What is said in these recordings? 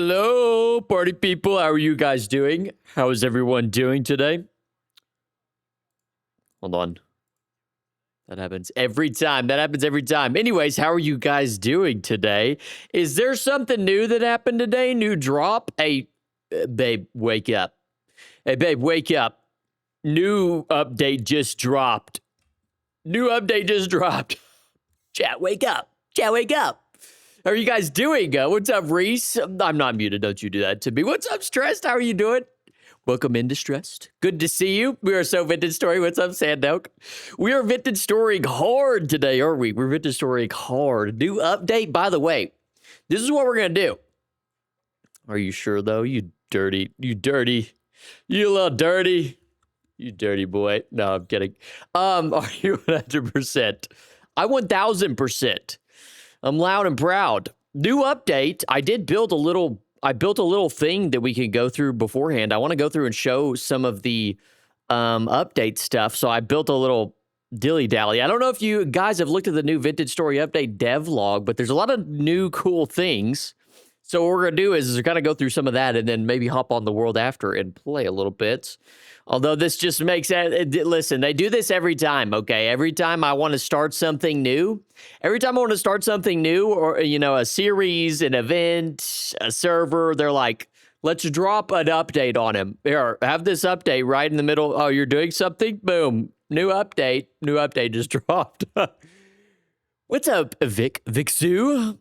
Hello, party people. How are you guys doing? How is everyone doing today? Hold on. That happens every time. That happens every time. Anyways, how are you guys doing today? Is there something new that happened today? New drop? Hey, babe, wake up. Hey, babe, wake up. New update just dropped. New update just dropped. Chat, wake up. Chat, wake up. How are you guys doing? What's up, Reese? I'm not muted. Don't you do that to me. What's up, Stressed? How are you doing? Welcome into Stressed. Good to see you. We are so vintage story. What's up, Sandoke? We are vintage storying hard today, are we? We're vintage storying hard. New update. By the way, this is what we're going to do. Are you sure, though? You little dirty. You dirty boy. No, I'm kidding. Are you 100%? I 1000%. I'm loud and proud. New update. I built a little thing that we could go through beforehand. I want to go through and show some of the update stuff. So I built a little dilly-dally. I don't know if you guys have looked at the new Vintage Story Update devlog, but there's a lot of new cool things. So what we're going to do is kind of go through some of that and then maybe hop on the world after and play a little bit. Although this just makes it, listen, they do this every time, okay? Every time I want to start something new, or, a series, an event, a server, they're like, let's drop an update on him. Here, have this update right in the middle. Oh, you're doing something? Boom. New update. New update just dropped. What's up, Vixu?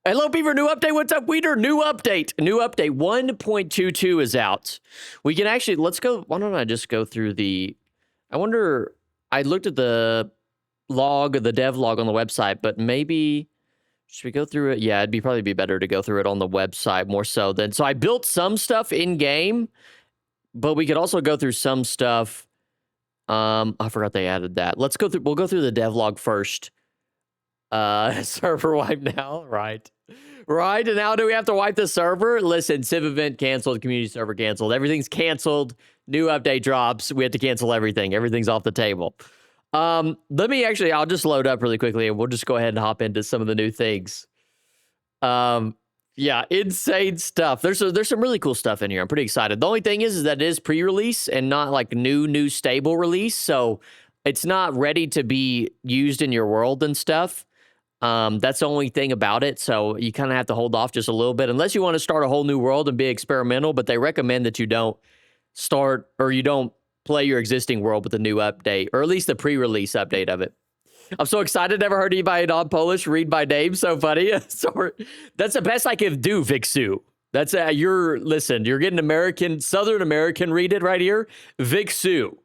Hello, Beevr. New update. What's up, Weeder? New update. 1.22 is out. We can actually, let's go. Why don't I just go through I looked at the dev log on the website, but maybe, should we go through it? Yeah, it'd probably be better to go through it on the website more so than, so I built some stuff in game, but we could also go through some stuff. I forgot they added that. We'll go through the dev log first. Server wipe now, right? Right, and now do we have to wipe the server? Listen, Civ event canceled, community server canceled, everything's canceled, new update drops, we have to cancel everything. Everything's off the table. I'll just load up really quickly and we'll just go ahead and hop into some of the new things. Yeah, insane stuff. There's some really cool stuff in here. I'm pretty excited. The only thing is that it is pre-release and not like new stable release, so it's not ready to be used in your world and stuff. That's the only thing about it. So you kind of have to hold off just a little bit unless you want to start a whole new world and be experimental, but they recommend that you don't play your existing world with a new update, or at least the pre-release update of it. I'm so excited. Never heard anybody non-Polish read my name. So funny. Sorry. That's the best I can do, Vixu. That's you're getting Southern American read it right here. Vixu.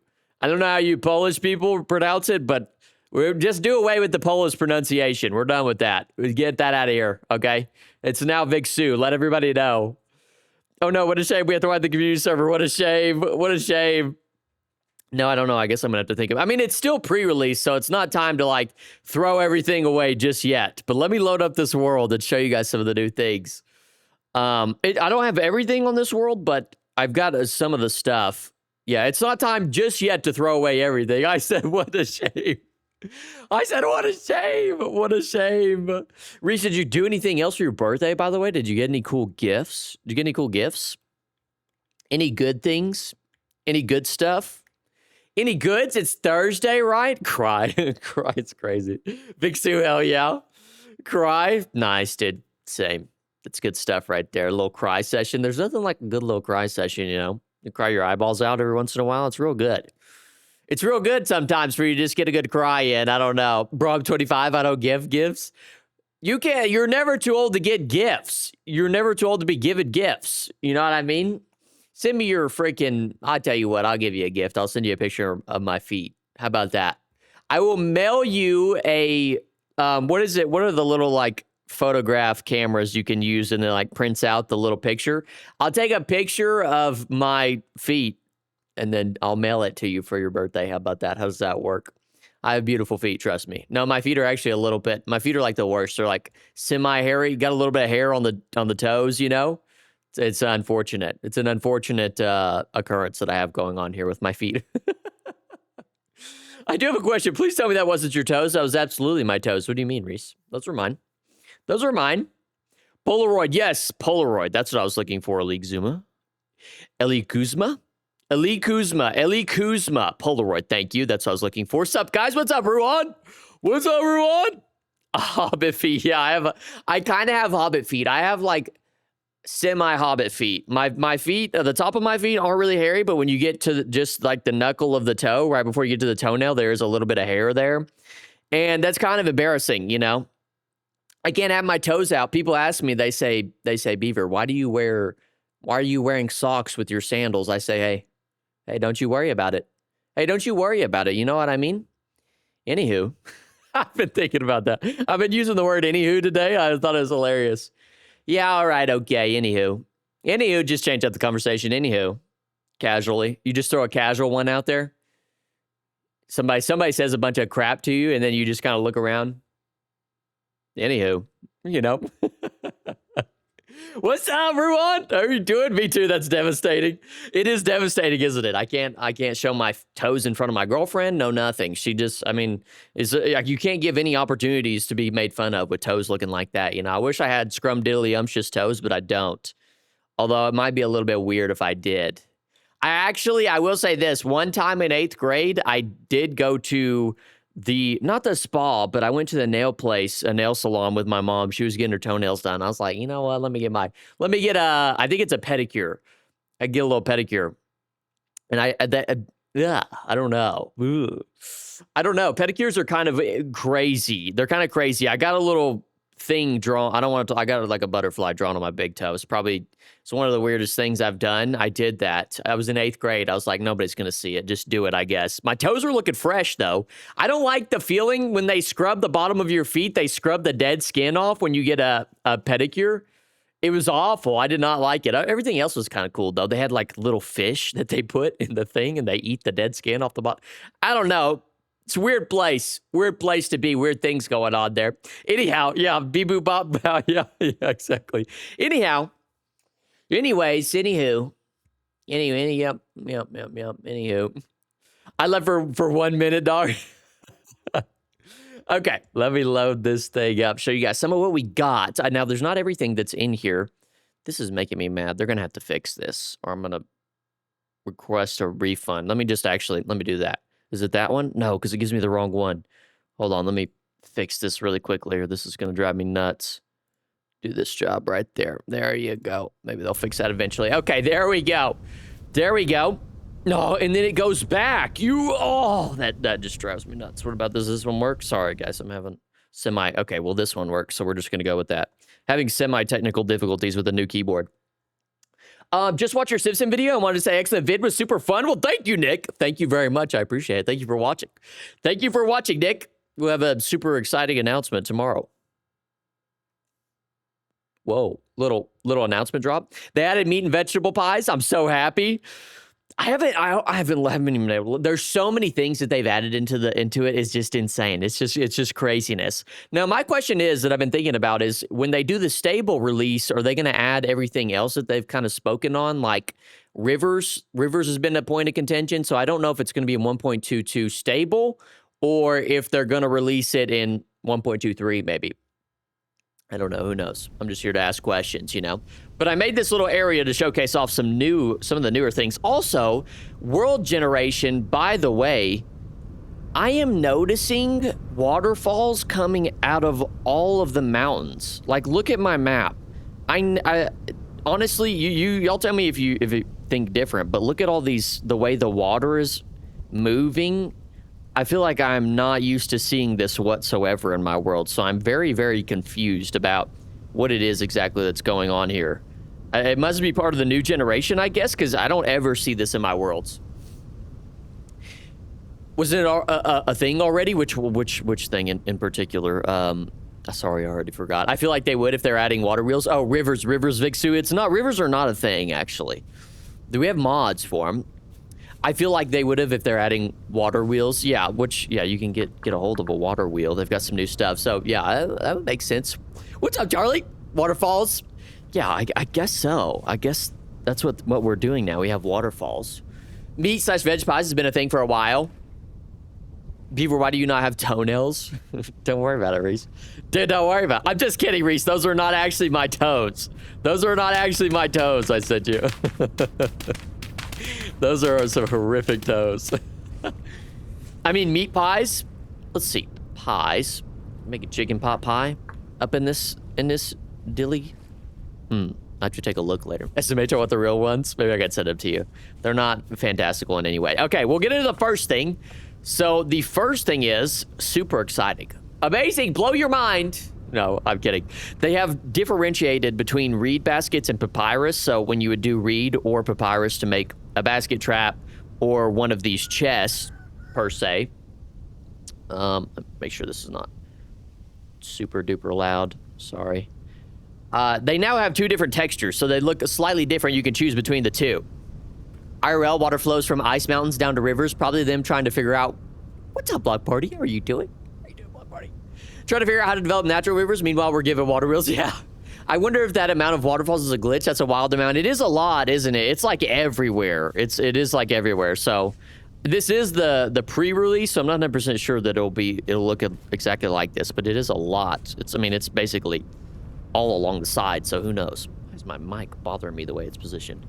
I don't know how you Polish people pronounce it, but we'll just do away with the Polish pronunciation. We're done with that. We get that out of here, okay? It's now Vixu. Let everybody know. Oh, no, what a shame. We have to wipe the community server. What a shame. What a shame. No, I don't know. I guess I'm going to have to think of it. I mean, it's still pre-release, so it's not time to, like, throw everything away just yet. But let me load up this world and show you guys some of the new things. I don't have everything on this world, but I've got some of the stuff. Yeah, it's not time just yet to throw away everything. I said, what a shame. What a shame. What a shame. Reese, did you do anything else for your birthday, by the way? Did you get any cool gifts? Did you get any cool gifts? Any good things? Any good stuff? Any goods? It's Thursday, right? Cry. Cry, it's crazy. Vixu, hell yeah. Cry. Nice, dude. Same. That's good stuff right there. A little cry session. There's nothing like a good little cry session, you know? You cry your eyeballs out every once in a while. It's real good. It's real good sometimes for you to just get a good cry in. I don't know. Bro, I'm 25. I don't give gifts. You can't. You're never too old to get gifts. You're never too old to be given gifts. You know what I mean? Send me your freaking... I'll tell you what. I'll give you a gift. I'll send you a picture of my feet. How about that? I will mail you a... what is it? What are the little, like, photograph cameras you can use and then, like, prints out the little picture? I'll take a picture of my feet and then I'll mail it to you for your birthday. How about that? How does that work? I have beautiful feet, trust me. No, my feet are actually a little bit, my feet are like the worst. They're like semi-hairy. Got a little bit of hair on the toes, you know? It's unfortunate. It's an unfortunate occurrence that I have going on here with my feet. I do have a question. Please tell me that wasn't your toes. That was absolutely my toes. What do you mean, Reese? Those were mine. Those were mine. Polaroid, yes, Polaroid. That's what I was looking for, Eli Kuzma. Eli Kuzma? Eli Kuzma. Eli Kuzma. Polaroid, thank you. That's what I was looking for. What's up, guys? What's up, Ruan? What's up, Ruan? Hobbit feet. Yeah, I kind of have Hobbit feet. I have like semi-Hobbit feet. My feet, the top of my feet aren't really hairy, but when you get to just like the knuckle of the toe, right before you get to the toenail, there's a little bit of hair there. And that's kind of embarrassing, you know? I can't have my toes out. People ask me, they say, Beevr, why are you wearing socks with your sandals? I say, hey, don't you worry about it. Hey, don't you worry about it. You know what I mean? Anywho, I've been thinking about that. I've been using the word anywho today. I thought it was hilarious. Yeah, all right, okay, anywho, just change up the conversation, anywho, casually. You just throw a casual one out there. Somebody says a bunch of crap to you, and then you just kind of look around. Anywho, you know. What's up, everyone? How are you doing? Me too. That's devastating. It is devastating, isn't it? I can't show my toes in front of my girlfriend. No, nothing. She just, I mean, is like you can't give any opportunities to be made fun of with toes looking like that. You know, I wish I had scrumdiddlyumptious toes, but I don't. Although it might be a little bit weird if I did. I will say this. One time in 8th grade, I did go to not the spa, but I went to the nail place, a nail salon with my mom. She was getting her toenails done. I was like, you know what? Let me get I think it's a pedicure. I get a little pedicure. And I don't know. Ooh. I don't know. Pedicures are kind of crazy. They're kind of crazy. I got a little thing drawn. I got like a butterfly drawn on my big toe. It's one of the weirdest things I've done. I did that. I was in 8th grade. I was like, nobody's going to see it. Just do it, I guess. My toes are looking fresh, though. I don't like the feeling when they scrub the bottom of your feet. They scrub the dead skin off when you get a pedicure. It was awful. I did not like it. Everything else was kind of cool, though. They had like little fish that they put in the thing, and they eat the dead skin off the bottom. I don't know. It's a weird place. Weird place to be. Weird things going on there. Anyhow, yeah, beep-boop bop. Yeah, exactly. Anyhow. Anyways, anywho. Yep. Anywho. I left for 1 minute, dog. Okay, let me load this thing up. Show you guys some of what we got. Now, there's not everything that's in here. This is making me mad. They're going to have to fix this, or I'm going to request a refund. Let me do that. Is it that one? No, because it gives me the wrong one. Hold on, let me fix this really quickly, or this is going to drive me nuts. Do this job right there. There you go. Maybe they'll fix that eventually. Okay, there we go. No, and then it goes back. That just drives me nuts. What about, does this one work? Sorry, guys, I'm having okay, well, this one works, so we're just going to go with that. Having semi-technical difficulties with the new keyboard. Just watch your Simpson video. I wanted to say excellent vid was super fun. Well, thank you, Nick. Thank you very much. I appreciate it. Thank you for watching. Thank you for watching, Nick. We'll have a super exciting announcement tomorrow. Whoa, little announcement drop. They added meat and vegetable pies. I'm so happy. I haven't even been able to. There's so many things that they've added into it. It's just insane. It's just craziness. Now, my question is that I've been thinking about is when they do the stable release, are they going to add everything else that they've kind of spoken on, like Rivers? Rivers has been a point of contention, so I don't know if it's going to be in 1.22 stable or if they're going to release it in 1.23 maybe. I don't know. Who knows? I'm just here to ask questions, you know? But I made this little area to showcase off some of the newer things. Also, world generation, by the way, I am noticing waterfalls coming out of all of the mountains. Like, look at my map. I honestly, y'all tell me if you think different, but look at all these, the way the water is moving. I feel like I'm not used to seeing this whatsoever in my world, so I'm very, very confused about what it is exactly that's going on here. It must be part of the new generation, I guess, because I don't ever see this in my worlds. Was it a thing already? Which thing in particular? Sorry, I already forgot. I feel like they would if they're adding water wheels. Oh, Rivers, Vixu. It's not. Rivers are not a thing, actually. Do we have mods for them? I feel like they would have if they're adding water wheels. Yeah, you can get a hold of a water wheel. They've got some new stuff. So, yeah, that would make sense. What's up, Charlie? Waterfalls? Yeah, I guess so. I guess that's what we're doing now. We have waterfalls. Meat/veg pies has been a thing for a while. Beevr, why do you not have toenails? Don't worry about it, Reese. Dude, don't worry about it. I'm just kidding, Reese. Those are not actually my toes. Those are not actually my toes I sent you. Those are some horrific toes. I mean, meat pies. Let's see. Pies. Make a chicken pot pie up in this dilly. I have to take a look later. Estimate what the real ones. Maybe I can send them to you. They're not fantastical in any way. Okay, we'll get into the first thing. So the first thing is super exciting. Amazing, blow your mind. No, I'm kidding. They have differentiated between reed baskets and papyrus. So when you would do reed or papyrus to make a basket trap or one of these chests, per se. Make sure this is not super duper loud. Sorry. They now have two different textures, so they look slightly different. You can choose between the two. IRL, water flows from ice mountains down to rivers. Probably them trying to figure out, what's up, Block Party? How are you doing? How are you doing, Block Party? Trying to figure out how to develop natural rivers. Meanwhile, we're giving water wheels. Yeah. I wonder if that amount of waterfalls is a glitch. That's a wild amount. It is a lot, isn't it? It's like everywhere. It is like everywhere. So this is the pre-release, so I'm not 100% sure that it'll look exactly like this, but it is a lot. I mean, it's basically all along the side, so who knows? Why is my mic bothering me the way it's positioned?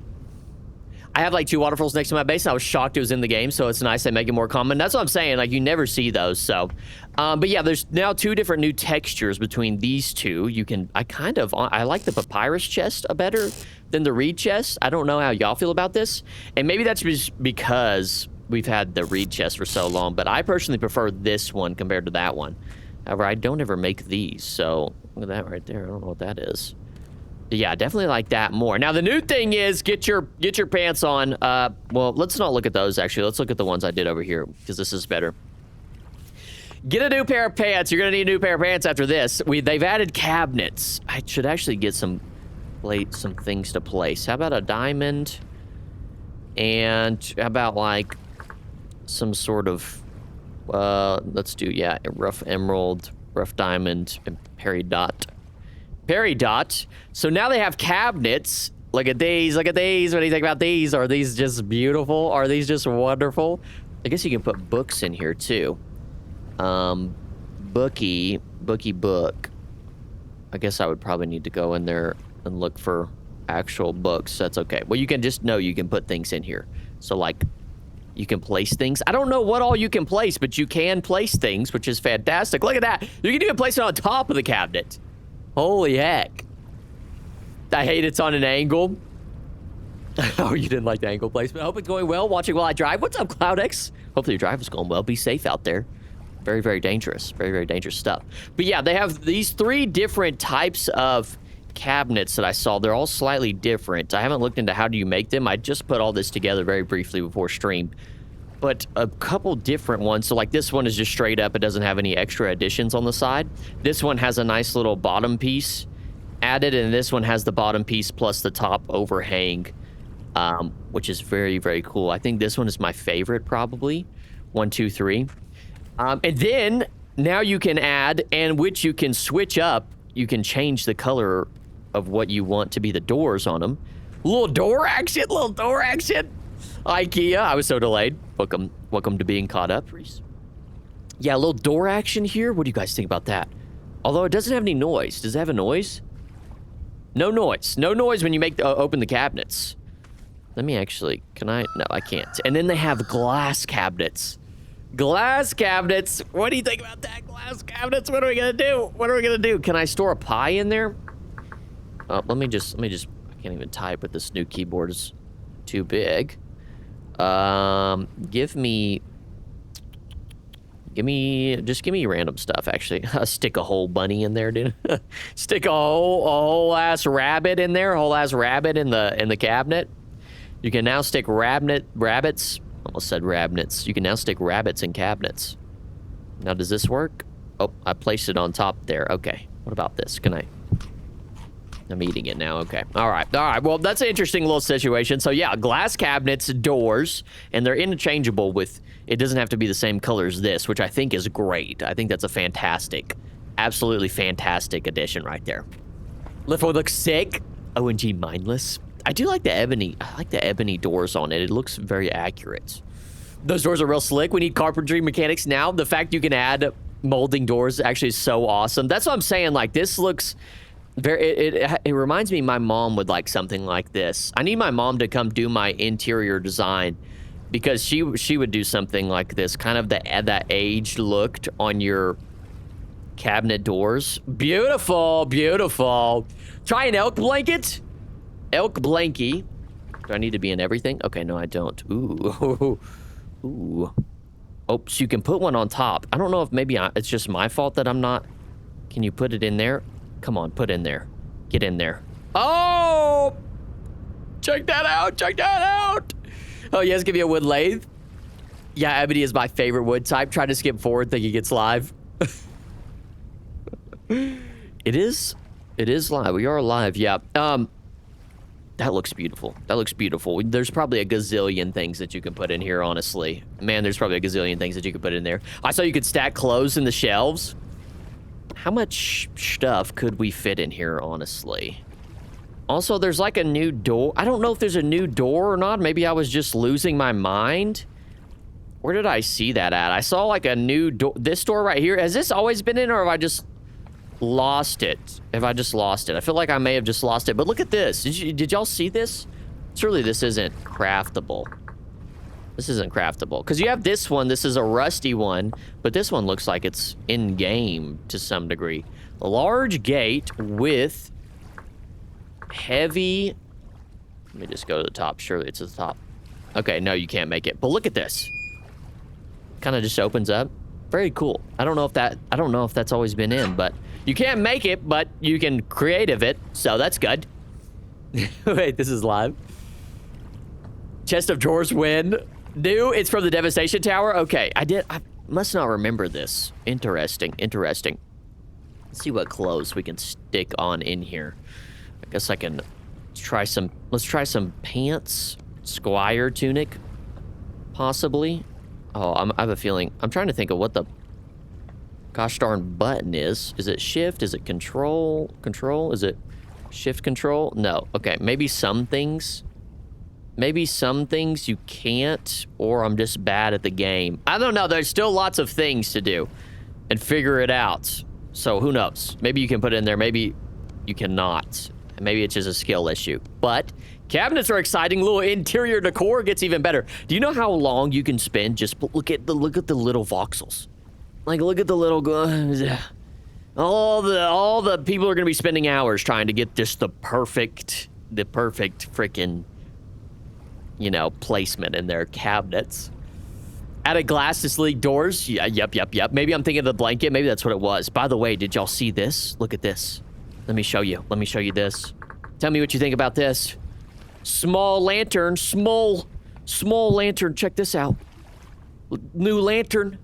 I have like 2 waterfalls next to my base, and I was shocked it was in the game, so it's nice they make it more common. That's what I'm saying, like, you never see those, so. But yeah, there's now 2 different new textures between these two. I like the papyrus chest better than the reed chest. I don't know how y'all feel about this, and maybe that's just because we've had the reed chest for so long, but I personally prefer this one compared to that one. However, I don't ever make these, so look at that right there. I don't know what that is. Yeah, definitely like that more. Now, the new thing is get your pants on. Well, let's not look at those, actually. Let's look at the ones I did over here, because this is better. Get a new pair of pants. You're going to need a new pair of pants after this. They've added cabinets. I should actually get some things to place. How about a diamond? And how about, like, some sort of... let's do, yeah, a rough emerald, rough diamond, and peridot. Peridot. So now they have cabinets. Look at these. Look at these. What do you think about these? Are these just beautiful? Are these just wonderful? I guess you can put books in here too. Bookie book. I guess I would probably need to go in there and look for actual books. That's okay. Well, you can just know you can put things in here. So like you can place things. I don't know what all you can place, but you can place things, which is fantastic. Look at that. You can even place it on top of the cabinet. Holy heck. I hate it's on an angle. Oh, you didn't like the angle placement. I hope it's going well. Watching while I drive. What's up, CloudX? Hopefully your drive is going well. Be safe out there. Very, very dangerous. Very, very dangerous stuff. But yeah, they have these 3 different types of cabinets that I saw. They're all slightly different. I haven't looked into how do you make them. I just put all this together very briefly before stream. But a couple different ones. So like this one is just straight up. It doesn't have any extra additions on the side. This one has a nice little bottom piece added, and this one has the bottom piece plus the top overhang, which is very, very cool. I think this one is my favorite, probably. 1, 2, 3. And then now you can add, and which you can switch up. You can change the color of what you want to be the doors on them. Little door action, little door action. IKEA, I was so delayed. Welcome to being caught up, Reese. Yeah, a little door action here. What do you guys think about that? Although it doesn't have any noise. Does it have a noise? No noise. No noise when you open the cabinets. Let me actually, can I? No, I can't. And then they have glass cabinets. Glass cabinets. What do you think about that? Glass cabinets. What are we gonna do? What are we gonna do? Can I store a pie in there? Let me just, I can't even type with this new keyboard. It's too big. Give me random stuff, actually. Stick a whole bunny in there, dude. Stick a whole ass rabbit in there, whole ass rabbit in the cabinet. You can now stick rabbits. Almost said rabnets. You can now stick rabbits in cabinets. Now, does this work? Oh, I placed it on top there. Okay. What about this? I'm eating it now. Okay. All right. Well, that's an interesting little situation. So yeah, glass cabinets, doors, and they're interchangeable with, it doesn't have to be the same color as this, which I think is great. I think that's a fantastic, absolutely fantastic addition right there. Liftwood looks sick. ONG mindless. I do like the ebony. I like the ebony doors on it. It looks very accurate. Those doors are real slick. We need carpentry mechanics now. The fact you can add molding doors actually is so awesome. That's what I'm saying. Like, this looks very... It reminds me my mom would like something like this. I need my mom to come do my interior design because she would do something like this. Kind of that aged look on your cabinet doors. Beautiful, beautiful. Try an elk blanket. Elk blankie. Do I need to be in everything? Okay, no, I don't. Ooh. Ooh. Oh, so you can put one on top. I don't know if maybe it's just my fault that I'm not... Can you put it in there? Come on, put in there. Get in there. Oh! Check that out, check that out! Oh, yes, give me a wood lathe. Yeah, ebony is my favorite wood type. Try to skip forward, think it gets live. It is live. We are live, yeah. That looks beautiful. That looks beautiful. There's probably a gazillion things that you can put in here, honestly. Man, there's probably a gazillion things that you could put in there. I saw you could stack clothes in the shelves. How much stuff could we fit in here, honestly? Also, there's like a new door. I don't know if there's a new door or not. Maybe I was just losing my mind. Where did I see that at? I saw like a new door. This door right here. Has this always been in, or have I just... lost it? Have I just lost it? I feel like I may have just lost it, but look at this. Did y'all see this? Surely this isn't craftable. This isn't craftable. Because you have this one. This is a rusty one, but this one looks like it's in-game to some degree. A large gate with heavy... Let me just go to the top. Surely it's at the top. Okay, no, you can't make it. But look at this. Kind of just opens up. Very cool. I don't know if that's always been in, but you can't make it, but you can creative it, so that's good. Wait, this is live. Chest of drawers win. New, it's from the Devastation Tower. Okay, I must not remember this. Interesting, interesting. Let's see what clothes we can stick on in here. I guess I can try some, let's try some pants. Squire tunic, possibly. Oh, I have a feeling. I'm trying to think of what the gosh darn button is. Is it shift? Is it control? Control? Is it shift control? No. Okay, maybe some things. Maybe some things you can't, or I'm just bad at the game. I don't know. There's still lots of things to do and figure it out. So who knows? Maybe you can put it in there. Maybe you cannot. Maybe it's just a skill issue. But cabinets are exciting. Little interior decor gets even better. Do you know how long you can spend? Just look at the little voxels. Like, look at the little all the people are gonna be spending hours trying to get just the perfect freaking, you know, placement in their cabinets. Added glass to sleek doors. Yeah, yep. Maybe I'm thinking of the blanket. Maybe that's what it was. By the way, did y'all see this? Look at this. Let me show you. Let me show you this. Tell me what you think about this. Small lantern. Small lantern. Check this out. New lantern.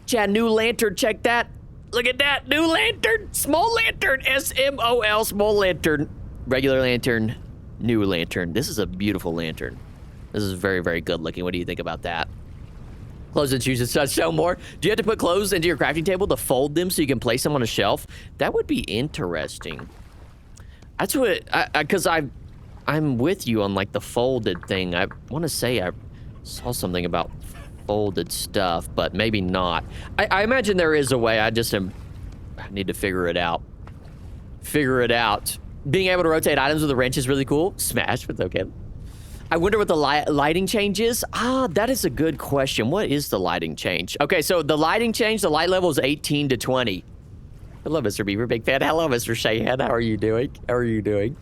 Chad, new lantern. Check that. Look at that. New lantern. Small lantern. S-M-O-L. Small lantern. Regular lantern. New lantern. This is a beautiful lantern. This is very, very good looking. What do you think about that? Clothes and shoes and such. Show more. Do you have to put clothes into your crafting table to fold them so you can place them on a shelf? That would be interesting. That's what, because I'm with you on like the folded thing. I want to say I saw something about folded stuff, but maybe not. I imagine there is a way. I need to figure it out. Figure it out. Being able to rotate items with a wrench is really cool. Smash, but okay. I wonder what the lighting change is. That is a good question. What is the lighting change? Okay, so the lighting change, the light level is 18 to 20. Hello, Mr. Beevr, big fan. Hello, Mr. Shahan. How are you doing? How are you doing?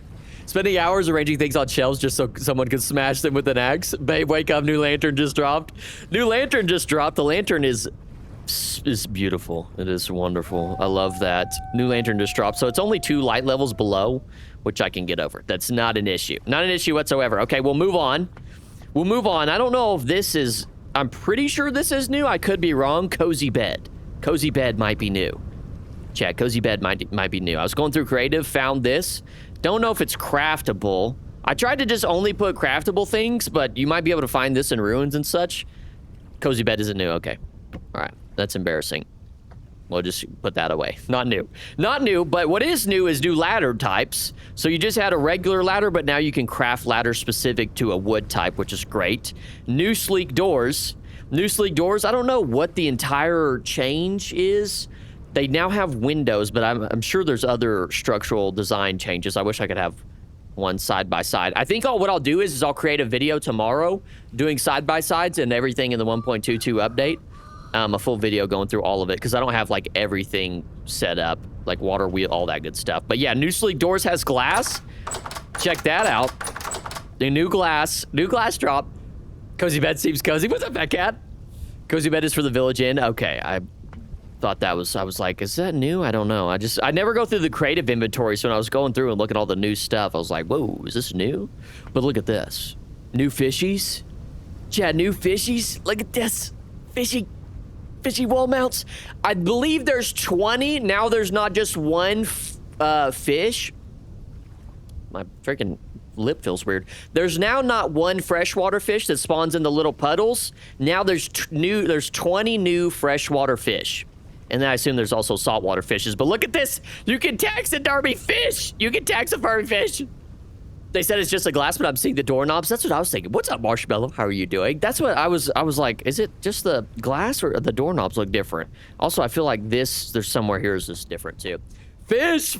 Spending hours arranging things on shelves just so someone could smash them with an axe. Babe, wake up. New lantern just dropped. New lantern just dropped. The lantern is beautiful. It is wonderful. I love that. New lantern just dropped. So it's only 2 light levels below, which I can get over. That's not an issue. Not an issue whatsoever. Okay, we'll move on. We'll move on. I don't know if this is... I'm pretty sure this is new. I could be wrong. Cozy bed. Cozy bed might be new. Chat, cozy bed might be new. I was going through creative, found this. Don't know if it's craftable. I tried to just only put craftable things, but you might be able to find this in ruins and such. Cozy bed isn't new. Okay. All right. That's embarrassing. We'll just put that away. Not new. Not new, but what is new is new ladder types. So you just had a regular ladder, but now you can craft ladders specific to a wood type, which is great. New sleek doors. New sleek doors. I don't know what the entire change is. They now have windows, but I'm sure there's other structural design changes. I wish I could have one side by side. I think what I'll do is I'll create a video tomorrow doing side by sides and everything in the 1.22 update. A full video going through all of it because I don't have like everything set up, like water wheel, all that good stuff. But yeah, new sleek doors has glass. Check that out. The new glass drop. Cozy bed seems cozy. What's up, Fat Cat? Cozy bed is for the village inn. Okay, I thought that was, I was like, is that new? I don't know. I never go through the creative inventory, so when I was going through and looking at all the new stuff, I was like, whoa, is this new? But look at this. New fishies. Chad, new fishies. Look at this. Fishy wall mounts. I believe there's 20. Now there's not just one fish. My freaking lip feels weird. There's now not one freshwater fish that spawns in the little puddles. Now there's 20 new freshwater fish. And then I assume there's also saltwater fishes. But look at this. You can taxidermy fish. You can taxidermy fish. They said it's just a glass, but I'm seeing the doorknobs. That's what I was thinking. What's up, Marshmallow? How are you doing? That's what I was like, is it just the glass or the doorknobs look different? Also, I feel like there's somewhere here is this different too. Fish.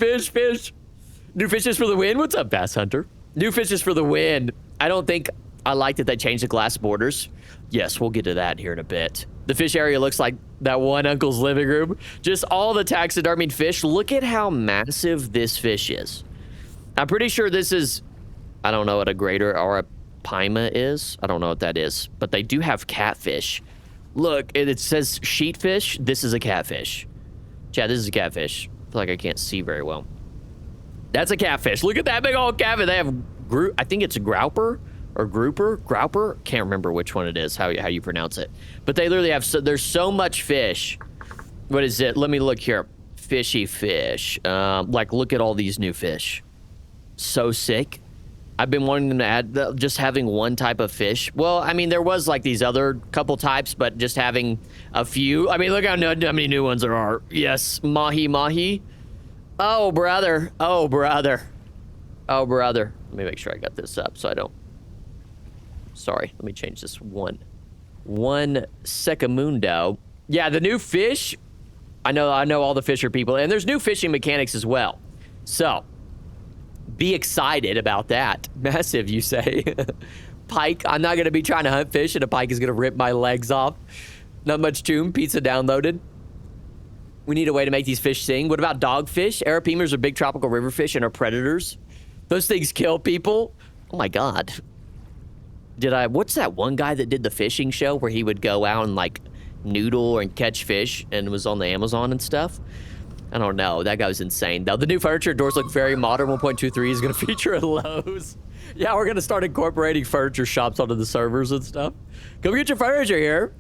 New fishes for the win. What's up, Bass Hunter? New fishes for the win. I don't think I like that they changed the glass borders. Yes, we'll get to that here in a bit. The fish area looks like that one uncle's living room. Just all the taxidermied fish. Look at how massive this fish is. I'm pretty sure this is, I don't know what a greater or a pima is. I don't know what that is. But they do have catfish. Look, it says sheetfish. This is a catfish. Chad, this is a catfish. I feel like I can't see very well. That's a catfish. Look at that big old catfish. They have, I think it's a grouper or grouper. Can't remember which one it is, how you pronounce it. But they literally have, there's so much fish. What is it? Let me look here. Fishy fish. Like, look at all these new fish. So sick. I've been wanting them to add just having one type of fish. Well, I mean, there was like these other couple types, but just having a few. I mean, look how many new ones there are. Yes, mahi. Oh, brother. Oh, brother. Oh, brother. Let me make sure I got this up so I don't. Sorry, let me change this one secamundo. Yeah, the new fish. I know all the fisher people, and there's new fishing mechanics as well. So, be excited about that. Massive, you say. Pike, I'm not going to be trying to hunt fish, and a pike is going to rip my legs off. Not much tomb. Pizza downloaded. We need a way to make these fish sing. What about dogfish? Arapimas are big tropical river fish and are predators. Those things kill people. Oh my God. What's that one guy that did the fishing show where he would go out and like noodle and catch fish and was on the Amazon and stuff? I don't know. That guy was insane. Now, the new furniture doors look very modern. 1.23 is going to feature a Lowe's. Yeah, we're going to start incorporating furniture shops onto the servers and stuff. Come get your furniture here.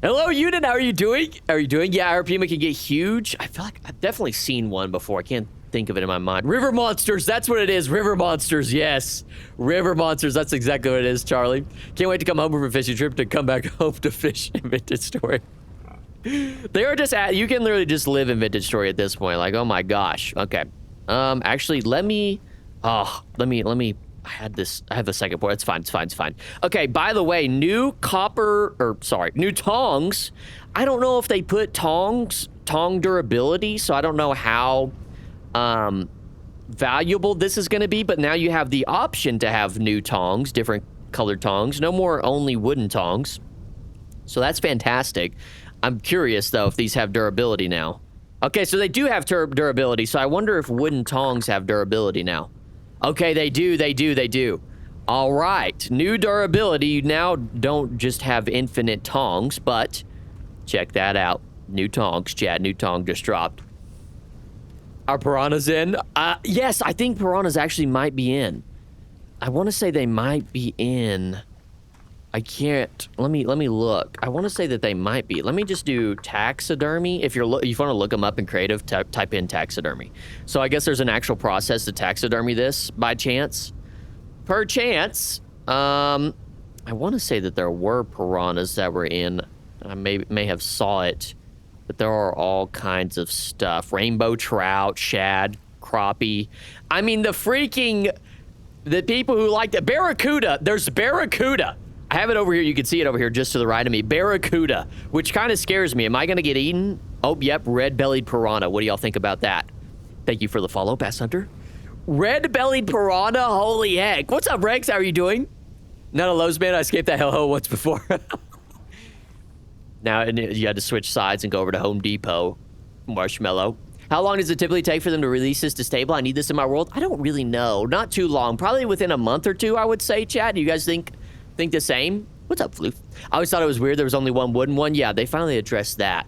Hello, Unit. How are you doing? Yeah, our Pima can get huge. I feel like I've definitely seen one before. I can't think of it in my mind. River monsters. That's what it is. River monsters. Yes. River monsters. That's exactly what it is, Charlie. Can't wait to come home from a fishing trip to come back home to fish in Vintage Story. They are just you can literally just live in Vintage Story at this point. Like, oh my gosh. Okay. Actually, let me I have the second point. It's fine. Okay, by the way, new tongs. I don't know if they put tong durability, so I don't know how valuable this is going to be, but now you have the option to have new tongs, different colored tongs. No more only wooden tongs. So that's fantastic. I'm curious, though, if these have durability now. Okay, so they do have durability, so I wonder if wooden tongs have durability now. Okay, they do. All right, new durability. You now don't just have infinite tongs, but check that out. New tongs, Chad. New tong just dropped. Are piranhas in? Yes, I think piranhas actually might be in. I want to say they might be in. I can't. Let me look. I want to say that they might be. Let me just do taxidermy. If you want to look them up in creative, type in taxidermy. So I guess there's an actual process to taxidermy this by chance. Per chance. I want to say that there were piranhas that were in. I may have saw it, but there are all kinds of stuff. Rainbow trout, shad, crappie. I mean, the people who like the barracuda. There's barracuda. I have it over here. You can see it over here just to the right of me. Barracuda, which kind of scares me. Am I going to get eaten? Oh, yep. Red-bellied piranha. What do y'all think about that? Thank you for the follow, Bass Hunter. Red-bellied piranha? Holy heck. What's up, Rex? How are you doing? Not a Lowe's man. I escaped that hell once before. Now, you had to switch sides and go over to Home Depot. Marshmallow. How long does it typically take for them to release this to stable? I need this in my world. I don't really know. Not too long. Probably within a month or two, I would say, chat. Do you guys think the same? What's up, Floof? I always thought it was weird there was only one wooden one. Yeah, they finally addressed that.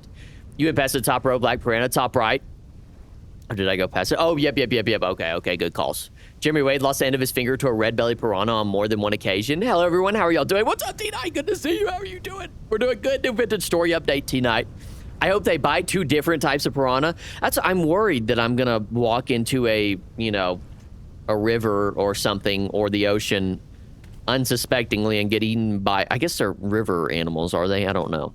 You went past the top row, Black Piranha, top right. Or did I go past it? Oh, yep. Okay, good calls. Jeremy Wade lost the end of his finger to a red-bellied piranha on more than one occasion. Hello, everyone. How are y'all doing? What's up, T-Night? Good to see you. How are you doing? We're doing good. New vintage story update, T-Night. I hope they bite 2 different types of piranha. I'm worried that I'm going to walk into a river or something or the ocean unsuspectingly and get eaten by, I guess they're river animals, are they? I don't know.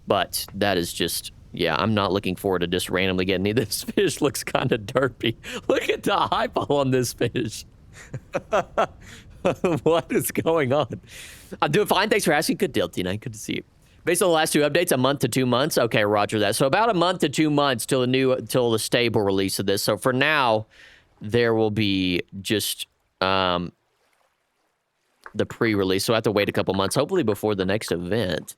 But that is just, yeah, I'm not looking forward to just randomly getting eaten. This fish looks kind of derpy. Look at the eyeball on this fish. What is going on? I'm doing fine. Thanks for asking. Good deal, T9. Good to see you. Based on the last 2 updates, a month to 2 months. Okay, roger that. So about a month to 2 months till the stable release of this. So for now, there will be just the pre-release. So I have to wait a couple months, hopefully before the next event.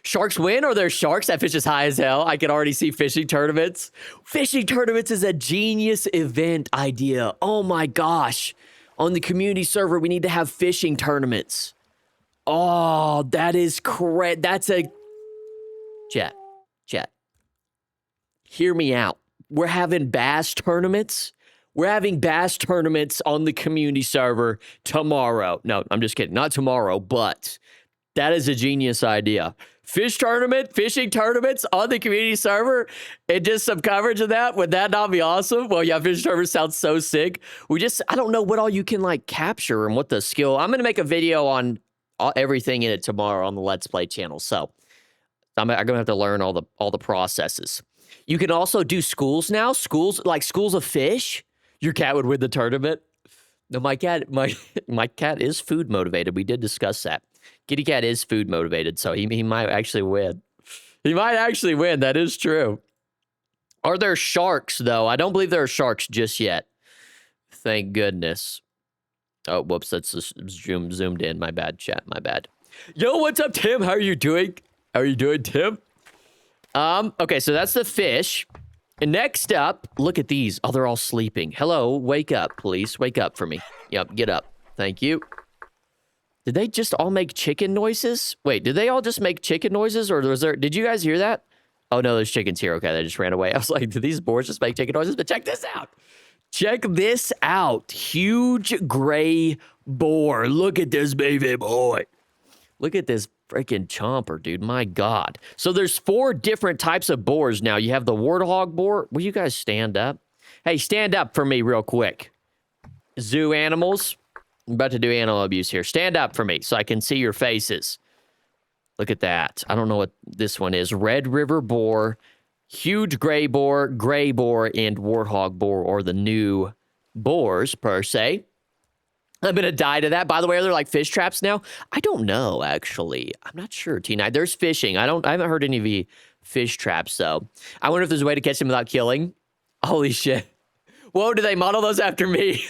Sharks win, or there's sharks? That fish is high as hell. I can already see fishing tournaments. Fishing tournaments is a genius event idea. Oh my gosh. On the community server, we need to have fishing tournaments. Oh, that is correct. That's a... Chat. Hear me out. We're having bass tournaments. We're having bass tournaments on the community server tomorrow. No, I'm just kidding. Not tomorrow, but that is a genius idea. Fishing tournaments on the community server, and just some coverage of that. Would that not be awesome? Well, yeah, fishing tournament sounds so sick. I don't know what all you can like capture and what the skill. I'm going to make a video on everything in it tomorrow on the Let's Play channel. So I'm going to have to learn all the processes. You can also do schools now. Schools of fish. Your cat would win the tournament. No, my cat is food motivated. We did discuss that. Kitty cat is food motivated, so he might actually win. He might actually win. That is true. Are there sharks, though? I don't believe there are sharks just yet. Thank goodness. Oh, whoops. That's zoomed in. My bad, chat. My bad. Yo, what's up, Tim? How are you doing? How are you doing, Tim? Okay, so that's the fish. And next up, look at these. Oh, they're all sleeping. Hello, wake up, please. Wake up for me. Yep, get up. Thank you. Did they just all make chicken noises? Wait, did they all just make chicken noises? Or did you guys hear that? Oh, no, there's chickens here. Okay, they just ran away. I was like, did these boars just make chicken noises? But check this out. Check this out. Huge gray boar. Look at this baby boy. Look at this freaking chomper, dude. My God. So there's 4 different types of boars now. You have the warthog boar. Will you guys stand up? Hey, stand up for me real quick. Zoo animals. I'm about to do animal abuse here. Stand up for me so I can see your faces. Look at that. I don't know what this one is. Red River boar, huge gray boar, and warthog boar, or the new boars, per se. I'm going to die to that. By the way, are there like fish traps now? I don't know, actually. I'm not sure, T9. There's fishing. I haven't heard any of the fish traps, though. I wonder if there's a way to catch them without killing. Holy shit. Whoa, do they model those after me?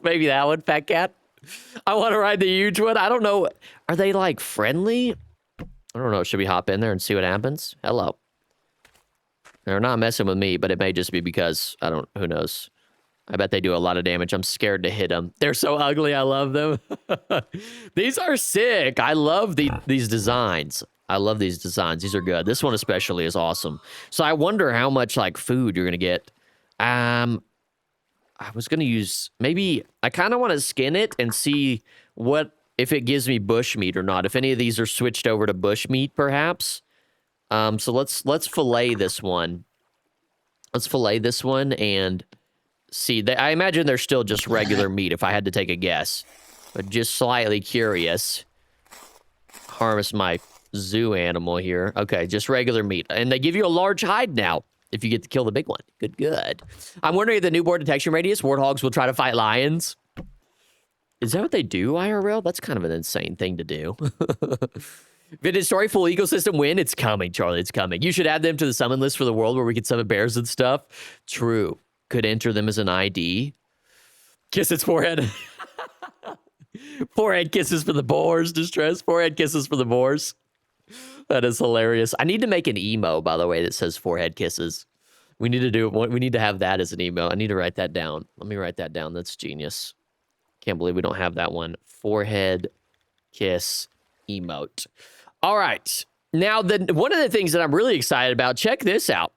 Maybe that one, fat cat. I want to ride the huge one. I don't know. Are they like friendly? I don't know. Should we hop in there and see what happens? Hello. They're not messing with me, but it may just be because, who knows. I bet they do a lot of damage. I'm scared to hit them. They're so ugly. I love them. These are sick. I love these designs. I love these designs. These are good. This one especially is awesome. So I wonder how much like food you're going to get. I was going to use, maybe, I kind of want to skin it and see if it gives me bush meat or not. If any of these are switched over to bush meat, perhaps. So let's fillet this one. Let's fillet this one and see. I imagine they're still just regular meat if I had to take a guess. But just slightly curious. Harvest my zoo animal here. Okay, just regular meat. And they give you a large hide now if you get to kill the big one. Good. I'm wondering if the new boar detection radius, warthogs will try to fight lions. Is that what they do, IRL? That's kind of an insane thing to do. Vintage story, full ecosystem win. It's coming, Charlie. It's coming. You should add them to the summon list for the world where we can summon bears and stuff. True. Could enter them as an ID. Kiss its forehead. Forehead kisses for the boars. Distress. Forehead kisses for the boars. That is hilarious. I need to make an emo, by the way, that says forehead kisses. We need to do it. We need to have that as an emo. I need to write that down. Let me write that down. That's genius. Can't believe we don't have that one. Forehead kiss emote. All right. Now, one of the things that I'm really excited about, check this out.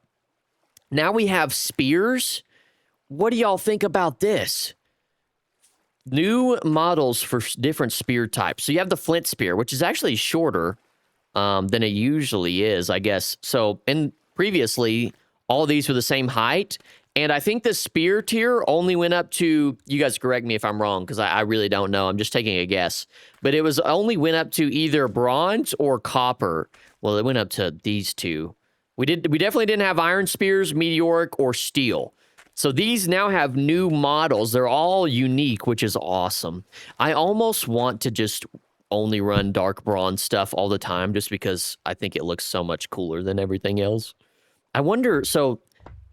Now we have spears. What do y'all think about this? New models for different spear types. So you have the flint spear, which is actually shorter than it usually is, I guess. So previously, all these were the same height. And I think the spear tier only went up to, you guys correct me if I'm wrong, because I really don't know. I'm just taking a guess. But it was only went up to either bronze or copper. Well, it went up to these two. We definitely didn't have iron spears, meteoric, or steel. So these now have new models. They're all unique, which is awesome. I almost want to just only run dark bronze stuff all the time, just because I think it looks so much cooler than everything else. I wonder, so...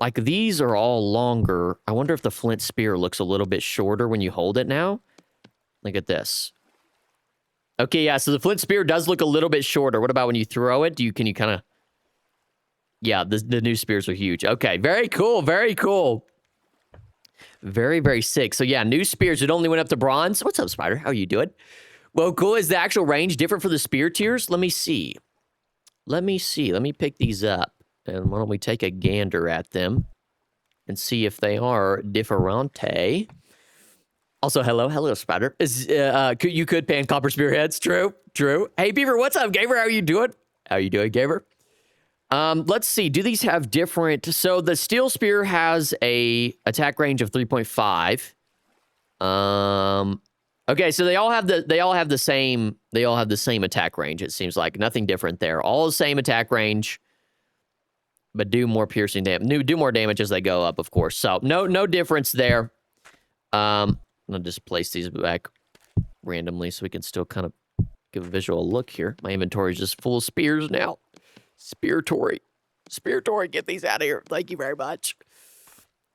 like, these are all longer. I wonder if the flint spear looks a little bit shorter when you hold it now. Look at this. Okay, yeah, so the flint spear does look a little bit shorter. What about when you throw it? Can you kind of... yeah, the new spears are huge. Okay, very cool, very cool. Very, very sick. So, yeah, new spears. It only went up to bronze. What's up, Spider? How you doing? Well, cool. Is the actual range different for the spear tiers? Let me see. Let me pick these up. And why don't we take a gander at them and see if they are differente. Also, hello, Spider. You could pan copper spearheads. True. Hey, Beevr, what's up, Gamer? How you doing? Gamer? Let's see. Do these have different? So the steel spear has a attack range of 3.5. Okay, so they all have the same attack range. It seems like nothing different there. All the same attack range. But do more piercing damage. Do more damage as they go up, of course. So no difference there. I'll just place these back randomly so we can still kind of give a visual look here. My inventory is just full of spears now. Speartory, get these out of here. Thank you very much.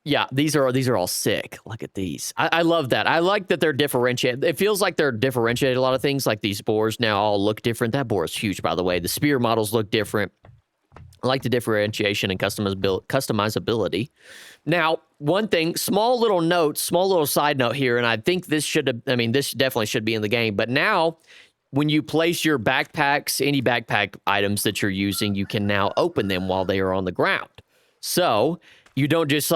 Yeah, these are all sick. Look at these. I love that. I like that they're differentiated. It feels like they're differentiated a lot of things. Like these boars now all look different. That boar is huge, by the way. The spear models look different. I like the differentiation and customizability. Now, one thing, small little side note here, and I think this definitely should be in the game, but now when you place your backpacks, any backpack items that you're using, you can now open them while they are on the ground. So you don't just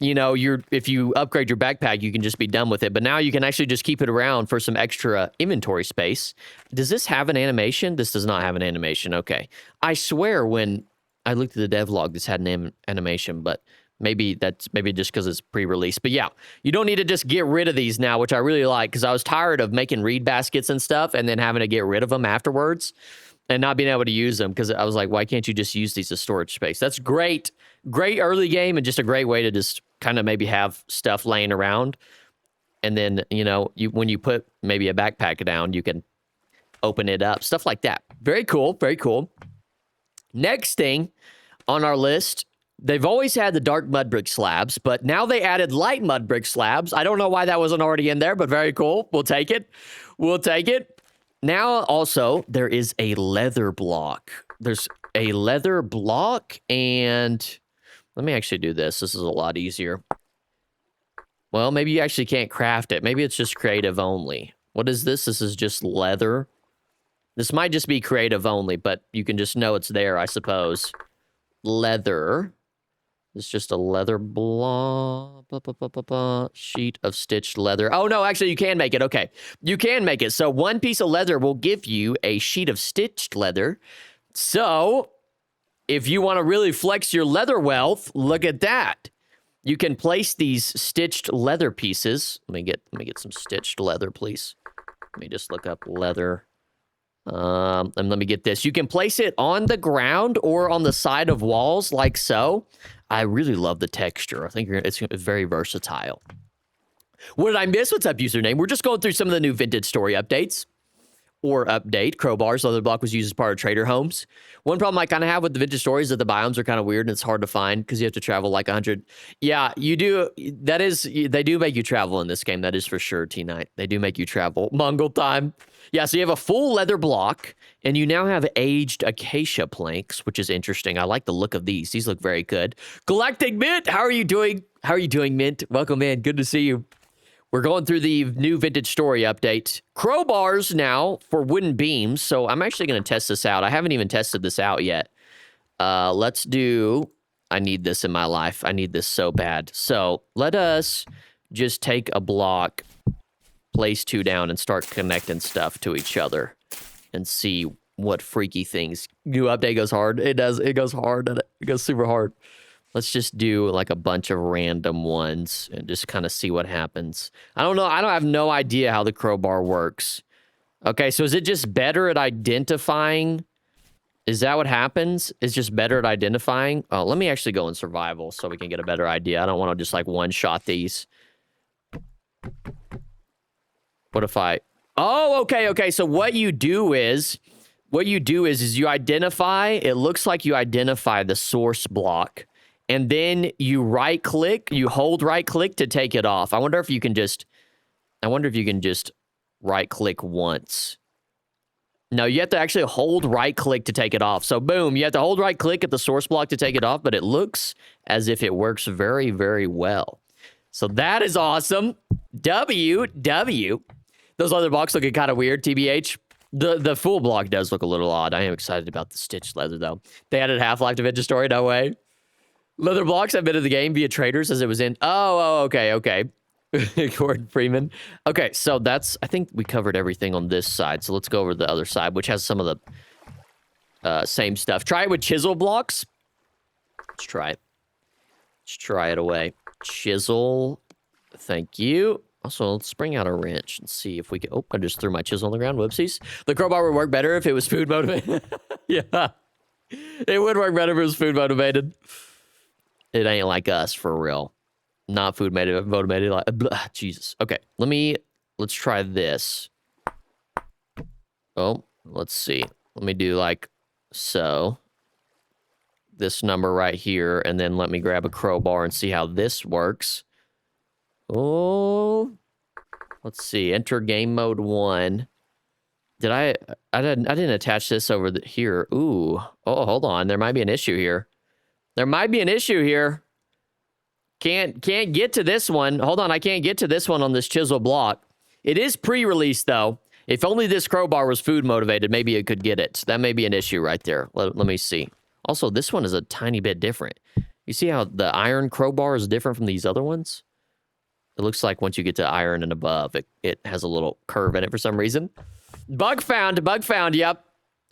if you upgrade your backpack, you can just be done with it. But now you can actually just keep it around for some extra inventory space. Does this have an animation? This does not have an animation. Okay. I swear when I looked at the devlog, this had an animation, but maybe just because it's pre-release. But yeah, you don't need to just get rid of these now, which I really like, because I was tired of making reed baskets and stuff and then having to get rid of them afterwards and not being able to use them, because I was like, why can't you just use these as storage space? That's great. Great early game and just a great way to just kind of maybe have stuff laying around. And then, when you put maybe a backpack down, you can open it up. Stuff like that. Very cool. Very cool. Next thing on our list, they've always had the dark mud brick slabs, but now they added light mud brick slabs. I don't know why that wasn't already in there, but very cool. We'll take it. Now, also, there is a leather block. There's a leather block, and let me actually do this. This is a lot easier. Well, maybe you actually can't craft it. Maybe it's just creative only. What is this? This is just leather. This might just be creative only, but you can just know it's there, I suppose. Leather. It's just a leather block. Sheet of stitched leather. Oh, no, actually, you can make it. Okay. You can make it. So one piece of leather will give you a sheet of stitched leather. So if you want to really flex your leather wealth, look at that. You can place these stitched leather pieces. Let me get some stitched leather, please. Let me just look up leather. And let me get this. You can place it on the ground or on the side of walls like so. I really love the texture. I think it's very versatile. What did I miss? What's up, username? We're just going through some of the new vintage story updates. Or update. Crowbars, leather block was used as part of trader homes. One problem I kind of have with the vintage stories is that the biomes are kind of weird and it's hard to find because you have to travel like 100. Yeah, you do. That is, they do make you travel in this game. That is for sure, T-Night. They do make you travel. Mongol time. Yeah, so you have a full leather block and you now have aged acacia planks, which is interesting. I like the look of these. These look very good. Galactic Mint, how are you doing? How are you doing, Mint? Welcome in. Good to see you. We're going through the new vintage story update. Crowbars now for wooden beams. So I'm actually going to test this out. I haven't even tested this out yet. Let's do... I need this in my life. I need this so bad. So let us just take a block, place 2 down, and start connecting stuff to each other and see what freaky things. New update goes hard. It does. It goes hard. It goes super hard. Let's just do like a bunch of random ones and just kind of see what happens. I don't know. I have no idea how the crowbar works. Okay, so is it just better at identifying? Is that what happens? It's just better at identifying? Oh, let me actually go in survival so we can get a better idea. I don't want to just like one-shot these. What if I... Oh, okay. So what you do is you identify... It looks like you identify the source block. And then you right-click, you hold right-click to take it off. I wonder if you can just right-click once. No, you have to actually hold right-click to take it off. So, boom, you have to hold right-click at the source block to take it off, but it looks as if it works very, very well. So that is awesome. W. Those other blocks looking kind of weird, TBH. The full block does look a little odd. I am excited about the stitched leather, though. They added Half-Life to Vintage Story, no way. Leather blocks have been in the game via traders as it was in... Oh, okay. Gordon Freeman. Okay, so that's... I think we covered everything on this side, so let's go over to the other side, which has some of the same stuff. Try it with chisel blocks. Let's try it. Let's try it away. Chisel. Thank you. Also, let's bring out a wrench and see if we can... Oh, I just threw my chisel on the ground. Whoopsies. The crowbar would work better if it was food motivated. Yeah. It would work better if it was food motivated. It ain't like us, for real. Not food motivated. Like, Jesus. Okay, let's try this. Oh, let's see. Let me do like so. This number right here, and then let me grab a crowbar and see how this works. Oh, let's see. Enter game mode 1. I didn't attach this over here. Ooh. Oh, hold on. There might be an issue here. Can't get to this one. Hold on, I can't get to this one on this chisel block. It is pre-release, though. If only this crowbar was food motivated, maybe it could get it. That may be an issue right there. Let me see. Also, this one is a tiny bit different. You see how the iron crowbar is different from these other ones? It looks like once you get to iron and above, it has a little curve in it for some reason. Bug found, yep.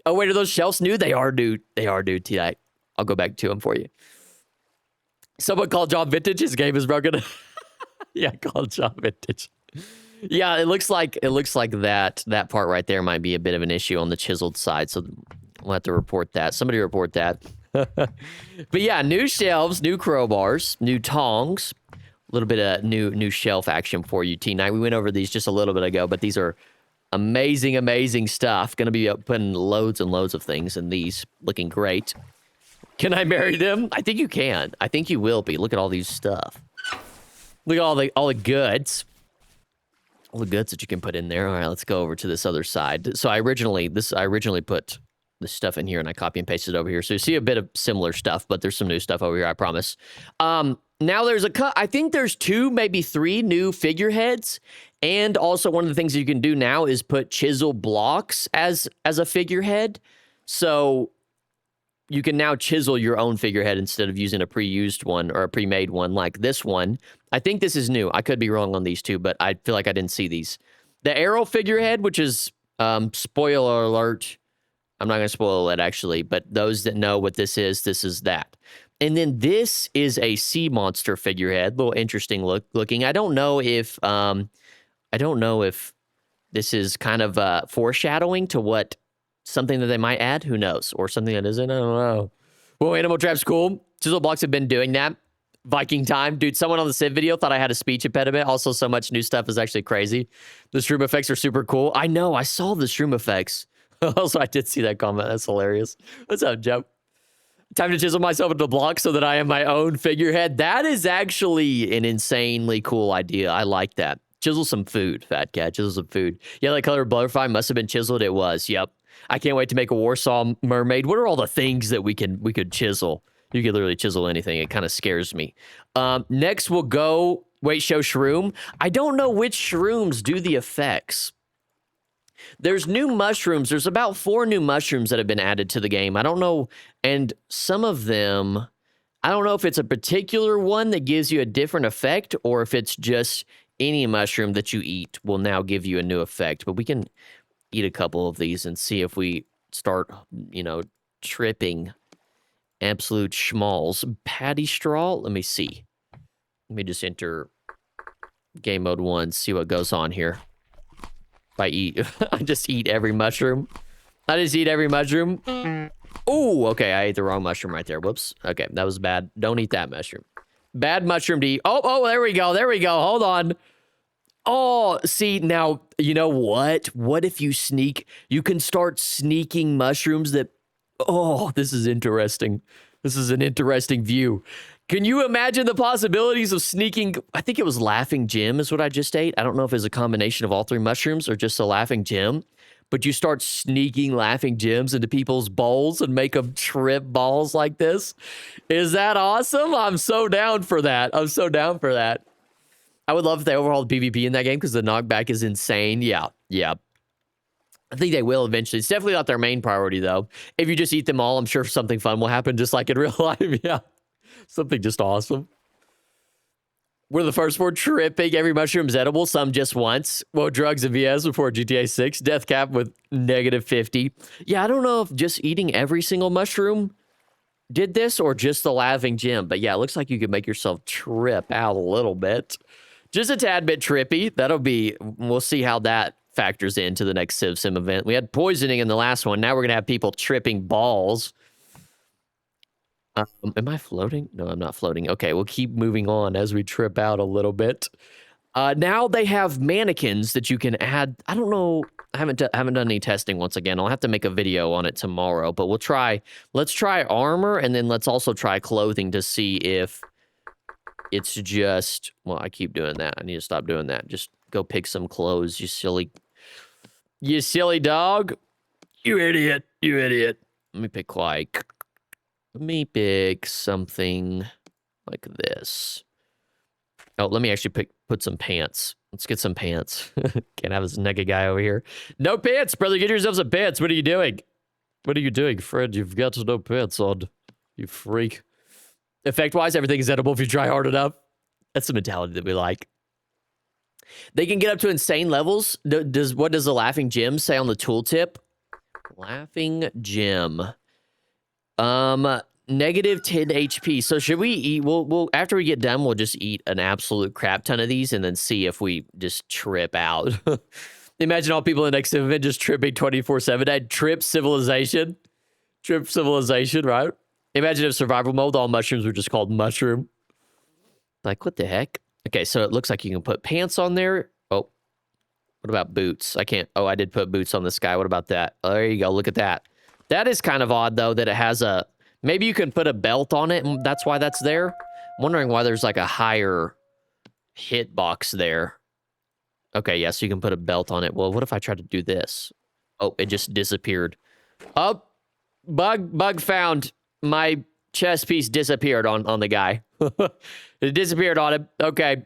Oh, wait, are those shelves new? They are new, T.I. I'll go back to them for you. Someone called John Vintage. His game is broken. Yeah, called John Vintage. Yeah, it looks like that part right there might be a bit of an issue on the chiseled side. So we'll have to report that. Somebody report that. But yeah, new shelves, new crowbars, new tongs, a little bit of new shelf action for you, T9. We went over these just a little bit ago, but these are amazing stuff. Going to be putting loads and loads of things in these. Looking great. Can I marry them? I think you can. I think you will be. Look at all these stuff. Look at all the goods. All the goods that you can put in there. All right, let's go over to this other side. So I originally put this stuff in here and I copy and pasted it over here. So you see a bit of similar stuff, but there's some new stuff over here, I promise. Now there's I think there's 2, maybe 3 new figureheads. And also one of the things that you can do now is put chisel blocks as a figurehead. So you can now chisel your own figurehead instead of using a pre-used one or a pre-made one like this one. I think this is new. I could be wrong on these 2, but I feel like I didn't see these. The arrow figurehead, which is, spoiler alert. I'm not going to spoil it, actually, but those that know what this is that. And then this is a sea monster figurehead. A little interesting looking. I don't know if this is kind of foreshadowing to what something that they might add, who knows? Or something that isn't, I don't know. Well, animal trap's cool. Chisel blocks have been doing that. Viking time. Dude, someone on the Civ video thought I had a speech impediment. Also, so much new stuff is actually crazy. The shroom effects are super cool. I know, I saw the shroom effects. Also, I did see that comment. That's hilarious. What's up, Joe? Time to chisel myself into block so that I am my own figurehead. That is actually an insanely cool idea. I like that. Chisel some food, Fat Cat. Chisel some food. Yeah, that colored butterfly must have been chiseled. It was. Yep. I can't wait to make a Warsaw mermaid. What are all the things that we could chisel? You could literally chisel anything. It kind of scares me. Next, we'll go... Wait, show shroom. I don't know which shrooms do the effects. There's new mushrooms. There's about 4 new mushrooms that have been added to the game. I don't know. And some of them... I don't know if it's a particular one that gives you a different effect or if it's just any mushroom that you eat will now give you a new effect. But we can eat a couple of these and see if we start, you know, tripping absolute schmalls. Patty straw? Let me see. Let me just enter game mode 1, see what goes on here. If I eat, I just eat every mushroom. I just eat every mushroom. Oh, okay, I ate the wrong mushroom right there. Whoops. Okay, that was bad. Don't eat that mushroom. Bad mushroom to eat. Oh, there we go. There we go. Hold on. Oh, see, now, you know what? What if you sneak? You can start sneaking mushrooms that... Oh, this is interesting. This is an interesting view. Can you imagine the possibilities of sneaking? I think it was Laughing Jim is what I just ate. I don't know if it's a combination of all 3 mushrooms or just a Laughing Jim. But you start sneaking Laughing Jims into people's bowls and make them trip balls like this. Is that awesome? I'm so down for that. I'm so down for that. I would love if they overhauled PvP in that game because the knockback is insane. Yeah. I think they will eventually. It's definitely not their main priority, though. If you just eat them all, I'm sure something fun will happen, just like in real life. Yeah. Something just awesome. We're the first 4 tripping. Every mushroom's edible, some just once. Well, drugs and VS before GTA 6. Death cap with -50. Yeah, I don't know if just eating every single mushroom did this or just the Laughing Jim. But yeah, it looks like you could make yourself trip out a little bit. Just a tad bit trippy. That'll be... We'll see how that factors into the next Civ Sim event. We had poisoning in the last one. Now we're going to have people tripping balls. Am I floating? No, I'm not floating. Okay, we'll keep moving on as we trip out a little bit. Now they have mannequins that you can add. I don't know. I haven't done any testing once again. I'll have to make a video on it tomorrow, but we'll try. Let's try armor, and then let's also try clothing to see if it's just... Well, I keep doing that. I need to stop doing that. Just go pick some clothes, you silly dog. You idiot. You idiot. Let me pick like... Let me pick something like this. Oh, let me actually put some pants. Let's get some pants. Can't have this naked guy over here. No pants, brother. Get yourself some pants. What are you doing? What are you doing, Fred? You've got no pants on. You freak. Effect-wise, everything is edible if you try hard enough. That's the mentality that we like. They can get up to insane levels. What does the Laughing Jim say on the tooltip? Laughing Jim. -10 HP. So should we eat? We'll after we get done, we'll just eat an absolute crap ton of these and then see if we just trip out. Imagine all people in the next event just tripping 24/7. I'd trip civilization. Trip civilization, right? Imagine if survival mode, all mushrooms were just called mushroom. Like, what the heck? Okay, so it looks like you can put pants on there. Oh, what about boots? I can't. Oh, I did put boots on this guy. What about that? Oh, there you go. Look at that. That is kind of odd, though, that it has a... Maybe you can put a belt on it, and that's why that's there. I'm wondering why there's, like, a higher hitbox there. Okay, yeah, so you can put a belt on it. Well, what if I try to do this? Oh, it just disappeared. Oh, bug found. My chest piece disappeared on the guy. It disappeared on him. Okay.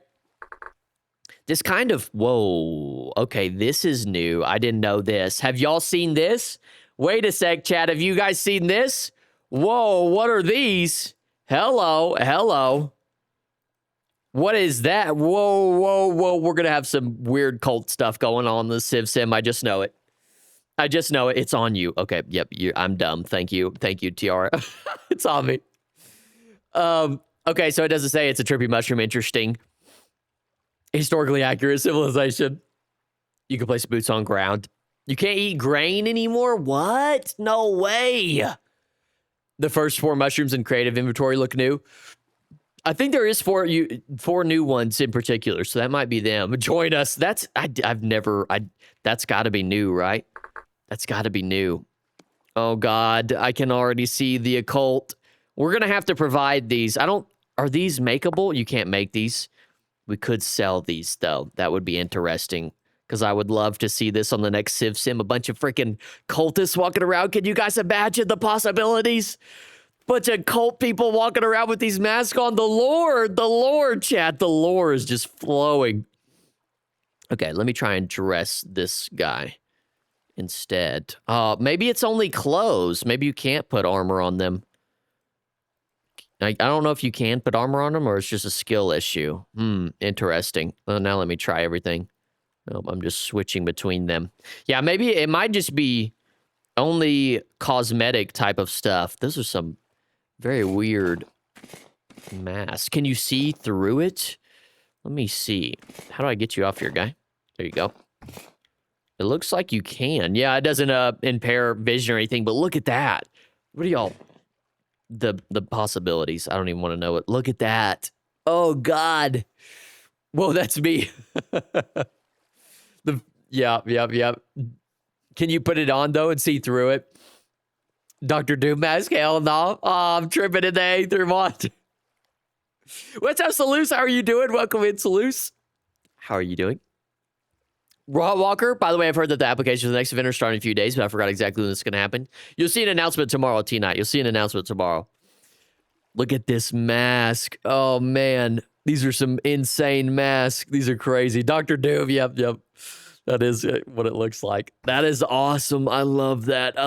This kind of... Whoa. Okay, this is new. I didn't know this. Have y'all seen this? Wait a sec, chat. Have you guys seen this? Whoa, what are these? Hello. What is that? Whoa. We're going to have some weird cult stuff going on in the Civ Sim. I just know it. It's on you. Okay, yep, I'm dumb. Thank you, Tiara. It's on me. Okay, so it doesn't say it's a trippy mushroom. Interesting. Historically accurate civilization. You can place boots on ground. You can't eat grain anymore? What? No way. The first 4 mushrooms in creative inventory look new. I think there is four new ones in particular, so that might be them. Join us. That's that's got to be new, right? That's got to be new. Oh God, I can already see the occult. We're gonna have to provide these. Are these makeable? You can't make these. We could sell these though. That would be interesting because I would love to see this on the next Civ Sim. A bunch of freaking cultists walking around. Can you guys imagine the possibilities? Bunch of cult people walking around with these masks on. The Lord, chat. The lore is just flowing. Okay, let me try and dress this guy instead. Maybe it's only clothes. Maybe you can't put armor on them. I don't know if you can put armor on them or it's just a skill issue. Interesting. Well, now let me try everything. Oh, I'm just switching between them. Yeah, maybe it might just be only cosmetic type of stuff. Those are some very weird masks. Can you see through it? Let me see. How do I get you off here, guy? There you go. It looks like you can. Yeah, it doesn't impair vision or anything, but look at that. What are y'all? The possibilities. I don't even want to know it. Look at that. Oh God. Whoa, that's me. Yeah. Can you put it on though and see through it? Dr. Doom mask? Hell no. Oh, I'm tripping in the Aether mod. What's up, Salus? How are you doing? Welcome in, Salus. How are you doing? Raw Walker, by the way, I've heard that the application for the next event are starting in a few days, but I forgot exactly when this is going to happen. You'll see an announcement tomorrow, T-Night. You'll see an announcement tomorrow. Look at this mask. Oh, man. These are some insane masks. These are crazy. Dr. Doom, yep. That is what it looks like. That is awesome. I love that.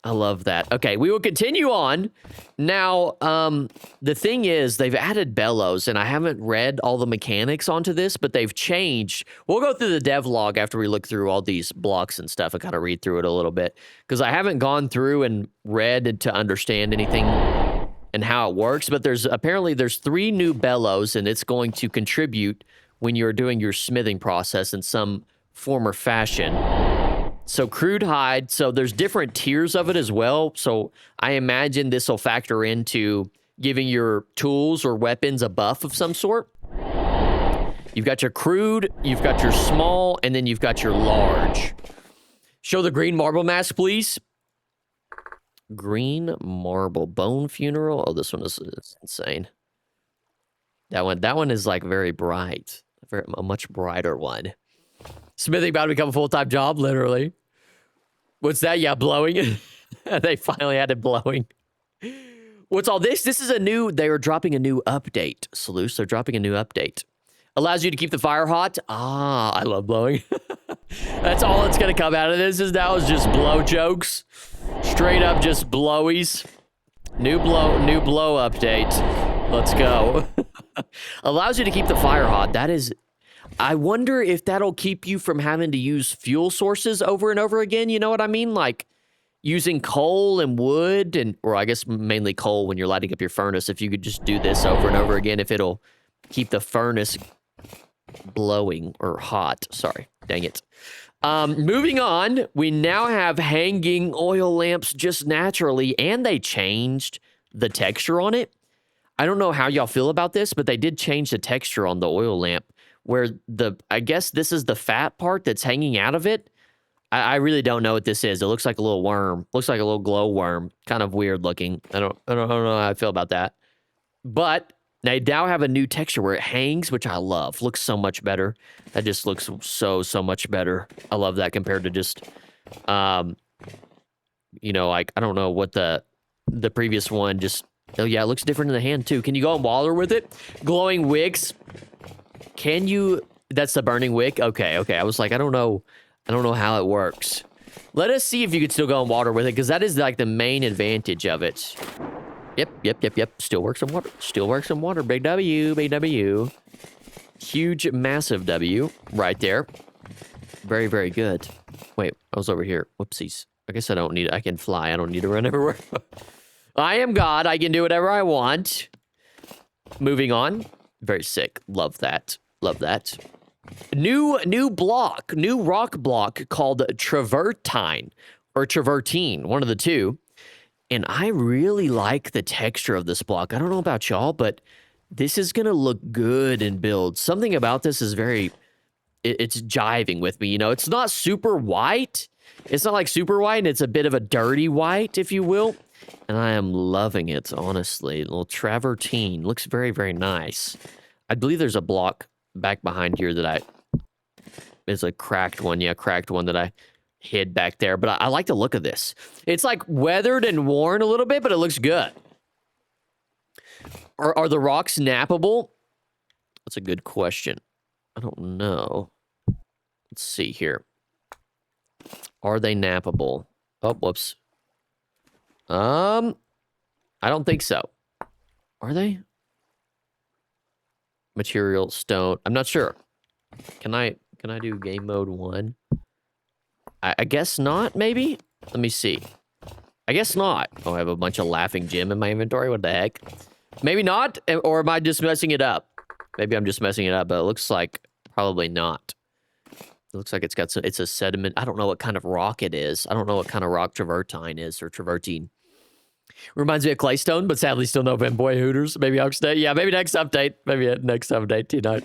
Okay, we will continue on. Now, the thing is, they've added bellows, and I haven't read all the mechanics onto this, but they've changed. We'll go through the devlog after we look through all these blocks and stuff. I gotta read through it a little bit, because I haven't gone through and read to understand anything and how it works, but apparently there's 3 new bellows, and it's going to contribute when you're doing your smithing process in some form or fashion. So crude hide, so there's different tiers of it as well. So I imagine this will factor into giving your tools or weapons a buff of some sort. You've got your crude, you've got your small, and then you've got your large. Show the green marble mask, please. Green marble bone funeral. Oh, this one is insane. That one is like very bright, a much brighter one. Smithing about to become a full-time job, literally. What's that? Yeah, blowing. They finally had it blowing. What's all this? This is they are dropping a new update. Salus, they're dropping a new update. Allows you to keep the fire hot. Ah, I love blowing. That's all that's going to come out of this is just blow jokes. Straight up just blowies. New blow update. Let's go. Allows you to keep the fire hot. That is... I wonder if that'll keep you from having to use fuel sources over and over again. You know what I mean? Like using coal and wood or I guess mainly coal when you're lighting up your furnace. If you could just do this over and over again, if it'll keep the furnace blowing or hot. Sorry, dang it. Moving on, we now have hanging oil lamps just naturally, and they changed the texture on it. I don't know how y'all feel about this, but they did change the texture on the oil lamp. Where I guess this is the fat part that's hanging out of it. I really don't know what this is. It looks like a little worm. Looks like a little glow worm. Kind of weird looking. I don't know how I feel about that. But they now have a new texture where it hangs, which I love. Looks so much better. That just looks so much better. I love that compared to just, like, I don't know what the previous one just, oh yeah, it looks different in the hand too. Can you go and water with it? Glowing wicks. Can you... That's the burning wick? Okay. I was like, I don't know how it works. Let us see if you can still go in water with it, because that is like the main advantage of it. Yep. Still works in water. Big W. Huge, massive W right there. Very, very good. Wait, I was over here. Whoopsies. I guess I can fly. I don't need to run everywhere. I am God. I can do whatever I want. Moving on. Very sick. Love that. New rock block called travertine or travertine, one of the two. And I really like the texture of this block. I don't know about y'all, but this is going to look good in build. Something about this is very, it's jiving with me. You know, it's not super white. It's not like super white, and it's a bit of a dirty white, if you will. And I am loving it, honestly. A little travertine. Looks very, very nice. I believe there's a block back behind here that it's a cracked one. Yeah, cracked one that I hid back there. But I like the look of this. It's like weathered and worn a little bit, but it looks good. Are the rocks nappable? That's a good question. I don't know. Let's see here. Are they nappable? Oh, whoops. I don't think so. Are they? Material, stone. I'm not sure. Can I do game mode 1? I guess not, maybe? Let me see. I guess not. Oh, I have a bunch of laughing gem in my inventory. What the heck? Maybe not, or am I just messing it up? Maybe I'm just messing it up, but it looks like probably not. It looks like it's a sediment. I don't know what kind of rock it is. I don't know what kind of rock travertine is, or travertine. Reminds me of claystone, but sadly still no boy hooters. Maybe I'll stay. Yeah, maybe next update. Maybe next update tonight.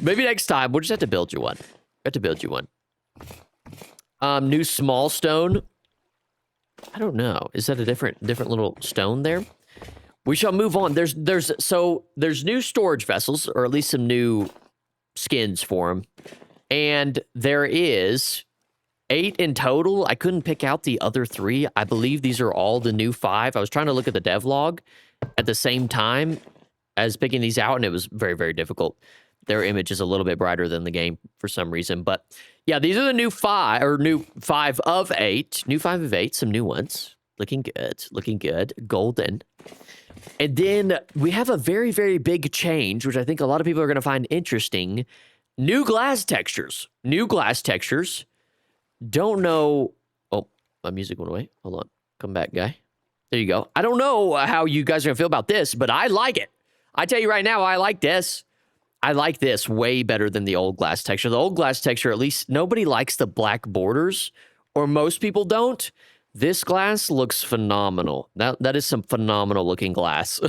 Maybe next time. We'll just have to build you one. Have to build you one. New small stone. I don't know. Is that a different little stone there? We shall move on. There's new storage vessels, or at least some new skins for them. And there is 8 in total. I couldn't pick out the other 3. I believe these are all the new 5. I was trying to look at the devlog at the same time as picking these out, and it was very, very difficult. Their image is a little bit brighter than the game for some reason. But yeah, these are the new 5, or new 5 of 8. New 5 of 8, some new ones. Looking good, looking good. Golden. And then we have a very, very big change, which I think a lot of people are going to find interesting. New glass textures. New glass textures. Don't know. Oh, my music went away. Hold on. Come back, guy. There you go. I don't know how you guys are going to feel about this, but I like it. I tell you right now, I like this. I like this way better than the old glass texture. The old glass texture, at least nobody likes the black borders, or most people don't. This glass looks phenomenal. That is some phenomenal looking glass.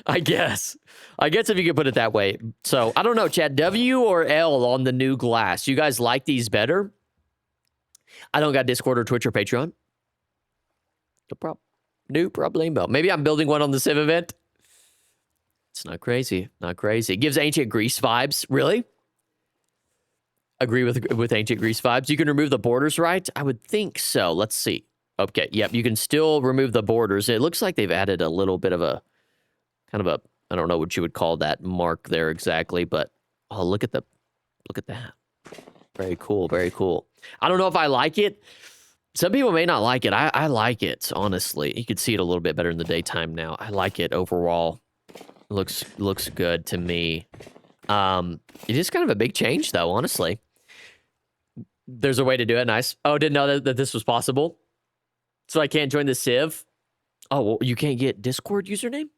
I guess if you could put it that way. So I don't know, chat, W or L on the new glass. You guys like these better? I don't got Discord or Twitch or Patreon. No problemo. Maybe I'm building one on the Civ event. It's not crazy. Not crazy. It gives ancient Greece vibes. Really? Agree with ancient Greece vibes. You can remove the borders, right? I would think so. Let's see. Okay. Yep. You can still remove the borders. It looks like they've added a little bit of a kind of a, I don't know what you would call that mark there exactly, but oh, look at that. Very cool. Very cool. I don't know if I like it. Some people may not like it. I like it, honestly. You can see it a little bit better in the daytime now. I like it overall. Looks good to me. It is kind of a big change, though, honestly. There's a way to do it. Nice. Oh, didn't know that this was possible. So I can't join the Civ. Oh, well, you can't get Discord username?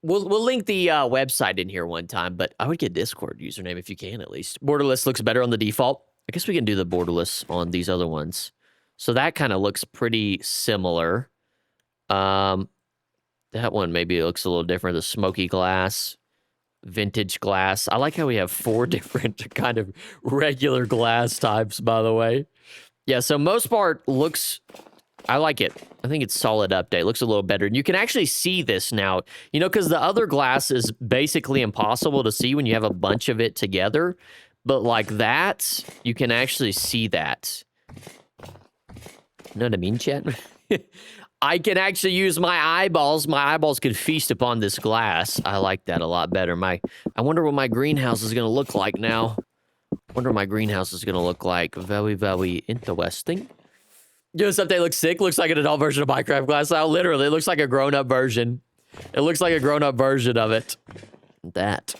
We'll link the website in here one time, but I would get Discord username if you can, at least. Borderless looks better on the default. I guess we can do the borderless on these other ones. So that kind of looks pretty similar. That one maybe looks a little different. The smoky glass, vintage glass. I like how we have 4 different kind of regular glass types, by the way. Yeah, so most part looks, I like it. I think it's solid update. Looks a little better. And you can actually see this now, you know, because the other glass is basically impossible to see when you have a bunch of it together. But like that, you can actually see that. You know what I mean, chat? I can actually use my eyeballs. My eyeballs can feast upon this glass. I like that a lot better. I wonder what my greenhouse is going to look like now. Wonder what my greenhouse is going to look like. Very, very interesting. Yo, this update looks sick. Looks like an adult version of Minecraft glass. Now, literally, it looks like a grown-up version. It looks like a grown-up version of it. That.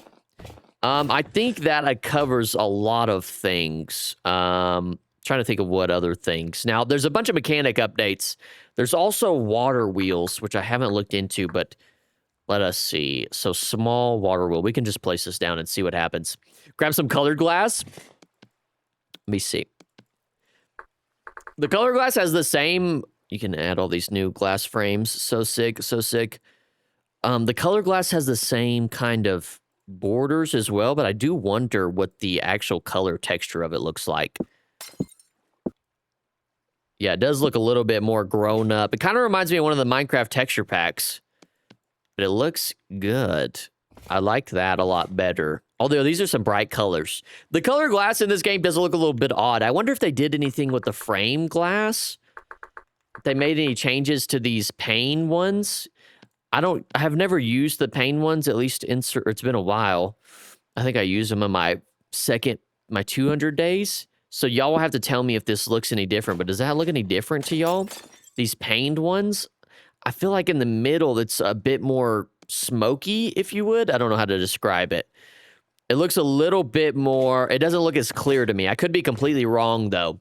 I think that covers a lot of things. Trying to think of what other things. Now, there's a bunch of mechanic updates. There's also water wheels, which I haven't looked into, but let us see. So small water wheel. We can just place this down and see what happens. Grab some colored glass. Let me see. The colored glass has the same, You can add all these new glass frames. So sick, so sick. The color glass has the same kind of borders as well, but I do wonder what the actual color texture of it looks like. Yeah, it does look a little bit more grown up. It kind of reminds me of one of the Minecraft texture packs, but it looks good. I liked that a lot better. Although these are some bright colors. The color glass in this game does look a little bit odd. I wonder if they did anything with the frame glass. If they made any changes to these pane ones. I have never used the pane ones, at least it's been a while. I think I used them in my 200 days. So y'all will have to tell me if this looks any different, but does that look any different to y'all? These paned ones? I feel like in the middle, it's a bit more smoky, if you would. I don't know how to describe it. It looks a little bit more, it doesn't look as clear to me. I could be completely wrong, though.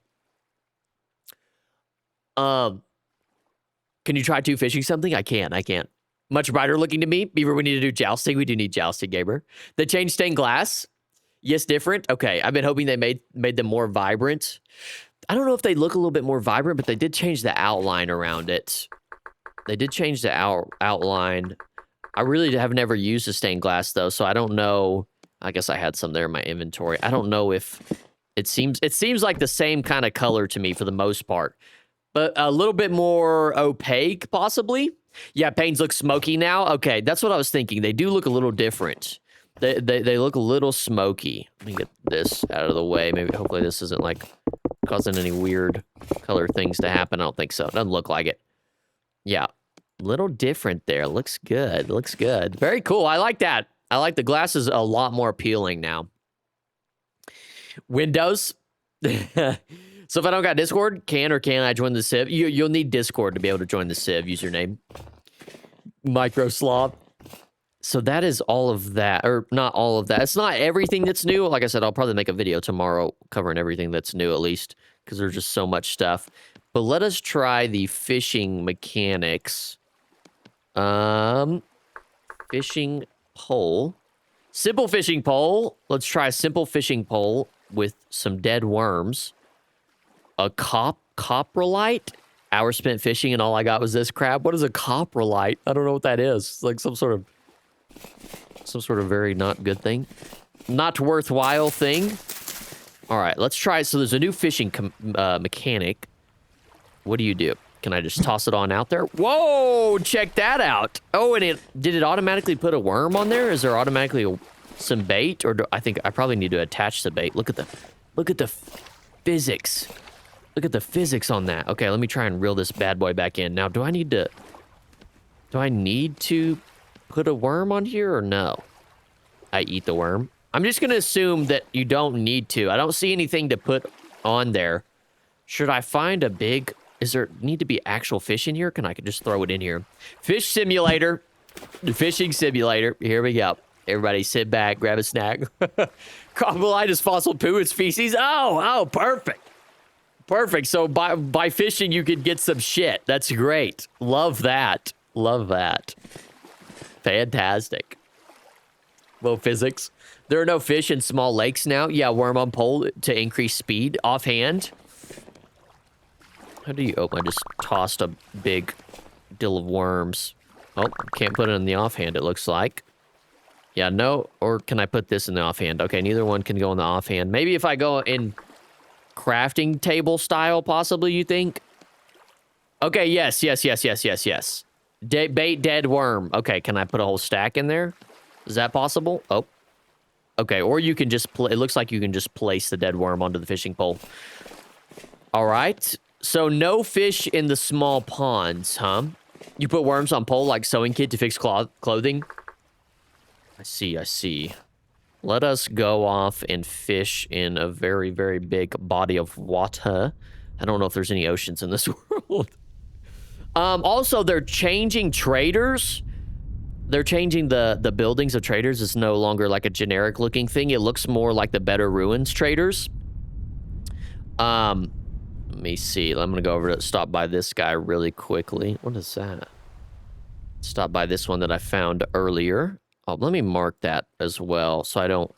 Can you try fishing something? I can't. Much brighter looking to me. Beevr, we need to do jousting. We do need jousting, gamer. They changed stained glass. Yes, different. Okay, I've been hoping they made them more vibrant. I don't know if they look a little bit more vibrant, but they did change the outline around it. They did change the outline. I really have never used a stained glass, though, so I don't know. I guess I had some there in my inventory. I don't know if it seems like the same kind of color to me for the most part, but a little bit more opaque, possibly. Yeah, panes look smoky now. Okay, that's what I was thinking. They do look a little different. They look a little smoky. Let me get this out of the way. Maybe, hopefully this isn't, like, causing any weird color things to happen. I don't think so. It doesn't look like it. Yeah, a little different there. Looks good. Looks good. Very cool. I like that. I like the glasses a lot more appealing now. Windows. So if I don't got Discord, can I join the Civ? You'll need Discord to be able to join the Civ username. Microslob. So that is all of that, or not all of that. It's not everything that's new. Like I said, I'll probably make a video tomorrow covering everything that's new, at least, because there's just so much stuff. But let us try the fishing mechanics. Fishing pole. Simple fishing pole. Let's try a simple fishing pole with some dead worms. A coprolite. Hours spent fishing and all I got was this crab. What is a coprolite? I don't know what that is. It's like some sort of very not good thing. Not worthwhile thing. All right, let's try it. So there's a new fishing mechanic. What do you do? Can I just toss it on out there? Whoa, check that out. Oh, and did it automatically put a worm on there? Is there automatically some bait? Or I think I probably need to attach the bait. Look at the physics. Look at the physics on that. Okay, let me try and reel this bad boy back in. Now, do I need to put a worm on here or no? I eat the worm. I'm just going to assume that you don't need to. I don't see anything to put on there. Should I find a big... Is there need to be actual fish in here? Can I just throw it in here? Fish simulator. Fishing simulator. Here we go. Everybody sit back, grab a snack. Coprolite is fossil poo. It's feces. Oh, perfect. Perfect. So by fishing, you could get some shit. That's great. Love that. Love that. Fantastic. Well, physics. There are no fish in small lakes now. Yeah, worm on pole to increase speed. Offhand. How do you open? I just tossed a big deal of worms. Oh, can't put it in the offhand, it looks like. Yeah, no. Or can I put this in the offhand? Okay, neither one can go in the offhand. Maybe if I go in crafting table style, possibly, you think? Okay, yes. Bait dead worm. Okay, can I put a whole stack in there? Is that possible? Oh. Okay, or you can just... it looks like you can just place the dead worm onto the fishing pole. All right. So no fish in the small ponds, huh? You put worms on pole like sewing kit to fix clothing? I see. Let us go off and fish in a very, very big body of water. I don't know if there's any oceans in this world. Also, they're changing traders. They're changing the buildings of traders. It's no longer like a generic looking thing. It looks more like the Better Ruins traders. Let me see. I'm going to go over to stop by this guy really quickly. What is that? Stop by this one that I found earlier. Oh, let me mark that as well so I don't...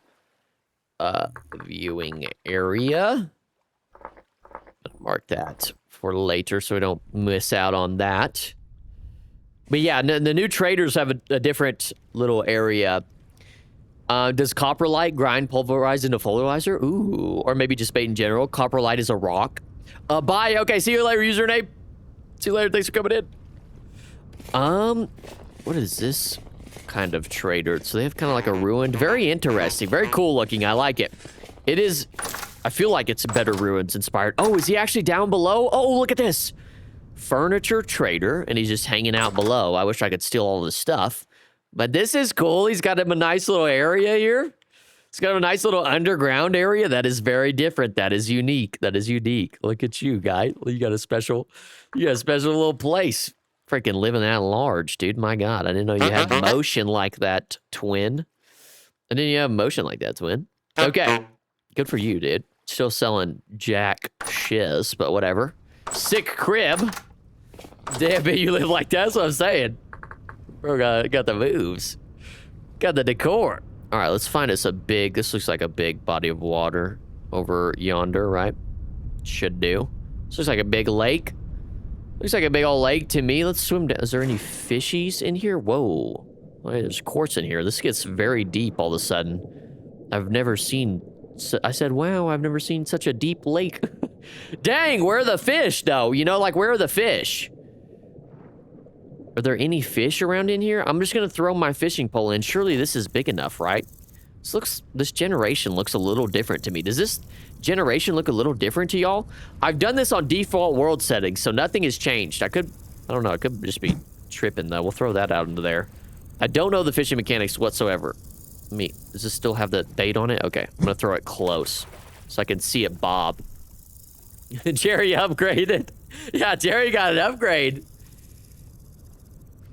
viewing area. Mark that for later so we don't miss out on that. But yeah, the new traders have a different little area. Does coprolite grind pulverize into fulverizer? Ooh, or maybe just bait in general. Coprolite is a rock. Bye. Okay, see you later, username. See you later. Thanks for coming in. What is this kind of trader? So they have kind of like a ruined, very interesting, very cool looking. I like it. It is, I feel like it's better ruins inspired. Oh, is he actually down below? Oh, look at this. Furniture trader, and he's just hanging out below. I wish I could steal all this stuff. But this is cool. He's got him a nice little area here. He's got a nice little underground area. That is very different. That is unique. That is unique. Look at you, guy. You got a special little place. Freaking living that large, dude. My God. I didn't know you had motion like that, twin. I didn't you have motion like that, twin. Okay. Good for you, dude. Still selling jack shiz, but whatever. Sick crib. Damn it, you live like that. That's what I'm saying. Bro, got the moves. Got the decor. All right, let's find us a big, this looks like a big body of water over yonder, right? Should do. This looks like a big lake. Looks like a big old lake to me. Let's swim down. Is there any fishies in here? Whoa. Oh, there's quartz in here. This gets very deep all of a sudden. I've never seen, I said, wow, I've never seen such a deep lake. Dang, where are the fish, though? You know, like, where are the fish? Are there any fish around in here? I'm just gonna throw my fishing pole in. Surely this is big enough, right? This generation looks a little different to me. Does this generation look a little different to y'all? I've done this on default world settings, so nothing has changed. I don't know, it could just be tripping, though. We'll throw that out into there. I don't know the fishing mechanics whatsoever. Does this still have the bait on it? Okay, I'm gonna throw it close so I can see it bob. Jerry upgraded. Yeah, Jerry got an upgrade.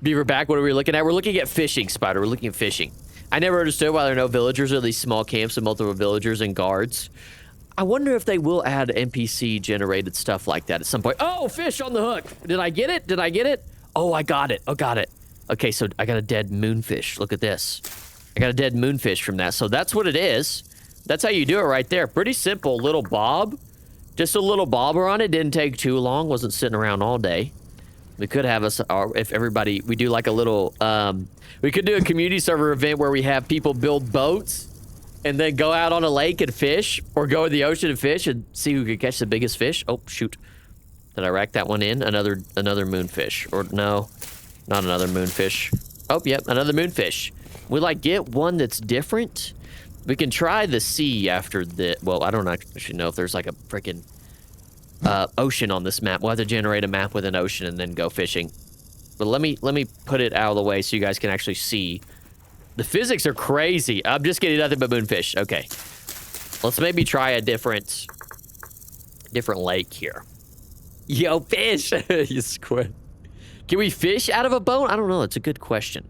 Beevr back, what are we looking at? We're looking at fishing, Spider. We're looking at fishing. I never understood why there are no villagers or these small camps with multiple villagers and guards. I wonder if they will add NPC-generated stuff like that at some point. Oh, fish on the hook. Did I get it? Did I get it? Oh, I got it. Oh, got it. Okay, so I got a dead moonfish. Look at this. I got a dead moonfish from that. So that's what it is. That's how you do it right there. Pretty simple little bob. Just a little bobber on it. Didn't take too long. Wasn't sitting around all day. We could have us, if everybody, we do like a little, we could do a community server event where we have people build boats and then go out on a lake and fish, or go in the ocean and fish and see who can catch the biggest fish. Oh, shoot. Did I rack that one in? Another moonfish. Or no, not another moonfish. Oh, yep, another moonfish. We like get one that's different. We can try the sea after the, well, I don't actually know if there's like a freaking ocean on this map. We'll have to generate a map with an ocean and then go fishing. But let me put it out of the way so you guys can actually see. The physics are crazy. I'm just getting nothing but moonfish. Okay. Let's maybe try a different lake here. Yo, fish! You squid. Can we fish out of a boat? I don't know. It's a good question.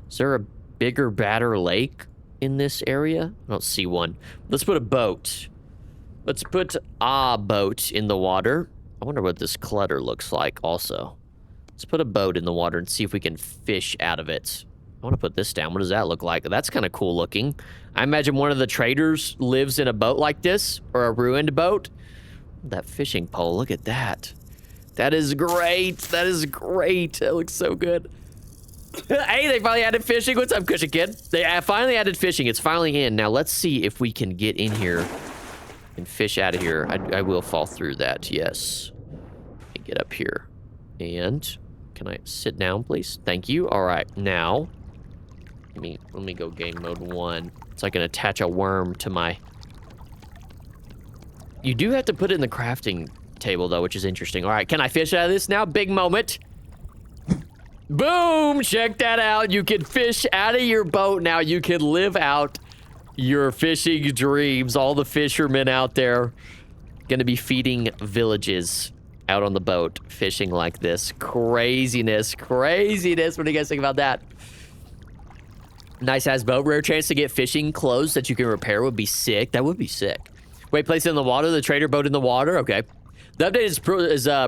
Is there a bigger, badder lake in this area? I don't see one. Let's put a boat. Let's put a boat in the water. I wonder what this clutter looks like also. Let's put a boat in the water and see if we can fish out of it. I want to put this down. What does that look like? That's kind of cool looking. I imagine one of the traders lives in a boat like this, or a ruined boat. That fishing pole, look at that. That is great. That is great. That looks so good. Hey, they finally added fishing. What's up, Cushion Kid? They finally added fishing. It's finally in. Now let's see if we can get in here and fish out of here. I will fall through that, yes. Let me get up here. And can I sit down, please? Thank you. All right, now let me go game mode 1 so I can attach a worm to my. You do have to put it in the crafting table though, which is interesting. All right, can I fish out of this now? Big moment. Boom! Check that out. You can fish out of your boat now. You can live out your fishing dreams. All the fishermen out there gonna be feeding villages out on the boat, fishing like this. Craziness. Craziness. What do you guys think about that? Nice ass boat. Rare chance to get fishing clothes that you can repair would be sick. That would be sick. Wait, place it in the water. The trader boat in the water. Okay. The update is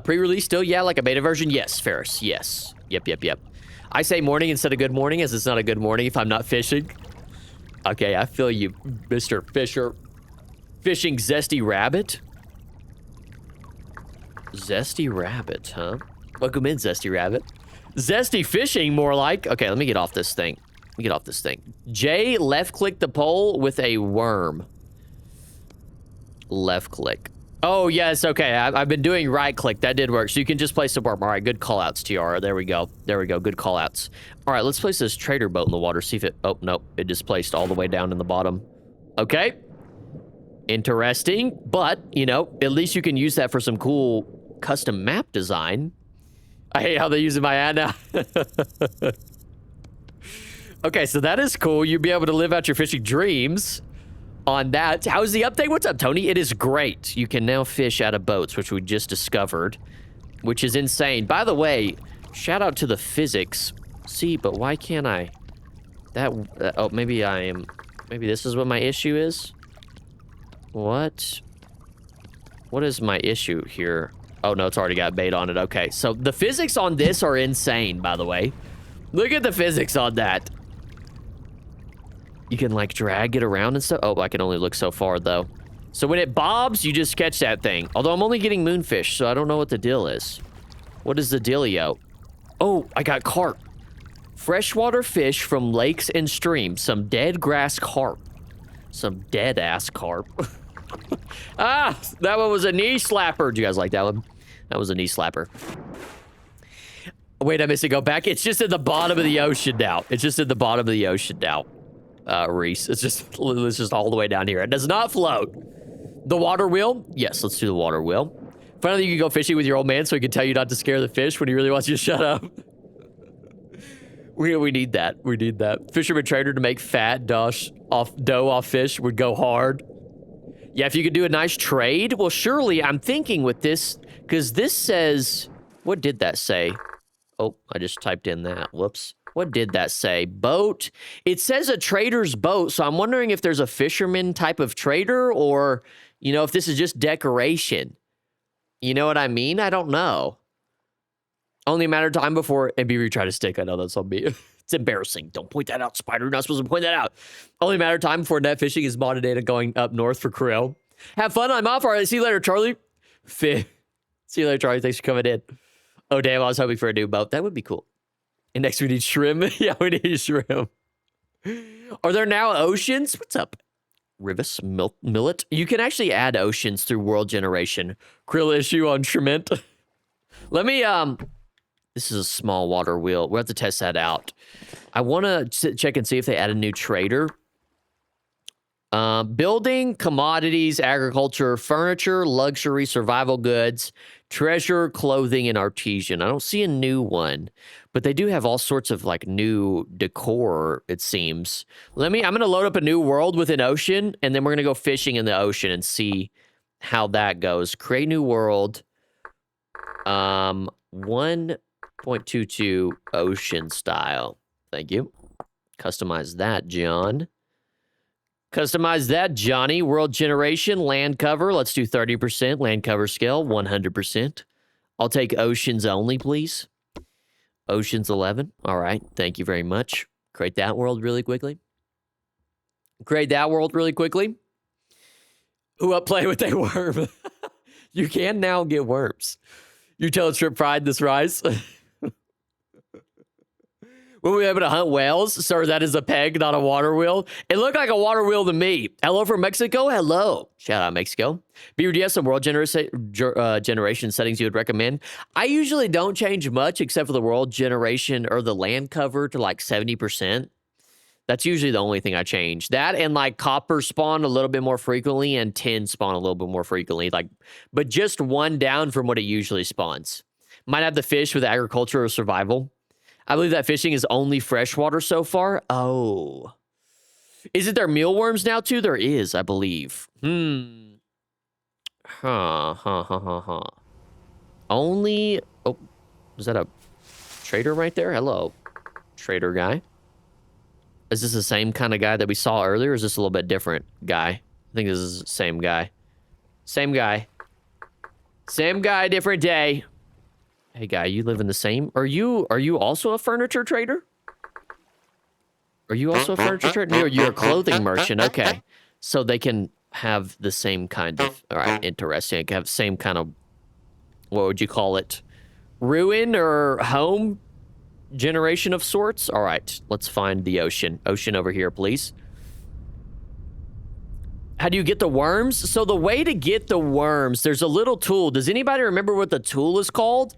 pre-release still. Yeah, like a beta version. Yes, Ferris. Yes. Yep. I say morning instead of good morning, as it's not a good morning if I'm not fishing. Okay, I feel you, Mr. Fisher. Fishing zesty rabbit. Zesty rabbit, huh? Welcome in, Zesty rabbit. Zesty fishing, more like. Okay, let me get off this thing. Let me get off this thing. J, left click the pole with a worm. Left click. Oh, yes, okay. I've been doing right click. That did work. So you can just place a worm. All right, good call outs, Tiara. There we go. There we go. Good call outs. All right, let's place this trader boat in the water. See if it... Oh, no. It just placed all the way down in the bottom. Okay. Interesting. But, you know, at least you can use that for some cool custom map design. I hate how they're using my ad now. Okay, so that is cool. You'll be able to live out your fishing dreams on that. How's the update? What's up, Tony? It is great. You can now fish out of boats, which we just discovered, which is insane. By the way, shout out to the physics. See, but why can't I? Oh, maybe I am... Maybe this is what my issue is? What? What is my issue here? Oh, no, it's already got bait on it. Okay, so the physics on this are insane, by the way. Look at the physics on that. You can, like, drag it around and stuff. Oh, I can only look so far, though. So when it bobs, you just catch that thing. Although I'm only getting moonfish, so I don't know what the deal is. What is the dealio? Oh, I got carp. Freshwater fish from lakes and streams. Some dead grass carp. Some dead-ass carp. Ah, that one was a knee slapper. Do you guys like that one? That was a knee slapper. Wait, I missed it. Go back. It's just at the bottom of the ocean now. It's just at the bottom of the ocean now. Reese. It's just all the way down here. It does not float. The water wheel? Yes, let's do the water wheel. Finally, you can go fishing with your old man so he can tell you not to scare the fish when he really wants you to shut up. We need that. We need that. Fisherman trader to make fat dough off fish would go hard. Yeah, if you could do a nice trade. Well, surely I'm thinking with this, because this says, what did that say? Oh, I just typed in that. Whoops. What did that say? Boat. It says a trader's boat, so I'm wondering if there's a fisherman type of trader or, you know, if this is just decoration. You know what I mean? I don't know. Only a matter of time before Beevr try to stick. I know that's on me. It's embarrassing. Don't point that out, Spider. You're not supposed to point that out. Only a matter of time before net fishing is modded data going up north for krill. Have fun. I'm off. All right. See you later, Charlie. See you later, Charlie. Thanks for coming in. Oh, damn. I was hoping for a new boat. That would be cool. And next we need shrimp. Yeah, we need shrimp. Are there now oceans? What's up? Rivis Millet. You can actually add oceans through world generation. Krill issue on shrimp. Let me, this is a small water wheel. We'll have to test that out. I want to check and see if they add a new trader. Building, commodities, agriculture, furniture, luxury, survival goods, treasure, clothing, and artesian. I don't see a new one, but they do have all sorts of like new decor, it seems. I'm going to load up a new world with an ocean, and then we're going to go fishing in the ocean and see how that goes. Create new world. 1.22 ocean style. Thank you. Customize that, John. Customize that, Johnny. World generation, land cover. Let's do 30%. Land cover scale, 100%. I'll take oceans only, please. Oceans 11. All right. Thank you very much. Create that world really quickly. Create that world really quickly. Who up play with a worm? You can now get worms. You tell Trip Pride this rise. Will we be able to hunt whales? Sir, that is a peg, not a water wheel. It looked like a water wheel to me. Hello from Mexico. Hello. Shout out Mexico. Beevr, do you have some world generation settings you would recommend? I usually don't change much except for the world generation or the land cover to like 70%. That's usually the only thing I change. That and like copper spawn a little bit more frequently and tin spawn a little bit more frequently. Like, but just one down from what it usually spawns. Might have the fish with agriculture or survival. I believe that fishing is only freshwater so far. Oh. Is it there mealworms now too? There is, I believe. Only... Oh, is that a trader right there? Hello, trader guy. Is this the same kind of guy that we saw earlier, or is this a little bit different guy? I think this is the same guy. Same guy. Same guy, different day. Hey, guy, you live in the same... Are you also a furniture trader? Are you also a furniture trader? No, you're a clothing merchant. Okay. So they can have the same kind of... All right, interesting. They can have the same kind of what would you call it? Ruin or home generation of sorts? All right, let's find the ocean. Ocean over here, please. How do you get the worms? So the way to get the worms, there's a little tool. Does anybody remember what the tool is called?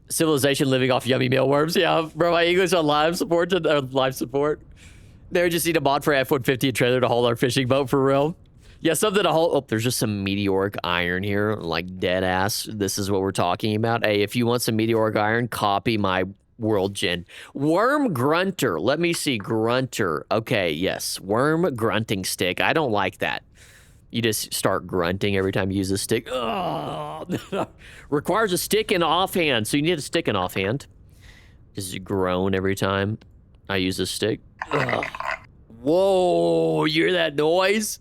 Civilization living off yummy mealworms. Yeah, bro, my English on live support. Live support. They just need a mod for F-150 and trailer to hold our fishing boat for real. Yeah, something to hold. Oh, there's just some meteoric iron here, like dead ass. This is what we're talking about. Hey, if you want some meteoric iron, copy my world gen. Worm grunter. Let me see. Grunter. Okay, yes. Worm grunting stick. I don't like that. You just start grunting every time you use a stick. Ugh. Requires a stick and offhand. So you need a stick and offhand. Just groan every time I use a stick. Ugh. Whoa, you hear that noise?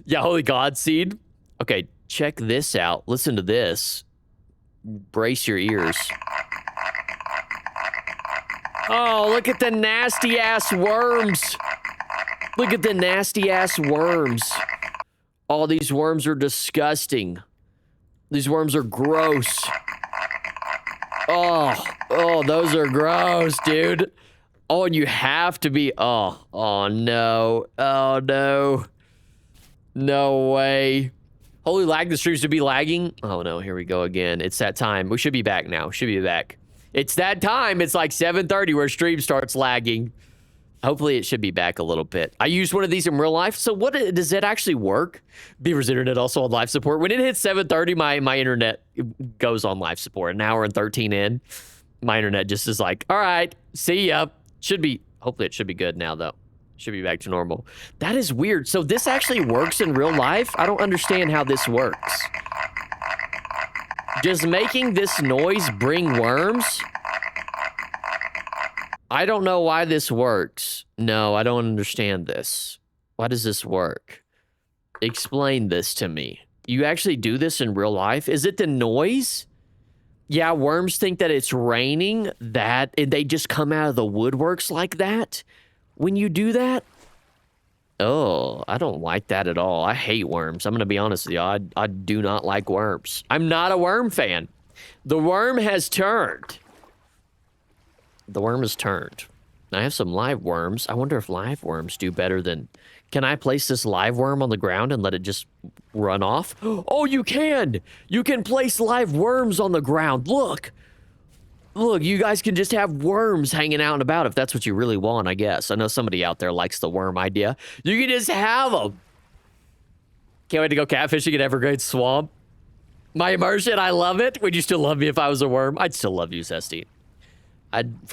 Yeah, holy god seed. Okay, check this out. Listen to this. Brace your ears. Oh, look at the nasty ass worms. Look at the nasty ass worms. All these worms are disgusting. These worms are gross. Oh, those are gross, dude. Oh, and you have to be, oh no. Oh no. No way. Holy lag, the streams should be lagging. Oh no, here we go again. It's that time. We should be back now. Should be back. It's that time. It's like 7:30 where stream starts lagging. Hopefully it should be back a little bit. I used one of these in real life. So what does it actually work? Beavr's internet also on live support. When it hits 7:30, my internet goes on live support. An hour and 13 in, my internet just is like, all right, see ya. Should be, hopefully it should be good now though. Should be back to normal. That is weird. So this actually works in real life? I don't understand how this works. Does making this noise bring worms? I don't know why this works. No, I don't understand this. Why does this work? Explain this to me. You actually do this in real life? Is it the noise? Yeah, worms think that it's raining, that they just come out of the woodworks like that when you do that? Oh, I don't like that at all. I hate worms. I'm going to be honest with you. I do not like worms. I'm not a worm fan. The worm has turned. The worm has turned. I have some live worms. I wonder if live worms do better than... Can I place this live worm on the ground and let it just run off? Oh, you can! You can place live worms on the ground. Look! Look, you guys can just have worms hanging out and about if that's what you really want, I guess. I know somebody out there likes the worm idea. You can just have them. Can't wait to go catfishing at Evergreen Swamp. My immersion, I love it. Would you still love me if I was a worm? I'd still love you, Zesty. I'd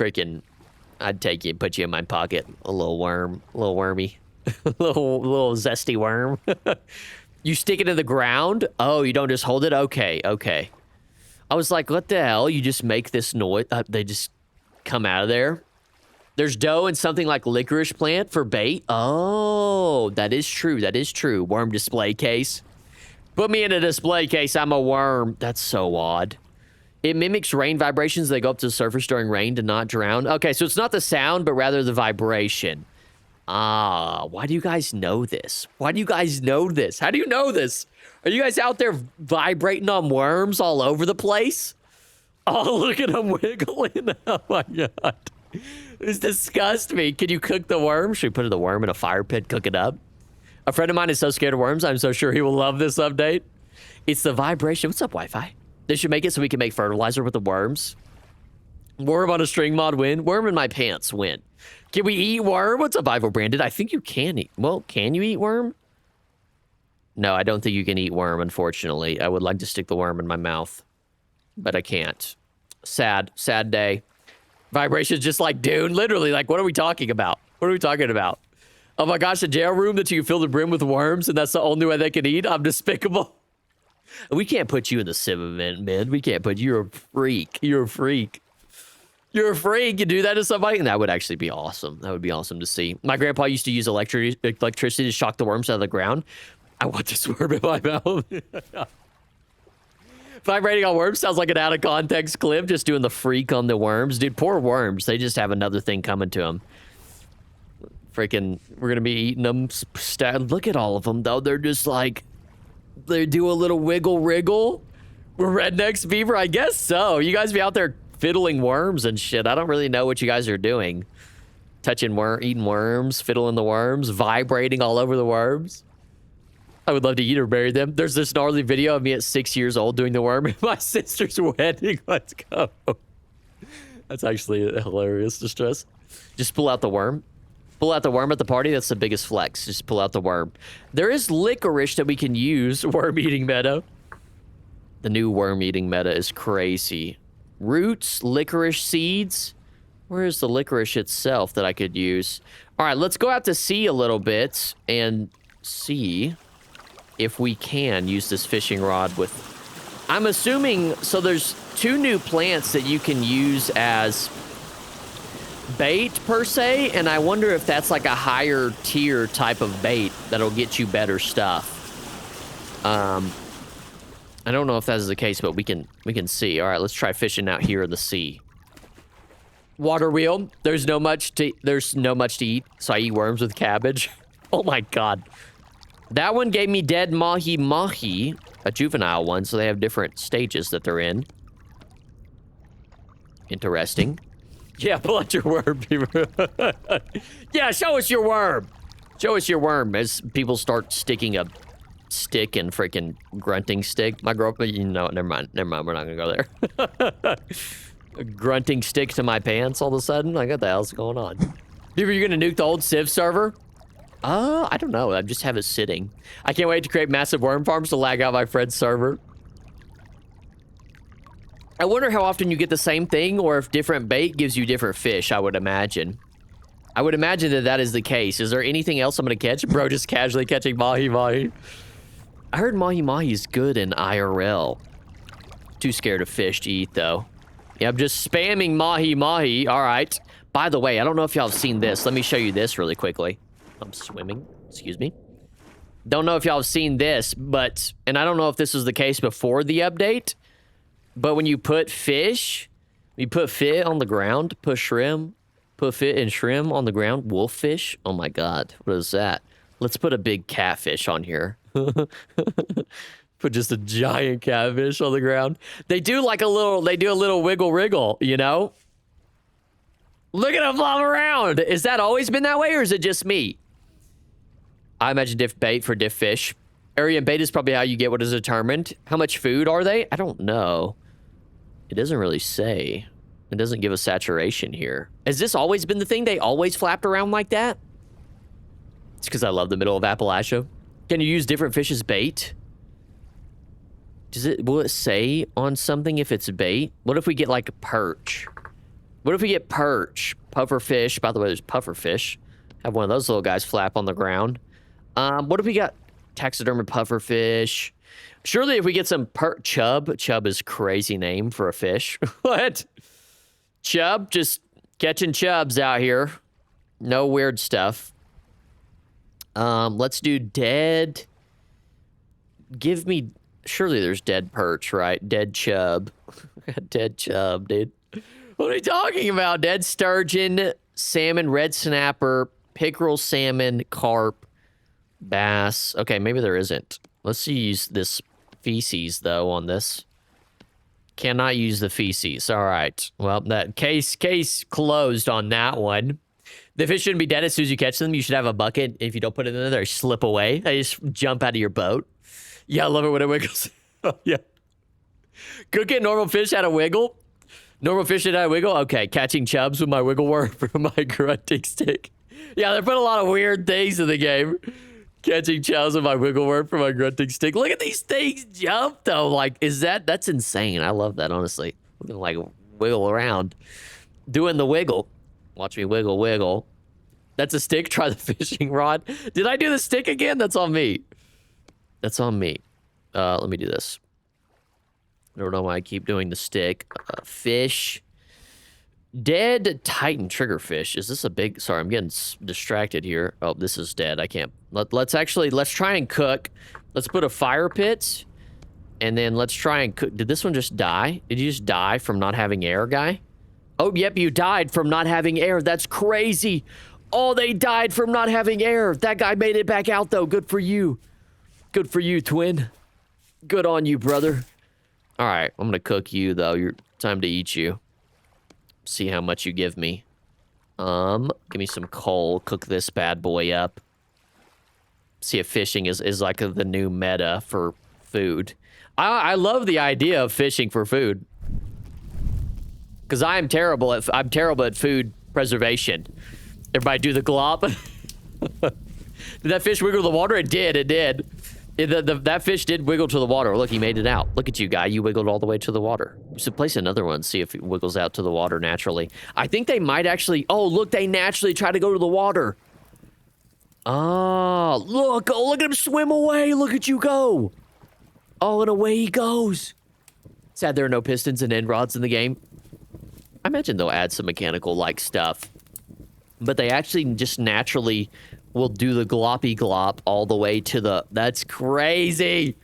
take you, put you in my pocket. A little worm, a little wormy. little zesty worm. You stick it in the ground? Oh, you don't just hold it? Okay, okay. I was like, what the hell? You just make this noise. They just come out of there. There's dough and something like licorice plant for bait. Oh, that is true. That is true. Worm display case. Put me in a display case. I'm a worm. That's so odd. It mimics rain vibrations. They go up to the surface during rain to not drown. Okay, so it's not the sound, but rather the vibration. Ah, why do you guys know this? Why do you guys know this? How do you know this? Are you guys out there vibrating on worms all over the place? Oh, look at them wiggling. Oh my God. This disgusts me. Can you cook the worm? Should we put the worm in a fire pit, cook it up? A friend of mine is so scared of worms. I'm so sure he will love this update. It's the vibration. What's up, Wi-Fi? They should make it so we can make fertilizer with the worms. Worm on a string mod win. Worm in my pants win. Can we eat worm? What's up, Ivo Branded? I think you can eat. Well, can you eat worm? No, I don't think you can eat worm, unfortunately. I would like to stick the worm in my mouth, but I can't. Sad, sad day. Vibrations just like Dune. Literally, like, what are we talking about? What are we talking about? Oh my gosh, a jail room that you can fill the brim with worms, and that's the only way they can eat? I'm despicable. We can't put you in the sim event, man. We can't put you. You're a freak. You're a freak. You're a freak. You do that to somebody? And that would actually be awesome. That would be awesome to see. My grandpa used to use electricity to shock the worms out of the ground. I want this worm in my mouth. Vibrating on worms sounds like an out of context clip. Just doing the freak on the worms. Dude, poor worms. They just have another thing coming to them. Freaking, we're going to be eating them. Look at all of them, though. They're just like... They do a little wiggle wriggle. We're rednecks, Beevr? I guess so. You guys be out there fiddling worms and shit. I don't really know what you guys are doing. Eating worms, fiddling the worms, vibrating all over the worms. I would love to eat or bury them. There's this gnarly video of me at 6 years old doing the worm at my sister's wedding. Let's go. That's actually hilarious distress. Just pull out the worm. Pull out the worm at the party. That's the biggest flex. Just pull out the worm. There is licorice that we can use. Worm eating meta. The new worm eating meta is crazy. Roots, licorice seeds. Where is the licorice itself that I could use? All right, let's go out to sea a little bit and see if we can use this fishing rod with... I'm assuming... So there's 2 new plants that you can use as bait, per se, and I wonder if that's like a higher tier type of bait that'll get you better stuff. I don't know if that is the case, but we can see. All right, let's try fishing out here in the sea. Water wheel. There's no much to eat, so I eat worms with cabbage. Oh my god. That one gave me dead mahi-mahi, a juvenile one, so they have different stages that they're in. Interesting. Yeah, pull out your worm, people. Yeah, show us your worm. Show us your worm as people start sticking a stick and freaking grunting stick. My girlfriend, you know, never mind. We're not gonna go there. A grunting stick to my pants all of a sudden. Like, what the hell's going on? Beevr, you gonna nuke the old Civ server? I don't know. I just have it sitting. I can't wait to create massive worm farms to lag out my friend's server. I wonder how often you get the same thing, or if different bait gives you different fish, I would imagine. I would imagine that that is the case. Is there anything else I'm gonna catch? Bro, just casually catching mahi-mahi. I heard mahi-mahi is good in IRL. Too scared of fish to eat, though. Yeah, I'm just spamming mahi-mahi. All right. By the way, I don't know if y'all have seen this. Let me show you this really quickly. I'm swimming. Excuse me. Don't know if y'all have seen this, but... And I don't know if this was the case before the update, but when you put fish... You put fit on the ground, put shrimp, put fit and shrimp on the ground, wolffish. Oh my god, what is that? Let's put a big catfish on here. Put just a giant catfish on the ground. They do like a little, they do a little wiggle wriggle, you know? Look at them flop around. Is that always been that way, or is it just me? I imagine diff bait for diff fish. Area and bait is probably how you get what is determined. How much food are they? I don't know. It doesn't really say. It doesn't give a saturation here. Has this always been the thing? They always flapped around like that? It's because I love the middle of Appalachia. Can you use different fish as bait? Will it say on something if it's bait? What if we get like a perch? What if we get perch? Puffer fish. By the way, there's puffer fish. Have one of those little guys flap on the ground. What if we got taxidermy puffer fish? Surely if we get some chub. Chub is a crazy name for a fish. What? Chub? Just catching chubs out here. No weird stuff. Let's do dead. Give me... Surely there's dead perch, right? Dead chub. Dead chub, dude. What are you talking about? Dead sturgeon, salmon, red snapper, pickerel, salmon, carp, bass. Okay, maybe there isn't. Let's use this feces, though, on this. Cannot use the feces. All right. Well, that case closed on that one. The fish shouldn't be dead as soon as you catch them. You should have a bucket. If you don't put it in there, they slip away. They just jump out of your boat. Yeah, I love it when it wiggles. Oh, yeah. Cook it, normal fish had a wiggle. Normal fish had a wiggle. Okay, catching chubs with my wiggle worm from my grunting stick. Yeah, they put a lot of weird things in the game. Catching chubs with my wiggle worm from my grunting stick. Look at these things jump, though. Like, that's insane. I love that, honestly. We're gonna, like, wiggle around. Doing the wiggle. Watch me wiggle, wiggle. That's a stick. Try the fishing rod. Did I do the stick again? That's on me. That's on me. Let me do this. I don't know why I keep doing the stick. Fish. Dead Titan triggerfish. Is this a big... Sorry, I'm getting distracted here. Oh, this is dead. I can't... Let's try and cook. Let's put a fire pit. And then let's try and cook. Did this one just die? Did you just die from not having air, guy? Oh, yep, you died from not having air. That's crazy. Oh, they died from not having air. That guy made it back out, though. Good for you. Good for you, twin. Good on you, brother. All right, I'm gonna cook you though. You're time to eat you. See how much you give me. Give me some coal. Cook this bad boy up. See if fishing is like the new meta for food. I love the idea of fishing for food. Because I'm terrible at food preservation. Everybody do the glop. Did that fish wiggle the water? It did. It did. That fish did wiggle to the water. Look, he made it out. Look at you, guy. You wiggled all the way to the water. We should place another one, see if it wiggles out to the water naturally. I think they might actually... Oh, look, they naturally try to go to the water. Oh, look. Oh, look at him swim away. Look at you go. Oh, and away he goes. Sad there are no pistons and end rods in the game. I imagine they'll add some mechanical-like stuff. But they actually just naturally will do the gloppy glop all the way to the... That's crazy.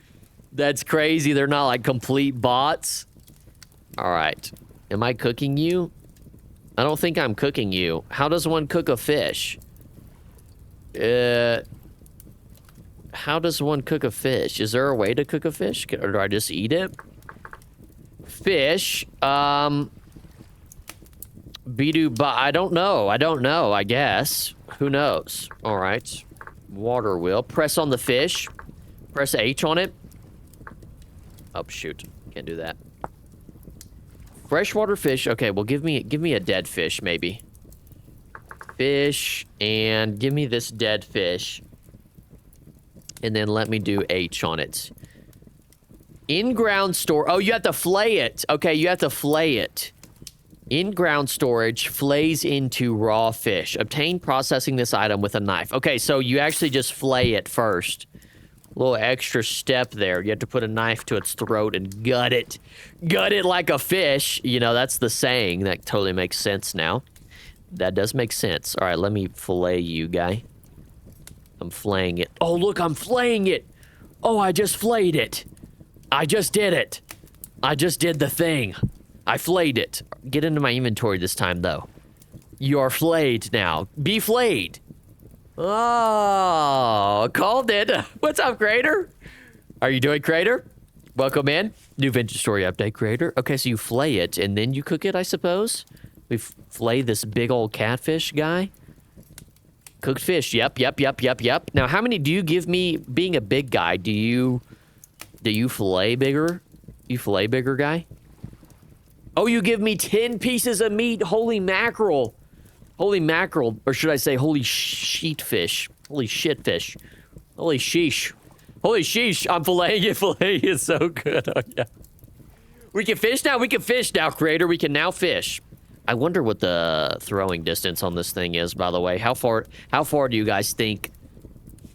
That's crazy. They're not like complete bots. All right. Am I cooking you? I don't think I'm cooking you. How does one cook a fish? How does one cook a fish? Is there a way to cook a fish? Or do I just eat it? Fish. I don't know. I guess. Who knows? All right. Water wheel. Press on the fish. Press H on it. Oh, shoot. Can't do that. Freshwater fish. Okay, well, give me a dead fish, maybe. Fish, and give me this dead fish. And then let me do H on it. In-ground store. Oh, you have to flay it. Okay, you have to flay it. In-ground storage flays into raw fish. Obtain processing this item with a knife. Okay, so you actually just flay it first. A little extra step there. You have to put a knife to its throat and gut it. Gut it like a fish. You know, that's the saying. That totally makes sense now. That does make sense. All right, let me fillet you, guy. I'm flaying it. Oh, look, I'm flaying it. Oh, I just flayed it. I just did it. I just did the thing. I flayed it. Get into my inventory this time, though. You are flayed now. Be flayed. Oh, called it. What's up, Crater? Are you doing, Crater? Welcome in. New vintage story update, Crater. Okay, so you flay it, and then you cook it, I suppose? We flay this big old catfish guy. Cooked fish. Yep. Now, how many do you give me being a big guy? Do you fillet bigger? You fillet bigger guy? Oh, you give me 10 pieces of meat. Holy mackerel. Holy mackerel. Or should I say holy sheet fish. Holy shit fish. Holy sheesh. Holy sheesh. I'm filleting it. Filleting it so good. Oh, yeah. We can fish now? We can fish now, Creator. We can now fish. I wonder what the throwing distance on this thing is, by the way. How far do you guys think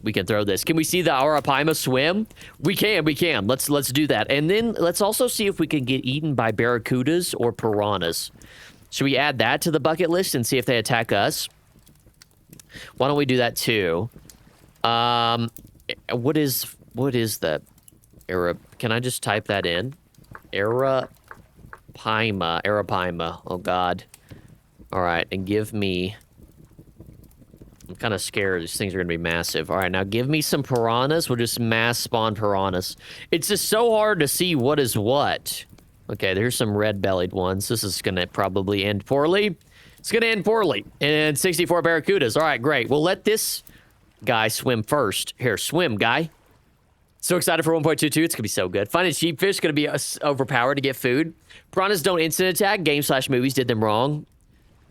we can throw this? Can we see the Arapaima swim? We can. Let's do that. And then let's also see if we can get eaten by barracudas or piranhas. Should we add that to the bucket list and see if they attack us? Why don't we do that too? What is the Can I just type that in? Arapaima. Oh, God. All right, and give me... I'm kind of scared. These things are going to be massive. All right, now give me some piranhas. We'll just mass spawn piranhas. It's just so hard to see what is what. Okay, there's some red-bellied ones. This is going to probably end poorly. It's going to end poorly. And 64 barracudas. All right, great. We'll let this guy swim first. Here, swim, guy. So excited for 1.22. It's going to be so good. Finding sheepfish is going to be overpowered to get food. Piranhas don't instant attack. Game/movies did them wrong.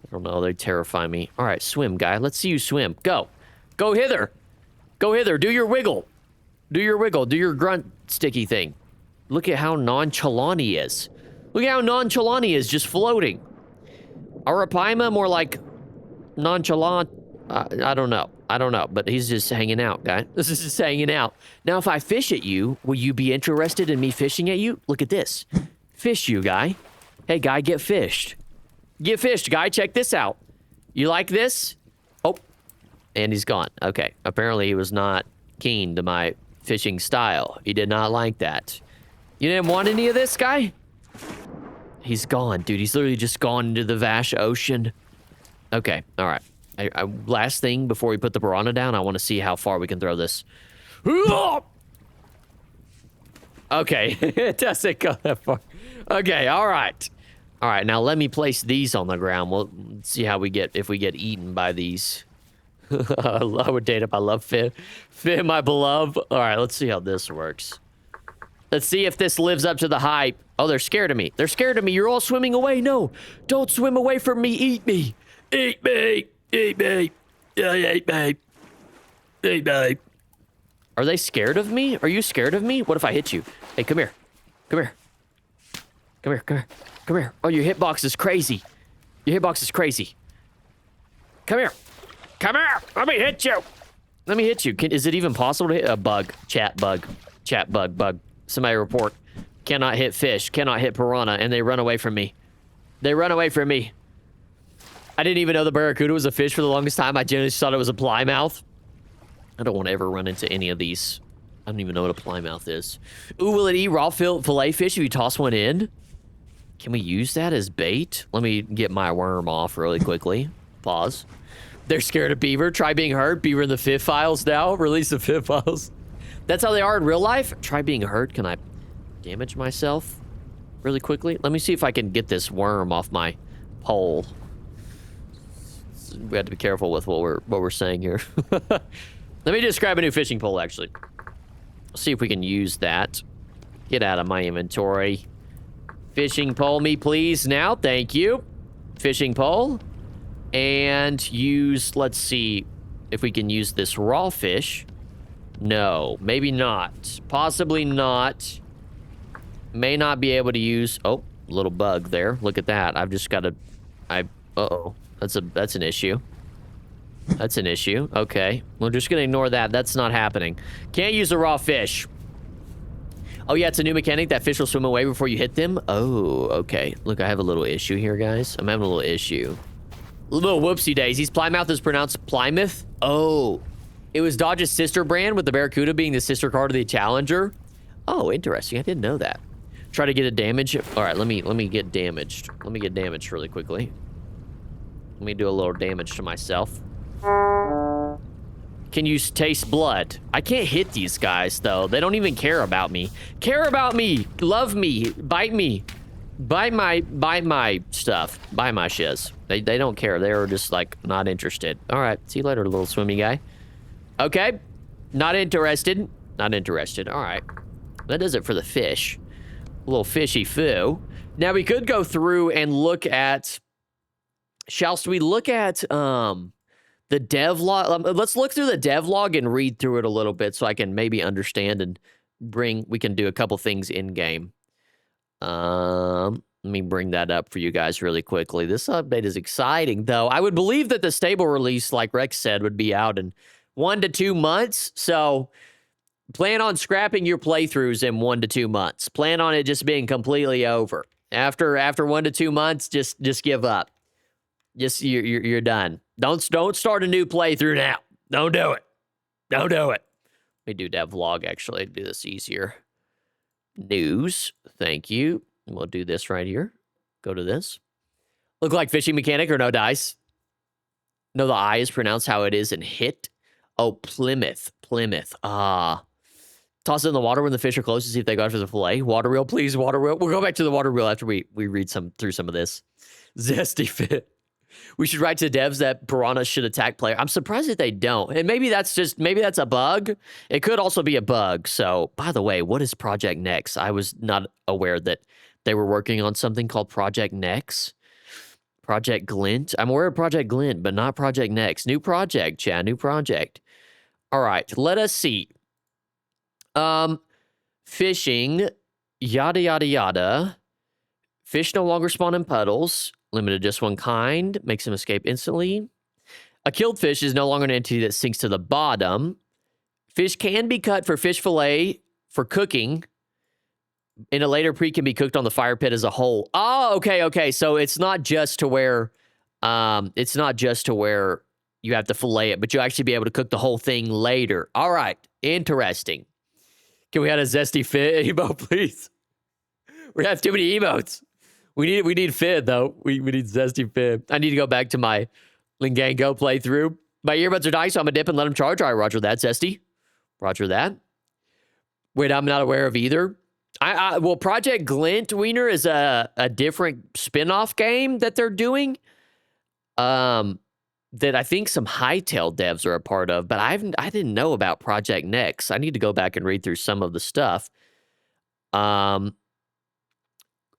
I don't know. They terrify me. All right, swim, guy. Let's see you swim. Go. Go hither. Go hither. Do your wiggle. Do your wiggle. Do your grunt sticky thing. Look at how nonchalant he is. Look at how nonchalant he is, just floating. Arapaima, more like nonchalant. I don't know. But he's just hanging out, guy. This is just hanging out. Now, if I fish at you, will you be interested in me fishing at you? Look at this. Fish you, guy. Hey, guy, get fished. Get fished, guy. Check this out. You like this? Oh, and he's gone. Okay. Apparently, he was not keen to my fishing style. He did not like that. You didn't want any of this, guy? He's gone, dude. He's literally just gone into the vast ocean. Okay. All right. Last thing before we put the piranha down, I want to see how far we can throw this. Okay, it doesn't go that far. Okay, all right. All right, now let me place these on the ground. We'll see how we get, if we get eaten by these. I would date him. I love Finn. Finn, my beloved. All right, let's see how this works. Let's see if this lives up to the hype. Oh, they're scared of me. They're scared of me. You're all swimming away. No, don't swim away from me. Eat me. Eat me. Eat me. Eat me. Eat me. Are they scared of me? Are you scared of me? What if I hit you? Hey, come here. Come here. Come here. Come here. Come here. Oh, your hitbox is crazy. Your hitbox is crazy. Come here. Come here. Let me hit you. Let me hit you. Is it even possible to hit a bug? Chat bug. Chat bug. Bug. Somebody report. Cannot hit fish. Cannot hit piranha. And they run away from me. They run away from me. I didn't even know the barracuda was a fish for the longest time. I genuinely thought it was a plymouth. I don't want to ever run into any of these. I don't even know what a plymouth is. Ooh, will it eat raw fillet fish if you toss one in? Can we use that as bait? Let me get my worm off really quickly. Pause. They're scared of Beevr. Try being hurt. Beevr in the FIF files now. Release the FIF files. That's how they are in real life. Try being hurt. Can I damage myself really quickly? Let me see if I can get this worm off my pole. We have to be careful with what we're saying here. Let me just grab a new fishing pole, actually. See if we can use that. Get out of my inventory. Fishing pole me, please, now. Thank you. Fishing pole. And use, let's see if we can use this raw fish. No, maybe not. Possibly not. May not be able to use, oh, little bug there. Look at that. I've just got to, uh-oh. That's an issue. That's an issue. Okay. We're just going to ignore that. That's not happening. Can't use a raw fish. Oh, yeah, it's a new mechanic. That fish will swim away before you hit them. Oh, okay. Look, I have a little issue here, guys. I'm having a little issue. Little whoopsie daisies. Plymouth is pronounced Plymouth. Oh, it was Dodge's sister brand, with the Barracuda being the sister car to the Challenger. Oh, interesting. I didn't know that. Try to get a damage. All right, let me get damaged. Let me get damaged really quickly. Let me do a little damage to myself. Can you taste blood? I can't hit these guys, though. They don't even care about me. Care about me. Love me. Bite me. Bite my stuff. Buy my shiz. They don't care. They're just, like, not interested. All right. See you later, little swimmy guy. Okay. Not interested. Not interested. All right. That does it for the fish. A little fishy foo. Now, we could go through and look at... Shall we look at, the dev log? Let's look through the dev log and read through it a little bit so I can maybe understand and we can do a couple things in-game. Let me bring that up for you guys really quickly. This update is exciting, though. I would believe that the stable release, like Rex said, would be out in 1 to 2 months. So plan on scrapping your playthroughs in 1 to 2 months. Plan on it just being completely over. After 1 to 2 months, just give up. Just you're done. Don't start a new playthrough now. Don't do it. Don't do it. Let me do devlog, actually, to do this easier. News. Thank you. We'll do this right here. Go to this. Look like fishing mechanic or no dice? No, the I is pronounced how it is in hit. Oh, Plymouth. Plymouth. Ah. Toss it in the water when the fish are close to see if they go after the fillet. Water reel, please. Water reel. We'll go back to the water reel after we read through some of this. Zesty fit. We should write to the devs that piranhas should attack player. I'm surprised that they don't. And maybe that's a bug. It could also be a bug. So, by the way, what is Project Next? I was not aware that they were working on something called Project Next. Project Glint. I'm aware of Project Glint, but not Project Next. New project, Chad. New project. All right. Let us see. Fishing. Yada, yada, yada. Fish no longer spawn in puddles. Limited to just one kind. Makes them escape instantly. A killed fish is no longer an entity that sinks to the bottom. Fish can be cut for fish fillet for cooking. In a later pre can be cooked on the fire pit as a whole. Oh, okay. So it's not just to where you have to fillet it, but you'll actually be able to cook the whole thing later. All right. Interesting. Can we add a zesty fit emote, please? We have too many emotes. We need Fid, though. We need Zesty Fid. I need to go back to my Lingango playthrough. My earbuds are dying, so I'm going to dip and let them charge. All right, roger that, Zesty. Roger that. Wait, I'm not aware of either. Well, Project Glint Wiener is a different spin-off game that they're doing. That I think some Hightail devs are a part of, but I didn't know about Project Next. I need to go back and read through some of the stuff.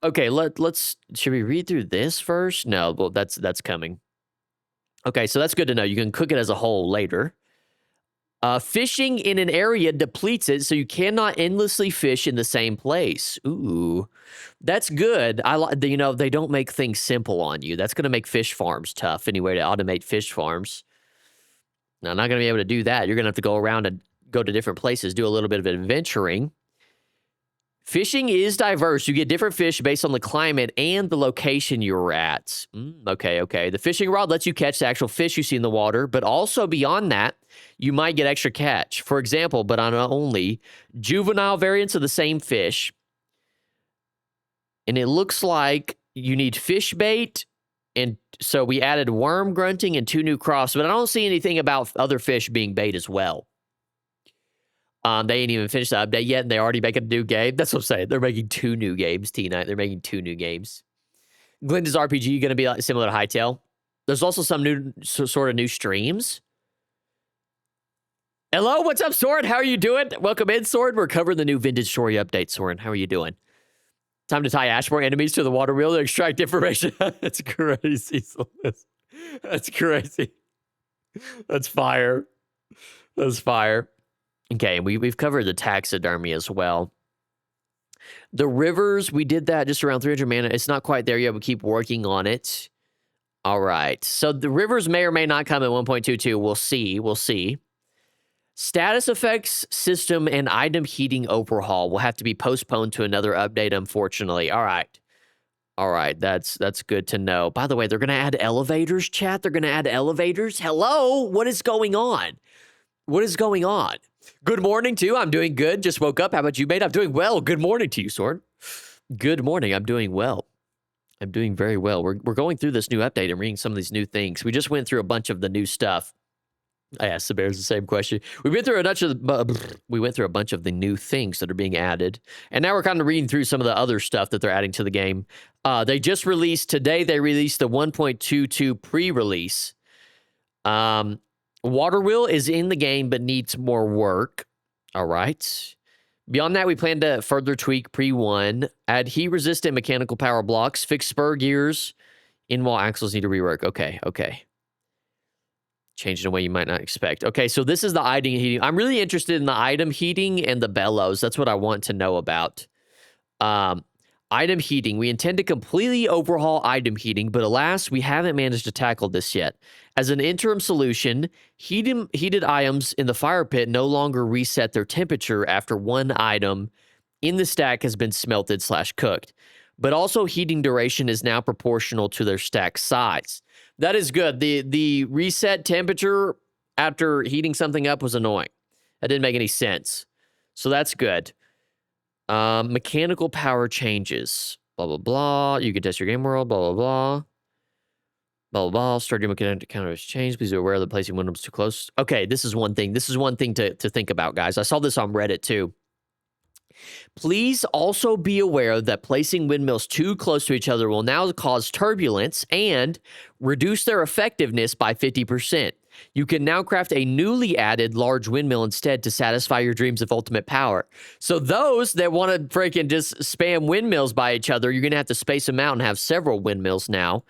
Okay, should we read through this first? No, well, that's coming. Okay, so that's good to know. You can cook it as a whole later. Fishing in an area depletes it, so you cannot endlessly fish in the same place. Ooh, that's good. I like, you know, they don't make things simple on you. That's going to make fish farms tough anyway, to automate fish farms. Now, I'm not going to be able to do that. You're going to have to go around and go to different places, do a little bit of adventuring. Fishing is diverse. You get different fish based on the climate and the location you're at. Okay. The fishing rod lets you catch the actual fish you see in the water, but also beyond that, you might get extra catch. For example, but on only juvenile variants of the same fish. And it looks like you need fish bait. And so we added worm grunting and 2 new crops, but I don't see anything about other fish being bait as well. They ain't even finished the update yet, and they already making a new game. That's what I'm saying. They're making 2 new games, T-Night. They're making 2 new games. Glinda's RPG going to be similar to Hightail. There's also some new sort of new streams. Hello, what's up, Soren? How are you doing? Welcome in, Soren. We're covering the new Vintage Story update, Soren. How are you doing? Time to tie Ashmore enemies to the water wheel to extract information. That's crazy. That's crazy. That's fire. That's fire. Okay, we've covered the taxidermy as well. The rivers, we did that just around 300 mana. It's not quite there yet. We keep working on it. All right. So the rivers may or may not come at 1.22. We'll see. We'll see. Status effects, system, and item heating overhaul will have to be postponed to another update, unfortunately. All right. All right. That's good to know. By the way, they're going to add elevators, chat. They're going to add elevators. Hello? What is going on? What is going on? Good morning to you. I'm doing good. Just woke up. How about you, mate? I'm doing well. Good morning to you, Sword. Good morning. I'm doing well. I'm doing very well. We're going through this new update and reading some of these new things. We just went through a bunch of the new stuff. I asked the Bears the same question. We went through a bunch of the new things that are being added, and now we're kind of reading through some of the other stuff that they're adding to the game. They just released today. They released the 1.22 pre-release. Water wheel is in the game, but needs more work. All right. Beyond that, we plan to further tweak pre-1, add heat-resistant mechanical power blocks, fix spur gears, in-wall axles need to rework. Okay. Change in a way you might not expect. Okay, so this is the item heating. I'm really interested in the item heating and the bellows. That's what I want to know about. Item heating. We intend to completely overhaul item heating, but alas, we haven't managed to tackle this yet. As an interim solution, heated items in the fire pit no longer reset their temperature after one item in the stack has been smelted/cooked. But also heating duration is now proportional to their stack size. That is good. The reset temperature after heating something up was annoying. That didn't make any sense. So that's good. Mechanical power changes. Blah, blah, blah. You can test your game world. Blah, blah, blah. Blah, blah, blah. Start your mechanical counter has changed. Please be aware that placing windows too close. Okay, this is one thing. This is one thing to think about, guys. I saw this on Reddit, too. Please also be aware that placing windmills too close to each other will now cause turbulence and reduce their effectiveness by 50%. You can now craft a newly added large windmill instead to satisfy your dreams of ultimate power. So those that want to freaking just spam windmills by each other, you're going to have to space them out and have several windmills now.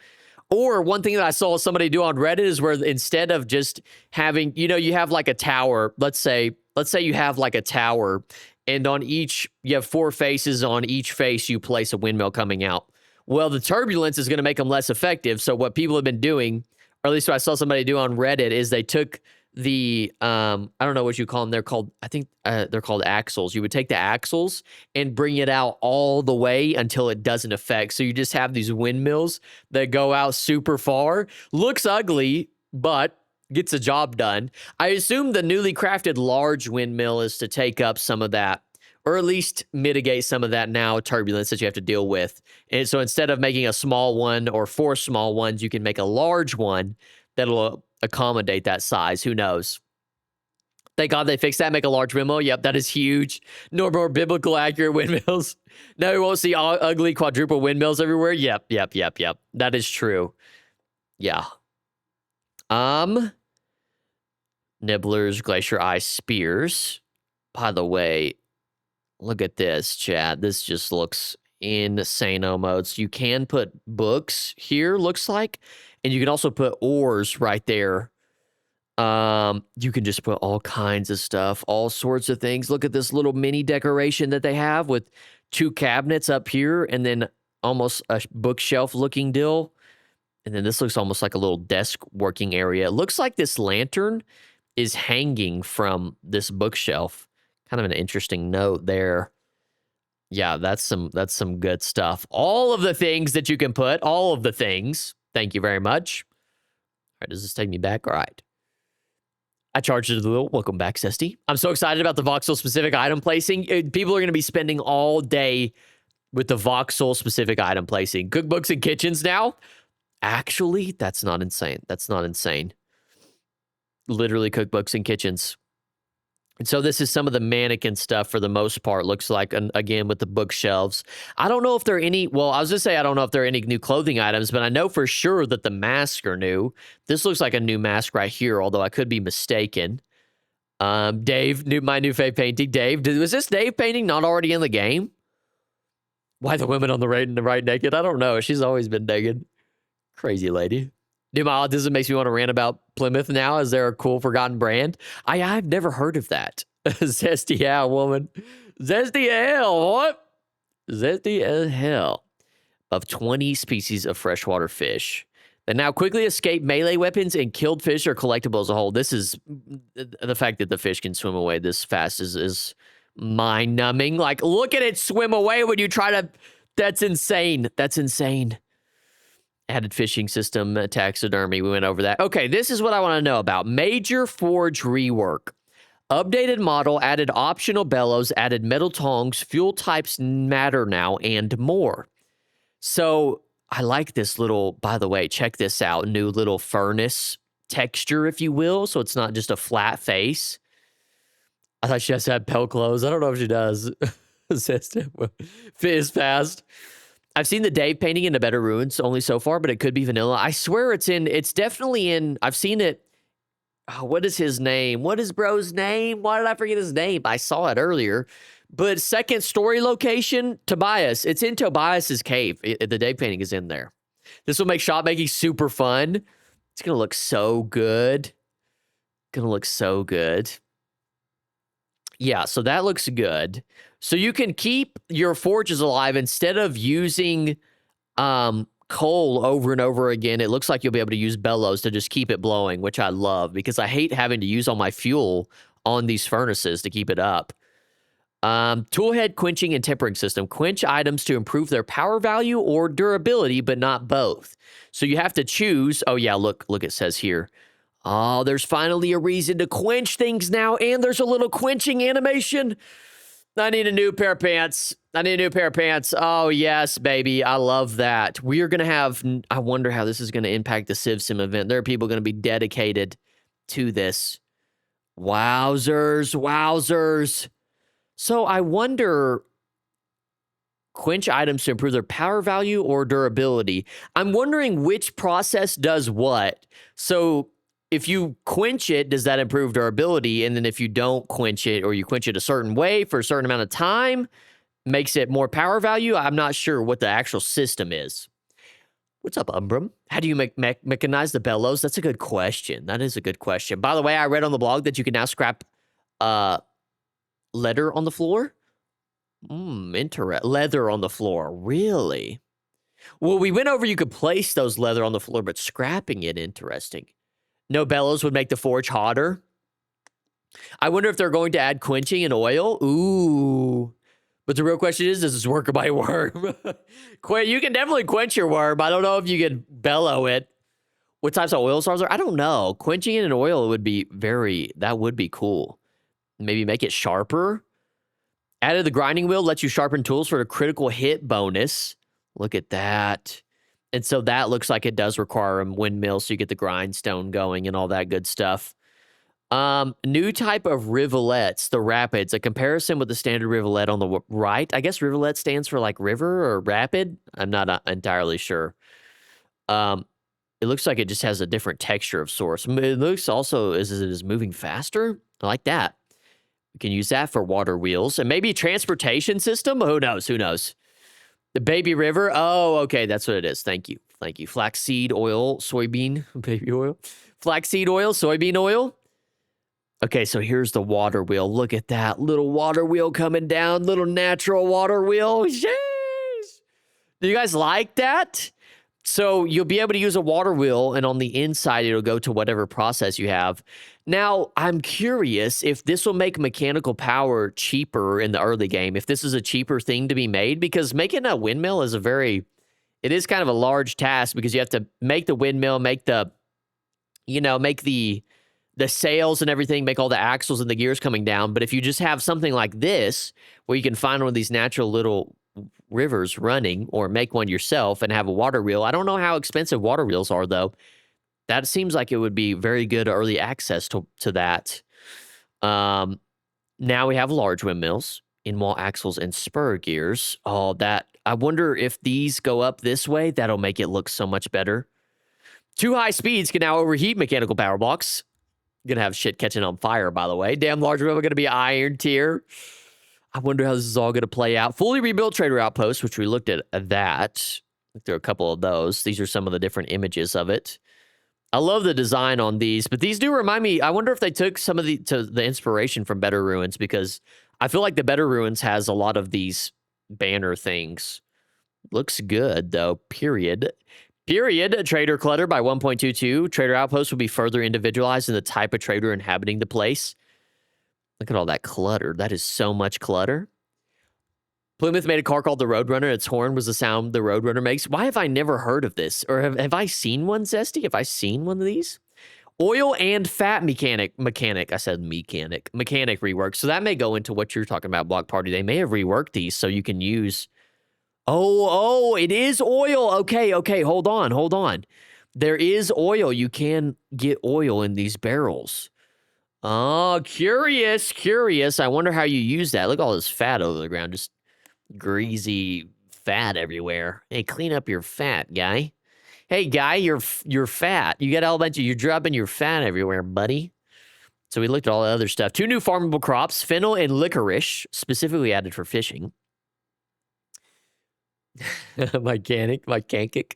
Or one thing that I saw somebody do on Reddit is where instead of just having, you have like a tower, let's say you have like a tower, and on each, you have 4 faces. On each face, you place a windmill coming out. Well, the turbulence is going to make them less effective. So what people have been doing, or at least what I saw somebody do on Reddit, is they took the, I don't know what you call them. They're called axles. You would take the axles and bring it out all the way until it doesn't affect. So you just have these windmills that go out super far. Looks ugly, but gets the job done. I assume the newly crafted large windmill is to take up some of that, or at least mitigate some of that now turbulence that you have to deal with. And so instead of making a small one or 4 small ones, you can make a large one that'll accommodate that size. Who knows? Thank God they fixed that. Make a large windmill. Yep, that is huge. No more biblical accurate windmills. No, we won't see ugly quadruple windmills everywhere. Yep. That is true. Yeah. Nibblers, glacier ice spears. By the way, look at this, chat. This just looks insane-o modes. You can put books here, looks like, and you can also put ores right there. You can just put all kinds of stuff, all sorts of things. Look at this little mini decoration that they have with 2 cabinets up here and then almost a bookshelf looking deal. And then this looks almost like a little desk working area. It looks like this lantern is hanging from this bookshelf. Kind of an interesting note there. Yeah, that's some good stuff. All of the things that you can put, all of the things. Thank you very much. All right, does this take me back? All right. I charged it a little. Welcome back, Cesty. I'm so excited about the voxel-specific item placing. People are going to be spending all day with the voxel-specific item placing. Cookbooks and kitchens now? Actually, that's not insane. That's not insane. Literally cookbooks and kitchens. And so this is some of the mannequin stuff for the most part, looks like, and again, with the bookshelves. I don't know if there are any, well, I was just say I don't know if there are any new clothing items, but I know for sure that the masks are new. This looks like a new mask right here, although I could be mistaken. Dave, my new fave painting. Dave, was this Dave painting not already in the game? Why the women on the right naked? I don't know. She's always been naked. Crazy lady. Dude, my autism makes me want to rant about Plymouth now. Is there a cool forgotten brand? I've never heard of that. Zesty hell, woman. Zesty hell, what? Zesty as hell. Of 20 species of freshwater fish that now quickly escape melee weapons and killed fish or collectible as a whole. This is the fact that the fish can swim away this fast is mind-numbing. Like, look at it swim away when you try to... That's insane. That's insane. Added fishing system, taxidermy. We went over that. Okay, this is what I want to know about. Major forge rework. Updated model, added optional bellows, added metal tongs, fuel types matter now, and more. So I like this little, by the way, check this out. New little furnace texture, if you will. So it's not just a flat face. I thought she has to have pale clothes. I don't know if she does. Fizz fast. I've seen the Dave painting in the Better Ruins only so far, but it could be vanilla. I swear it's definitely in, I've seen it. Oh, what is his name? What is bro's name? Why did I forget his name? I saw it earlier. But second story location, Tobias. It's in Tobias's cave. The Dave painting is in there. This will make shop making super fun. It's going to look so good. Going to look so good. Yeah, so that looks good. So you can keep your forges alive instead of using coal over and over again. It looks like you'll be able to use bellows to just keep it blowing, which I love because I hate having to use all my fuel on these furnaces to keep it up. Toolhead quenching and tempering system. Quench items to improve their power value or durability, but not both. So you have to choose. Oh, yeah, look, it says here. Oh, there's finally a reason to quench things now, and there's a little quenching animation. I need a new pair of pants. Oh, yes, baby. I love that. We are going to have... I wonder how this is going to impact the Civ Sim event. There are people going to be dedicated to this. Wowzers. So I wonder... Quench items to improve their power value or durability. I'm wondering which process does what. So... if you quench it, does that improve durability? And then if you don't quench it or you quench it a certain way for a certain amount of time, makes it more power value? I'm not sure what the actual system is. What's up, Umbrum? How do you mechanize the bellows? That's a good question. That is a good question. By the way, I read on the blog that you can now scrap leather on the floor. Leather on the floor. Really? Well, we went over you could place those leather on the floor, but scrapping it, interesting. No bellows would make the forge hotter. I wonder if they're going to add quenching and oil. Ooh. But the real question is, does this work by worm? You can definitely quench your worm. I don't know if you can bellow it. What types of oils are there? I don't know. Quenching it in oil would be that would be cool. Maybe make it sharper. Added the grinding wheel, lets you sharpen tools for a critical hit bonus. Look at that. And so that looks like it does require a windmill, so you get the grindstone going and all that good stuff. New type of rivulets, the rapids. A comparison with the standard rivulet on the right. I guess rivulet stands for like river or rapid. I'm not entirely sure. It looks like it just has a different texture of sorts. It looks also as it is moving faster. I like that. We can use that for water wheels and maybe transportation system. Who knows? Who knows? The baby river. Oh, okay. That's what it is. Thank you. Thank you. Flaxseed oil, soybean, baby oil, flaxseed oil, soybean oil. Okay, so here's the water wheel. Look at that little water wheel coming down. Little natural water wheel. Jeez. Do you guys like that? So you'll be able to use a water wheel, and on the inside, it'll go to whatever process you have. Now, I'm curious if this will make mechanical power cheaper in the early game, if this is a cheaper thing to be made, because making a windmill is it is kind of a large task because you have to make the windmill, make the sails and everything, make all the axles and the gears coming down. But if you just have something like this, where you can find one of these natural little rivers running, or make one yourself and have a water wheel. I don't know how expensive water wheels are, though. That seems like it would be very good early access to that. Now we have large windmills, in-wall axles, and spur gears. Oh, I wonder if these go up this way, that'll make it look so much better. 2 high speeds can now overheat mechanical power blocks. Gonna have shit catching on fire, by the way. Damn large wheel gonna be iron tier. I wonder how this is all going to play out. Fully rebuilt trader outpost, which we looked at that. There are a couple of those. These are some of the different images of it. I love the design on these, but these do remind me. I wonder if they took some of the inspiration from Better Ruins, because I feel like the Better Ruins has a lot of these banner things. Looks good, though, period. Trader clutter by 1.22. Trader outpost will be further individualized in the type of trader inhabiting the place. Look at all that clutter. That is so much clutter. Plymouth made a car called the Roadrunner. Its horn was the sound the Roadrunner makes. Why have I never heard of this? Or have I seen one, Zesty? Have I seen one of these? Oil and fat mechanic. I said mechanic. Mechanic rework. So that may go into what you're talking about, Block Party. They may have reworked these so you can use... Oh, it is oil. Okay. Hold on. There is oil. You can get oil in these barrels. Oh, curious. I wonder how you use that. Look at all this fat over the ground. Just greasy fat everywhere. Hey, clean up your fat, guy. Hey, guy, you're fat. You got a whole bunch of... You're dropping your fat everywhere, buddy. So we looked at all the other stuff. 2 new farmable crops, fennel and licorice, specifically added for fishing. my cankick.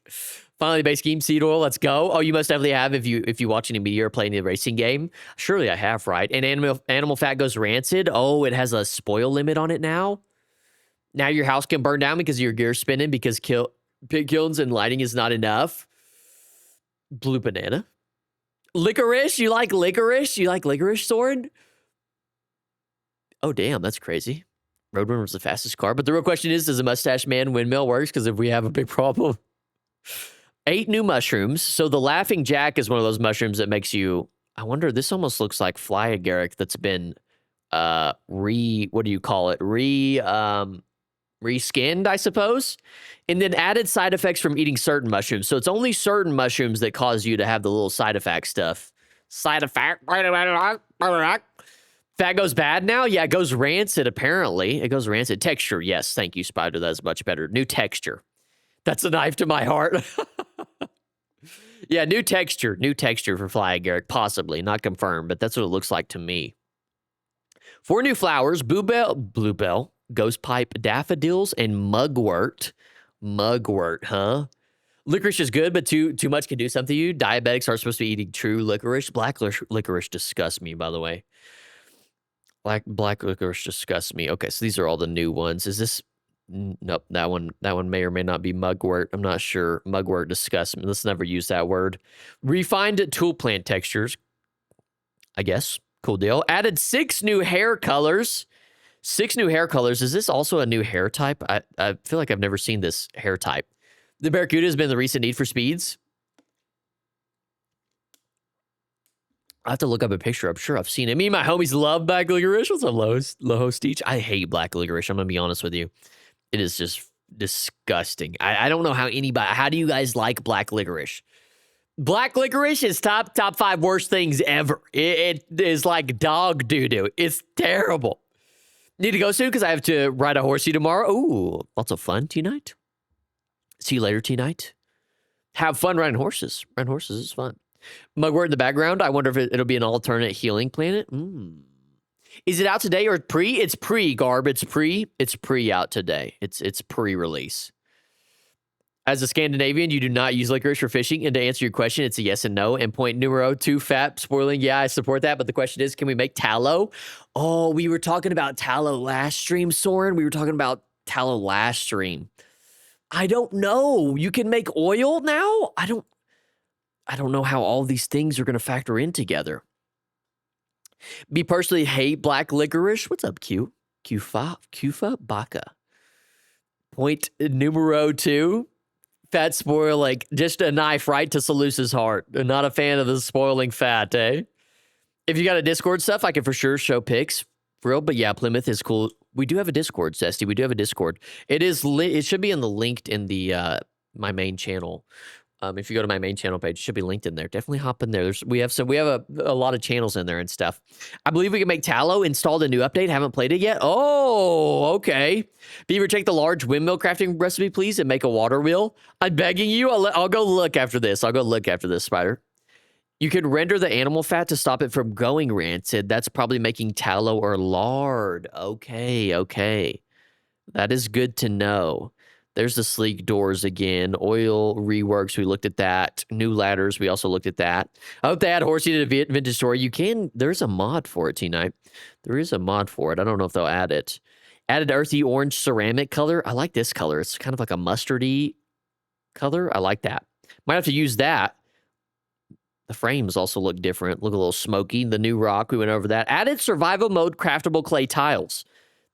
Finally, base game seed oil. Let's go. Oh, you must definitely have if you watch any media or play any racing game. Surely I have, right? And animal fat goes rancid. Oh, it has a spoil limit on it now. Now your house can burn down because your gear's spinning because pig kilns and lighting is not enough. Blue banana. Licorice. You like licorice? You like licorice, Sword? Oh, damn. That's crazy. Roadrunner was the fastest car. But the real question is, does a mustache man windmill works? Because if we have a big problem... 8 new mushrooms. So the Laughing Jack is one of those mushrooms that makes you... I wonder, this almost looks like fly agaric that's been what do you call it? Reskinned, I suppose. And then added side effects from eating certain mushrooms. So it's only certain mushrooms that cause you to have the little side effect stuff. Side effect. Fat goes bad now? Yeah, it goes rancid, apparently. It goes rancid. Texture, yes. Thank you, Spider. That's much better. New texture. That's a knife to my heart. Yeah, new texture for fly agaric, possibly, not confirmed, but that's what it looks like to me. 4 new flowers: bluebell, ghost pipe, daffodils, and mugwort. Mugwort, huh? Licorice is good, but too much can do something to you. Diabetics are supposed to be eating true licorice. Black licorice disgusts me, by the way. Black licorice disgusts me. Okay, so these are all the new ones. Is this... Nope, that one may or may not be mugwort. I'm not sure. Mugwort disgusts me. Let's never use that word. Refined tool plant textures, I guess. Cool deal. Added 6 new hair colors. 6 new hair colors. Is this also a new hair type? I feel like I've never seen this hair type. The Barracuda has been the recent need for speeds. I have to look up a picture. I'm sure I've seen it. Me and my homies love black licorice. What's up, Loho Steech? I hate black licorice. I'm going to be honest with you. It is just disgusting. I don't know how do you guys like black licorice? Black licorice is top 5 worst things ever. It is like dog doo-doo. It's terrible. Need to go soon because I have to ride a horsey tomorrow. Ooh, lots of fun tonight. See you later tonight. Have fun riding horses. Riding horses is fun. Mugwort in the background. I wonder if it'll be an alternate healing planet. Is it out today or pre? It's pre, Garb. It's pre out today. It's pre-release. As a Scandinavian, you do not use licorice for fishing. And to answer your question, it's a yes and no. And point numero 2, fat spoiling. Yeah, I support that. But the question is, can we make tallow? Oh, we were talking about tallow last stream, Soren. We were talking about tallow last stream. I don't know. You can make oil now? I don't know how all these things are going to factor in together. Me personally hate black licorice. What's up, Q? Kufa Baka. Point numero 2. Fat spoil, like, just a knife right to Salusa's heart. Not a fan of the spoiling fat, eh? If you got a Discord stuff, I can for sure show pics. For real, but yeah, Plymouth is cool. We do have a Discord, Zesty. We do have a Discord. It should be in the linked in the my main channel. If you go to my main channel page, it should be linked in there. Definitely hop in there. We have a lot of channels in there and stuff. I believe we can make tallow. Installed a new update. Haven't played it yet. Oh, okay. Beevr, take the large windmill crafting recipe, please, and make a water wheel. I'm begging you. I'll go look after this. Spider. You can render the animal fat to stop it from going rancid. That's probably making tallow or lard. Okay. That is good to know. There's the sleek doors again. Oil reworks, we looked at that. New ladders, we also looked at that. I hope they add horsey to the vintage story. You can, there's a mod for it, T-Night. There is a mod for it. I don't know if they'll add it. Added earthy orange ceramic color. I like this color. It's kind of like a mustardy color. I like that. Might have to use that. The frames also look different. Look a little smoky. The new rock, we went over that. Added survival mode craftable clay tiles.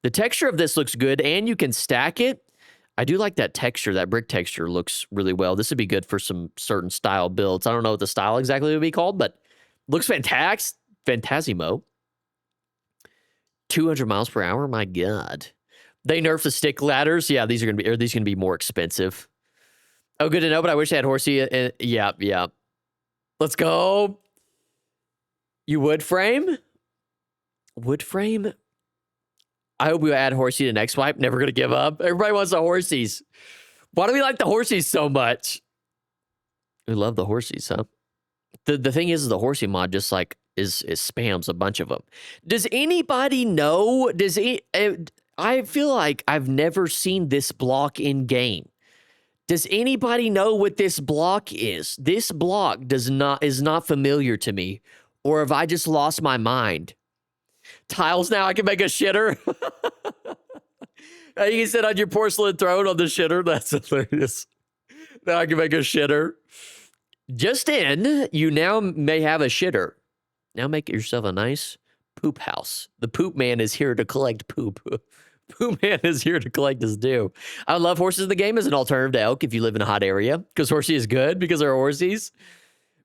The texture of this looks good, and you can stack it. I do like that texture. That brick texture looks really well. This would be good for some certain style builds. I don't know what the style exactly would be called, but looks fantastic. Fantasimo. 200 miles per hour? My God. They nerfed the stick ladders. Yeah, these are going to be more expensive. Oh, good to know, but I wish I had horsey. Yeah. Let's go. You wood frame? Wood frame? I hope we add horsey to next wipe. Never going to give up. Everybody wants the horsies. Why do we like the horsies so much? We love the horsies, huh? The thing is the horsey mod just like is spams a bunch of them. Does anybody know? I feel like I've never seen this block in game. Does anybody know what this block is? This block is not familiar to me. Or have I just lost my mind? Tiles now, I can make a shitter. You can sit on your porcelain throne on the shitter. That's hilarious. Now I can make a shitter. Just in, you now may have a shitter. Now make yourself a nice poop house. The poop man is here to collect poop. Poop man is here to collect his due. I love horses in the game as an alternative to elk if you live in a hot area. Because horsey is good because they're horsies.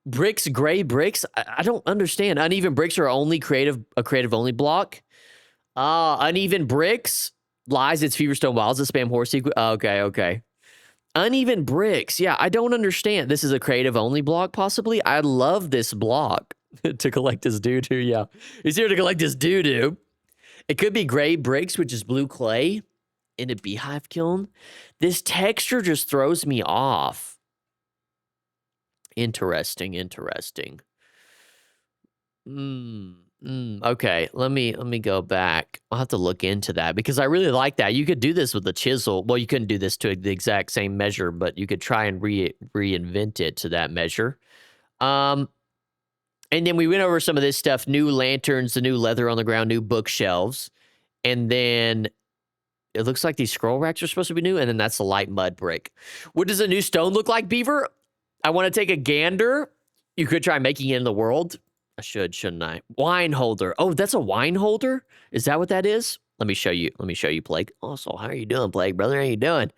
Bricks, gray bricks. I don't understand. Uneven bricks are a creative only block. Uneven bricks. Lies, it's Feverstone Wilds that spam horsey. Okay. Uneven bricks. Yeah, I don't understand. This is a creative only block, possibly. I love this block to collect his doo-doo. Yeah, he's here to collect his doo-doo. It could be gray bricks, which is blue clay in a beehive kiln. This texture just throws me off. Interesting. Okay, let me go back. I'll have to look into that because I really like that. You could do this with a chisel. Well, you couldn't do this to the exact same measure, but you could try and reinvent it to that measure. And then we went over some of this stuff, new lanterns, the new leather on the ground, new bookshelves. And then it looks like these scroll racks are supposed to be new. And then that's the light mud brick. What does a new stone look like, Beevr? I want to take a gander. You could try making it in the world. I shouldn't I? Wine holder. Oh, that's a wine holder? Is that what that is? Let me show you, Plague. Also, how are you doing, Plague, brother? How you doing?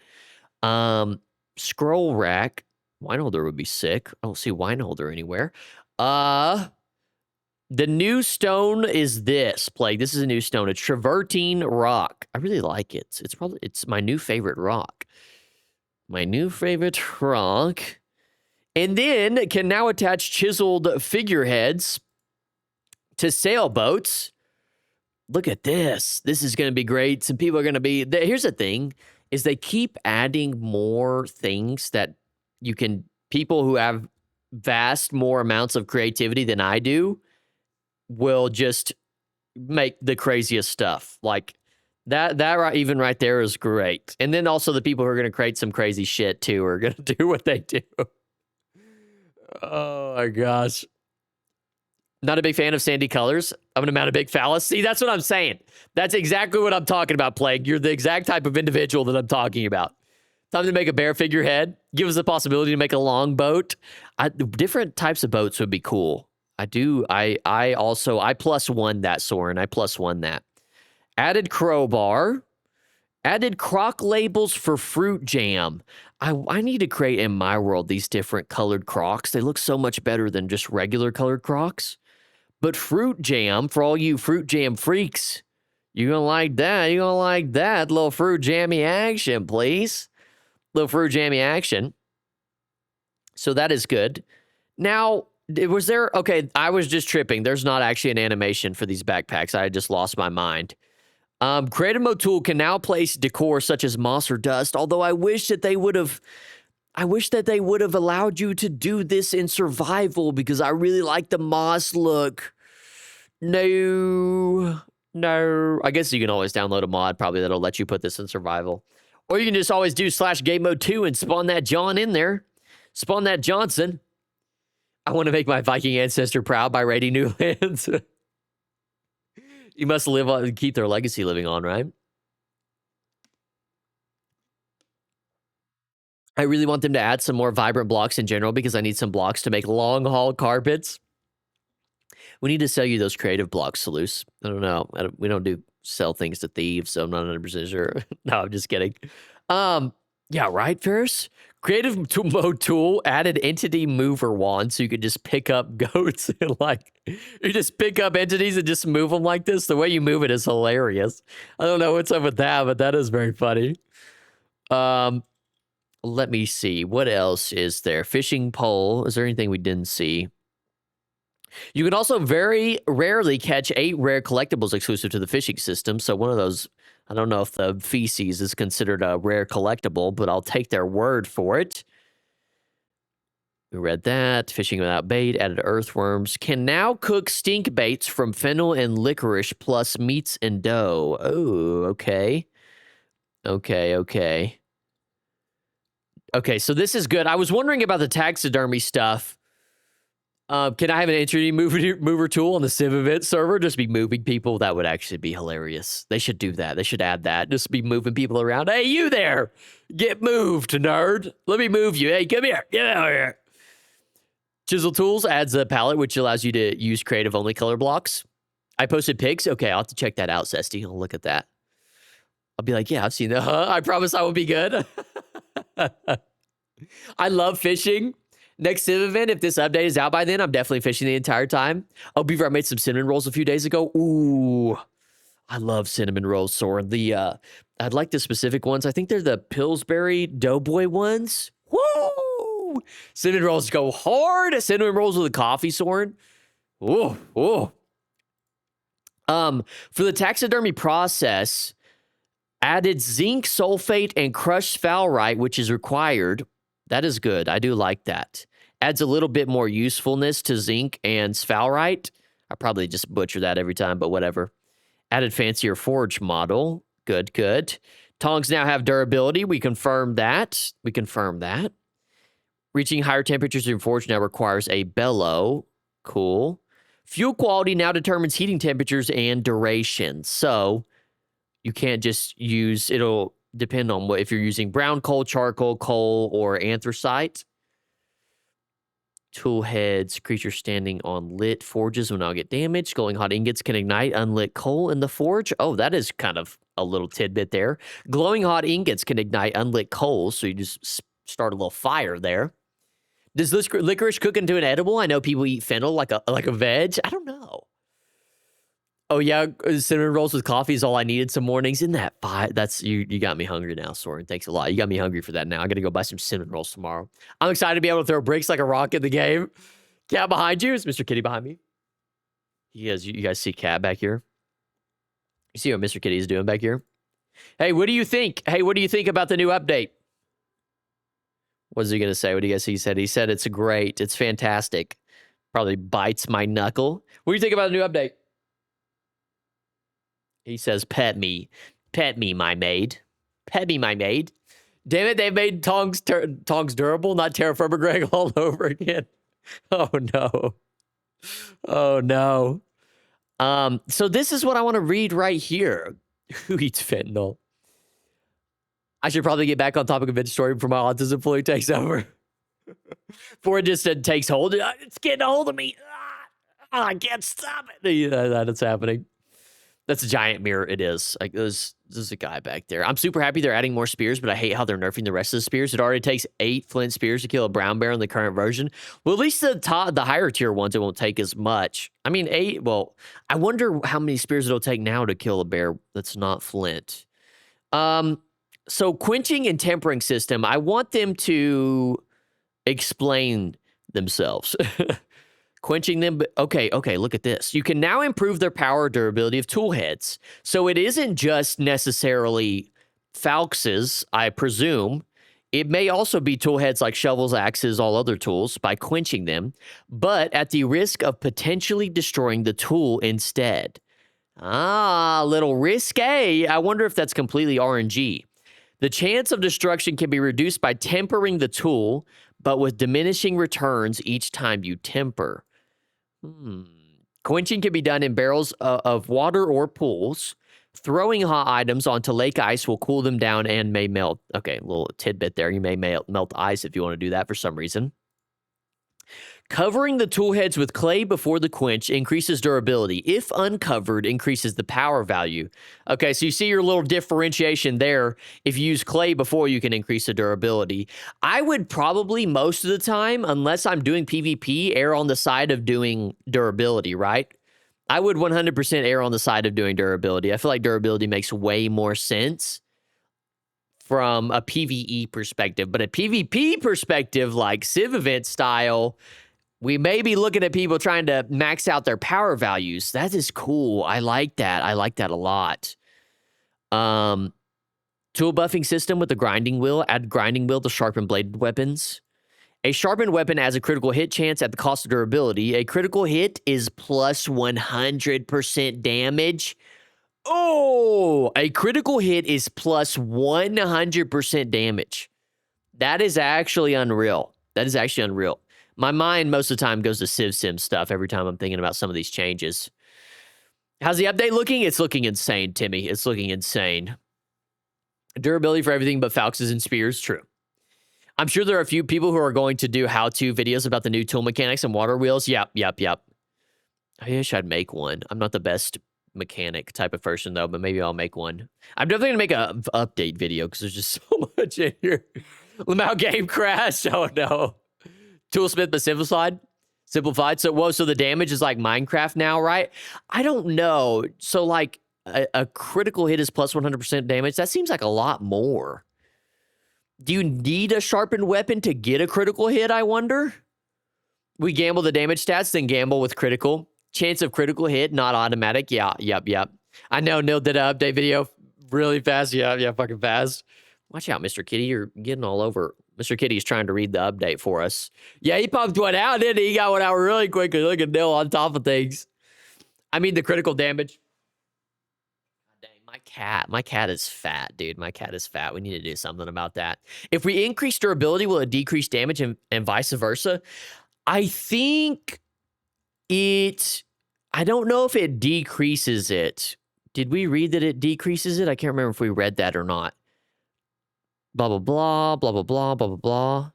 Scroll rack. Wine holder would be sick. I don't see wine holder anywhere. The new stone is this, Plague. This is a new stone. A travertine rock. I really like it. It's my new favorite rock. My new favorite rock And then can now attach chiseled figureheads to sailboats. Look at this. This is going to be great. Some people are going to be... Here's the thing, is they keep adding more things that you can... People who have vast more amounts of creativity than I do will just make the craziest stuff. Like, that right, even right there is great. And then also the people who are going to create some crazy shit, too, are going to do what they do. Oh, my gosh. Not a big fan of sandy colors. I'm not a big phallus. See, that's what I'm saying. That's exactly what I'm talking about, Plague. You're the exact type of individual that I'm talking about. Time to make a bear figurehead. Give us the possibility to make a long boat. Different types of boats would be cool. I +1 that, Soren. I +1 that. Added crowbar. Added crock labels for fruit jam. I need to create in my world these different colored crocks. They look so much better than just regular colored crocks. But fruit jam, for all you fruit jam freaks, you're going to like that. You're going to like that. Little fruit jammy action, please. Little fruit jammy action. So that is good. Now, was there... Okay, I was just tripping. There's not actually an animation for these backpacks. I just lost my mind. Creative Mode tool can now place decor such as moss or dust, although I wish that they would have allowed you to do this in survival because I really like the moss look. No. I guess you can always download a mod probably that'll let you put this in survival. Or you can just always do /game mode 2 and spawn that John in there. Spawn that Johnson. I want to make my Viking ancestor proud by raiding new lands. You must live on, keep their legacy living on, right? I really want them to add some more vibrant blocks in general because I need some blocks to make long haul carpets. We need to sell you those creative blocks, Salus. I don't know. We don't do sell things to thieves, so I'm not 100% sure. No, I'm just kidding. Yeah, right, Ferris? Creative Mode tool added entity mover wand, so you could just pick up goats and you just pick up entities and just move them like this. The way you move it is hilarious. I don't know what's up with that, but that is very funny. Let me see. What else is there? Fishing pole. Is there anything we didn't see? You can also very rarely catch 8 rare collectibles exclusive to the fishing system. So one of those, I don't know if the feces is considered a rare collectible, but I'll take their word for it. We read that. Fishing without bait, added earthworms. Can now cook stink baits from fennel and licorice plus meats and dough. Oh, okay. Okay, so this is good. I was wondering about the taxidermy stuff. Can I have an entity mover tool on the Civ event server? Just be moving people. That would actually be hilarious. They should do that. They should add that. Just be moving people around. Hey, you there. Get moved, nerd. Let me move you. Hey, come here. Get out here. Chisel tools adds a palette, which allows you to use creative only color blocks. I posted pics. Okay, I'll have to check that out, Zesty. I'll look at that. I'll be like, yeah, I've seen that. I promise I will be good. I love fishing. Next Civ event, if this update is out by then, I'm definitely fishing the entire time. Oh, Beevr, I made some cinnamon rolls a few days ago. Ooh, I love cinnamon rolls, Soren. I'd like the specific ones. I think they're the Pillsbury Doughboy ones. Woo! Cinnamon rolls go hard. Cinnamon rolls with a coffee, Soren. Ooh. For the taxidermy process, added zinc sulfate and crushed sphalerite, which is required. That is good. I do like that. Adds a little bit more usefulness to zinc and sphalerite. I probably just butcher that every time, but whatever. Added fancier forge model. Good. Tongs now have durability. We confirm that. Reaching higher temperatures in forge now requires a bellow. Cool. Fuel quality now determines heating temperatures and duration. So you can't just use... It'll depend on if you're using brown coal, charcoal, coal, or anthracite. Tool heads, creatures standing on lit forges will now get damaged. Glowing hot ingots can ignite unlit coal in the forge. Oh, that is kind of a little tidbit there. Glowing hot ingots can ignite unlit coal, so you just start a little fire there. Does this licorice cook into an edible? I know people eat fennel like a veg. I don't know. Oh yeah, cinnamon rolls with coffee is all I needed some mornings. Isn't that fine? That's you got me hungry now, Soren. Thanks a lot. You got me hungry for that now. I gotta go buy some cinnamon rolls tomorrow. I'm excited to be able to throw bricks like a rock in the game. Cat behind you. Is Mr. Kitty behind me? You guys see Cat back here? You see what Mr. Kitty is doing back here? Hey, what do you think? Hey, what do you think about the new update? What's he gonna say? What do you guys see? He said it's great. It's fantastic. Probably bites my knuckle. What do you think about the new update? He says, pet me, my maid. Pet me, my maid. Damn it, they made tongs durable, not terra firma Greg all over again. Oh no. Oh no. So this is what I want to read right here. Who eats fentanyl? I should probably get back on topic of story before my autism fully takes over. Before it just takes hold. It's getting a hold of me. I can't stop it. Yeah, that's happening. That's a giant mirror. It is. Like there's a guy back there. I'm super happy they're adding more spears, but I hate how they're nerfing the rest of the spears. It already takes 8 flint spears to kill a brown bear in the current version. Well, at least the higher tier ones, it won't take as much. I mean, 8. Well, I wonder how many spears it'll take now to kill a bear that's not flint. So quenching and tempering system, I want them to explain themselves. Quenching them, but okay, look at this. You can now improve their power durability of tool heads. So it isn't just necessarily Falx's, I presume. It may also be tool heads like shovels, axes, all other tools by quenching them, but at the risk of potentially destroying the tool instead. A little risque. I wonder if that's completely RNG. The chance of destruction can be reduced by tempering the tool, but with diminishing returns each time you temper. Quenching can be done in barrels of water or pools. Throwing hot items onto lake ice will cool them down and may melt. Okay, a little tidbit there. You may melt ice if you want to do that for some reason. Covering the tool heads with clay before the quench increases durability. If uncovered, increases the power value. Okay, so you see your little differentiation there. If you use clay before, you can increase the durability. I would probably, most of the time, unless I'm doing PvP, err on the side of doing durability, right? I would 100% err on the side of doing durability. I feel like durability makes way more sense from a PvE perspective. But a PvP perspective, like Civ event style, we may be looking at people trying to max out their power values. That is cool. I like that. I like that a lot. Tool buffing system with the grinding wheel. Add grinding wheel to sharpen bladed weapons. A sharpened weapon has a critical hit chance at the cost of durability. A critical hit is plus 100% damage. Oh, a critical hit is plus 100% damage. That is actually unreal. That is actually unreal. My mind most of the time goes to Civ Sim stuff every time I'm thinking about some of these changes. How's the update looking? It's looking insane, Timmy. It's looking insane. Durability for everything but Falxes and spears. True. I'm sure there are a few people who are going to do how-to videos about the new tool mechanics and water wheels. Yep. I wish I'd make one. I'm not the best mechanic type of person, though, but maybe I'll make one. I'm definitely going to make an update video because there's just so much in here. Lamau game crash. Oh, no. Toolsmith, but simplified. So the damage is like Minecraft now, right? I don't know. So like a critical hit is plus 100% damage. That seems like a lot more. Do you need a sharpened weapon to get a critical hit, I wonder? We gamble the damage stats, then gamble with critical. Chance of critical hit, not automatic. Yeah. I know Nil did an update video really fast. Yeah, fucking fast. Watch out, Mr. Kitty. You're getting all over. Mr. Kitty's trying to read the update for us. Yeah, he popped one out, didn't he? He got one out really quickly. Look at Nil on top of things. I mean, the critical damage. Dang, my cat is fat, dude. My cat is fat. We need to do something about that. If we increase durability, will it decrease damage and vice versa? I think I don't know if it decreases it. Did we read that it decreases it? I can't remember if we read that or not. Blah, blah, blah, blah, blah, blah, blah, blah, blah.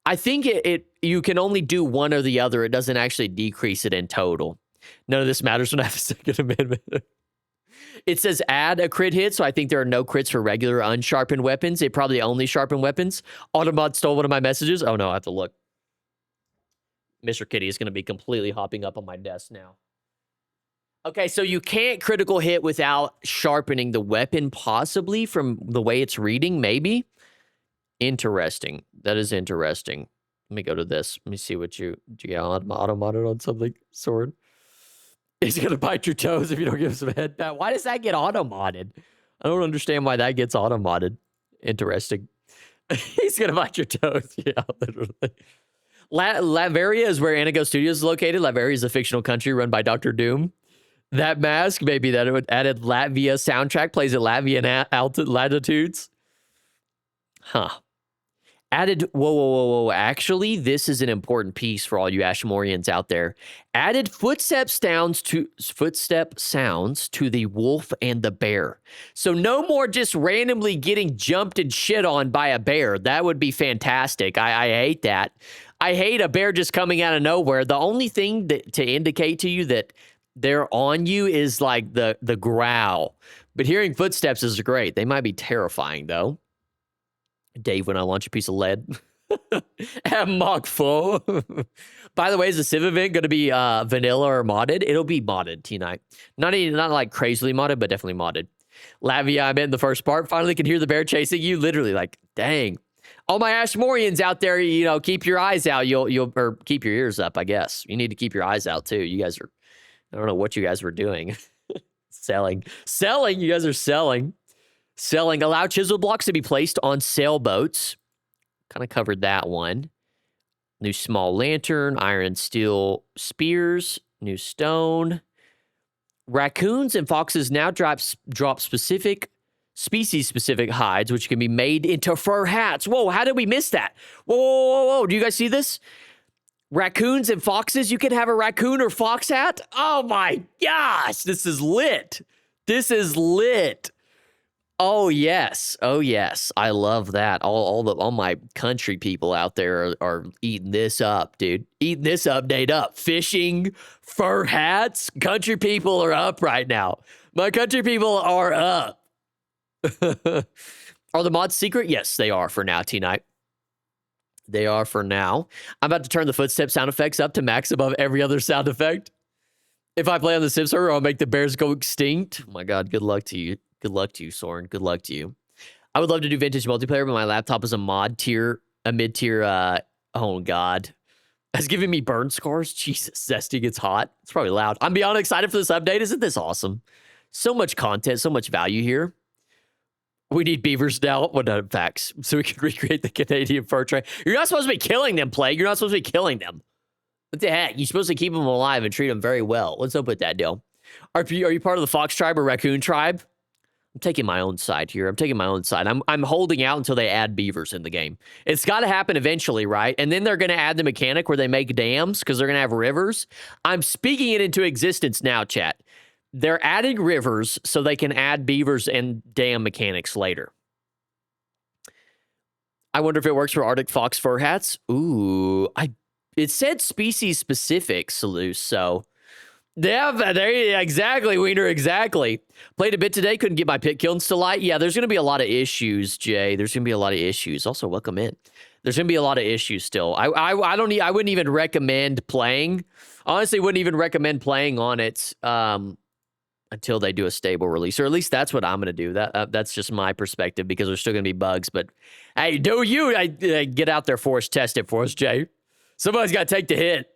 I think you can only do one or the other. It doesn't actually decrease it in total. None of this matters when I have a Second Amendment. It says add a crit hit, so I think there are no crits for regular unsharpened weapons. It probably only sharpen weapons. Autobot stole one of my messages. Oh, no, I have to look. Mr. Kitty is going to be completely hopping up on my desk now. Okay, so you can't critical hit without sharpening the weapon, possibly from the way it's reading, maybe. Interesting. That is interesting. Let me go to this. Let me see what you auto-modded on something. Sword. He's gonna bite your toes if you don't give him some head pat. Why does that get auto-modded? I don't understand why that gets auto-modded. Interesting. He's gonna bite your toes. Yeah, literally. Latveria is where Anago Studios is located. Latveria is a fictional country run by Dr. Doom. That mask, maybe that added Latvia soundtrack, plays at Latvian latitudes. Huh. Added, whoa. Actually, this is an important piece for all you Ashmorians out there. Added footstep sounds to the wolf and the bear. So no more just randomly getting jumped and shit on by a bear. That would be fantastic. I hate that. I hate a bear just coming out of nowhere. The only thing to indicate to you that they're on you is like the growl. But hearing footsteps is great. They might be terrifying though. Dave, when I launch a piece of lead at Mach 4. By the way, is the Civ event going to be vanilla or modded? It'll be modded tonight. Not like crazily modded, but definitely modded. Lavia, I bet in the first part, finally can hear the bear chasing you. Literally, like, dang. All my Ashmorians out there, you know, keep your eyes out. You'll or keep your ears up, I guess. You need to keep your eyes out too. You guys are, I don't know what you guys were doing. Selling. You guys are selling. Allow chisel blocks to be placed on sailboats. Kind of covered that one. New small lantern, iron steel spears, new stone. Raccoons and foxes now drop specific species-specific hides, which can be made into fur hats. Whoa, how did we miss that? Whoa. Do you guys see this? Raccoons and foxes, you can have a raccoon or fox hat? Oh my gosh, this is lit. Oh yes, I love that. All my country people out there are eating this up, dude. Eating this update up. Fishing, fur hats. Country people are up right now. My country people are up. Are the mods secret? Yes, they are for now, T-Night. They are for now. I'm about to turn the footstep sound effects up to max above every other sound effect. If I play on the Civ server, I'll make the bears go extinct. Oh my god, good luck to you. Good luck to you, Soren. Good luck to you. I would love to do vintage multiplayer, but my laptop is a mid-tier. Oh, God. That's giving me burn scars. Jesus, Zesty gets hot. It's probably loud. I'm beyond excited for this update. Isn't this awesome? So much content, so much value here. We need beavers now. Well, no, facts. So we can recreate the Canadian fur trade. You're not supposed to be killing them, Plague. You're not supposed to be killing them. What the heck? You're supposed to keep them alive and treat them very well. What's up with that deal? Are you part of the fox tribe or raccoon tribe? I'm taking my own side here. I'm holding out until they add beavers in the game. It's got to happen eventually, right? And then they're going to add the mechanic where they make dams because they're going to have rivers. I'm speaking it into existence now, chat. They're adding rivers so they can add beavers and dam mechanics later. I wonder if it works for Arctic fox fur hats. Ooh, it said species specific, Salus, so... Yeah, exactly, Wiener, exactly. Played a bit today, couldn't get my pit kilns to light. Yeah, there's going to be a lot of issues, Jay. There's going to be a lot of issues. Also, welcome in. There's going to be a lot of issues still. I wouldn't even recommend playing. Honestly, wouldn't even recommend playing on it until they do a stable release, or at least that's what I'm going to do. That's just my perspective because there's still going to be bugs. But hey, get out there for us, test it for us, Jay. Somebody's got to take the hit.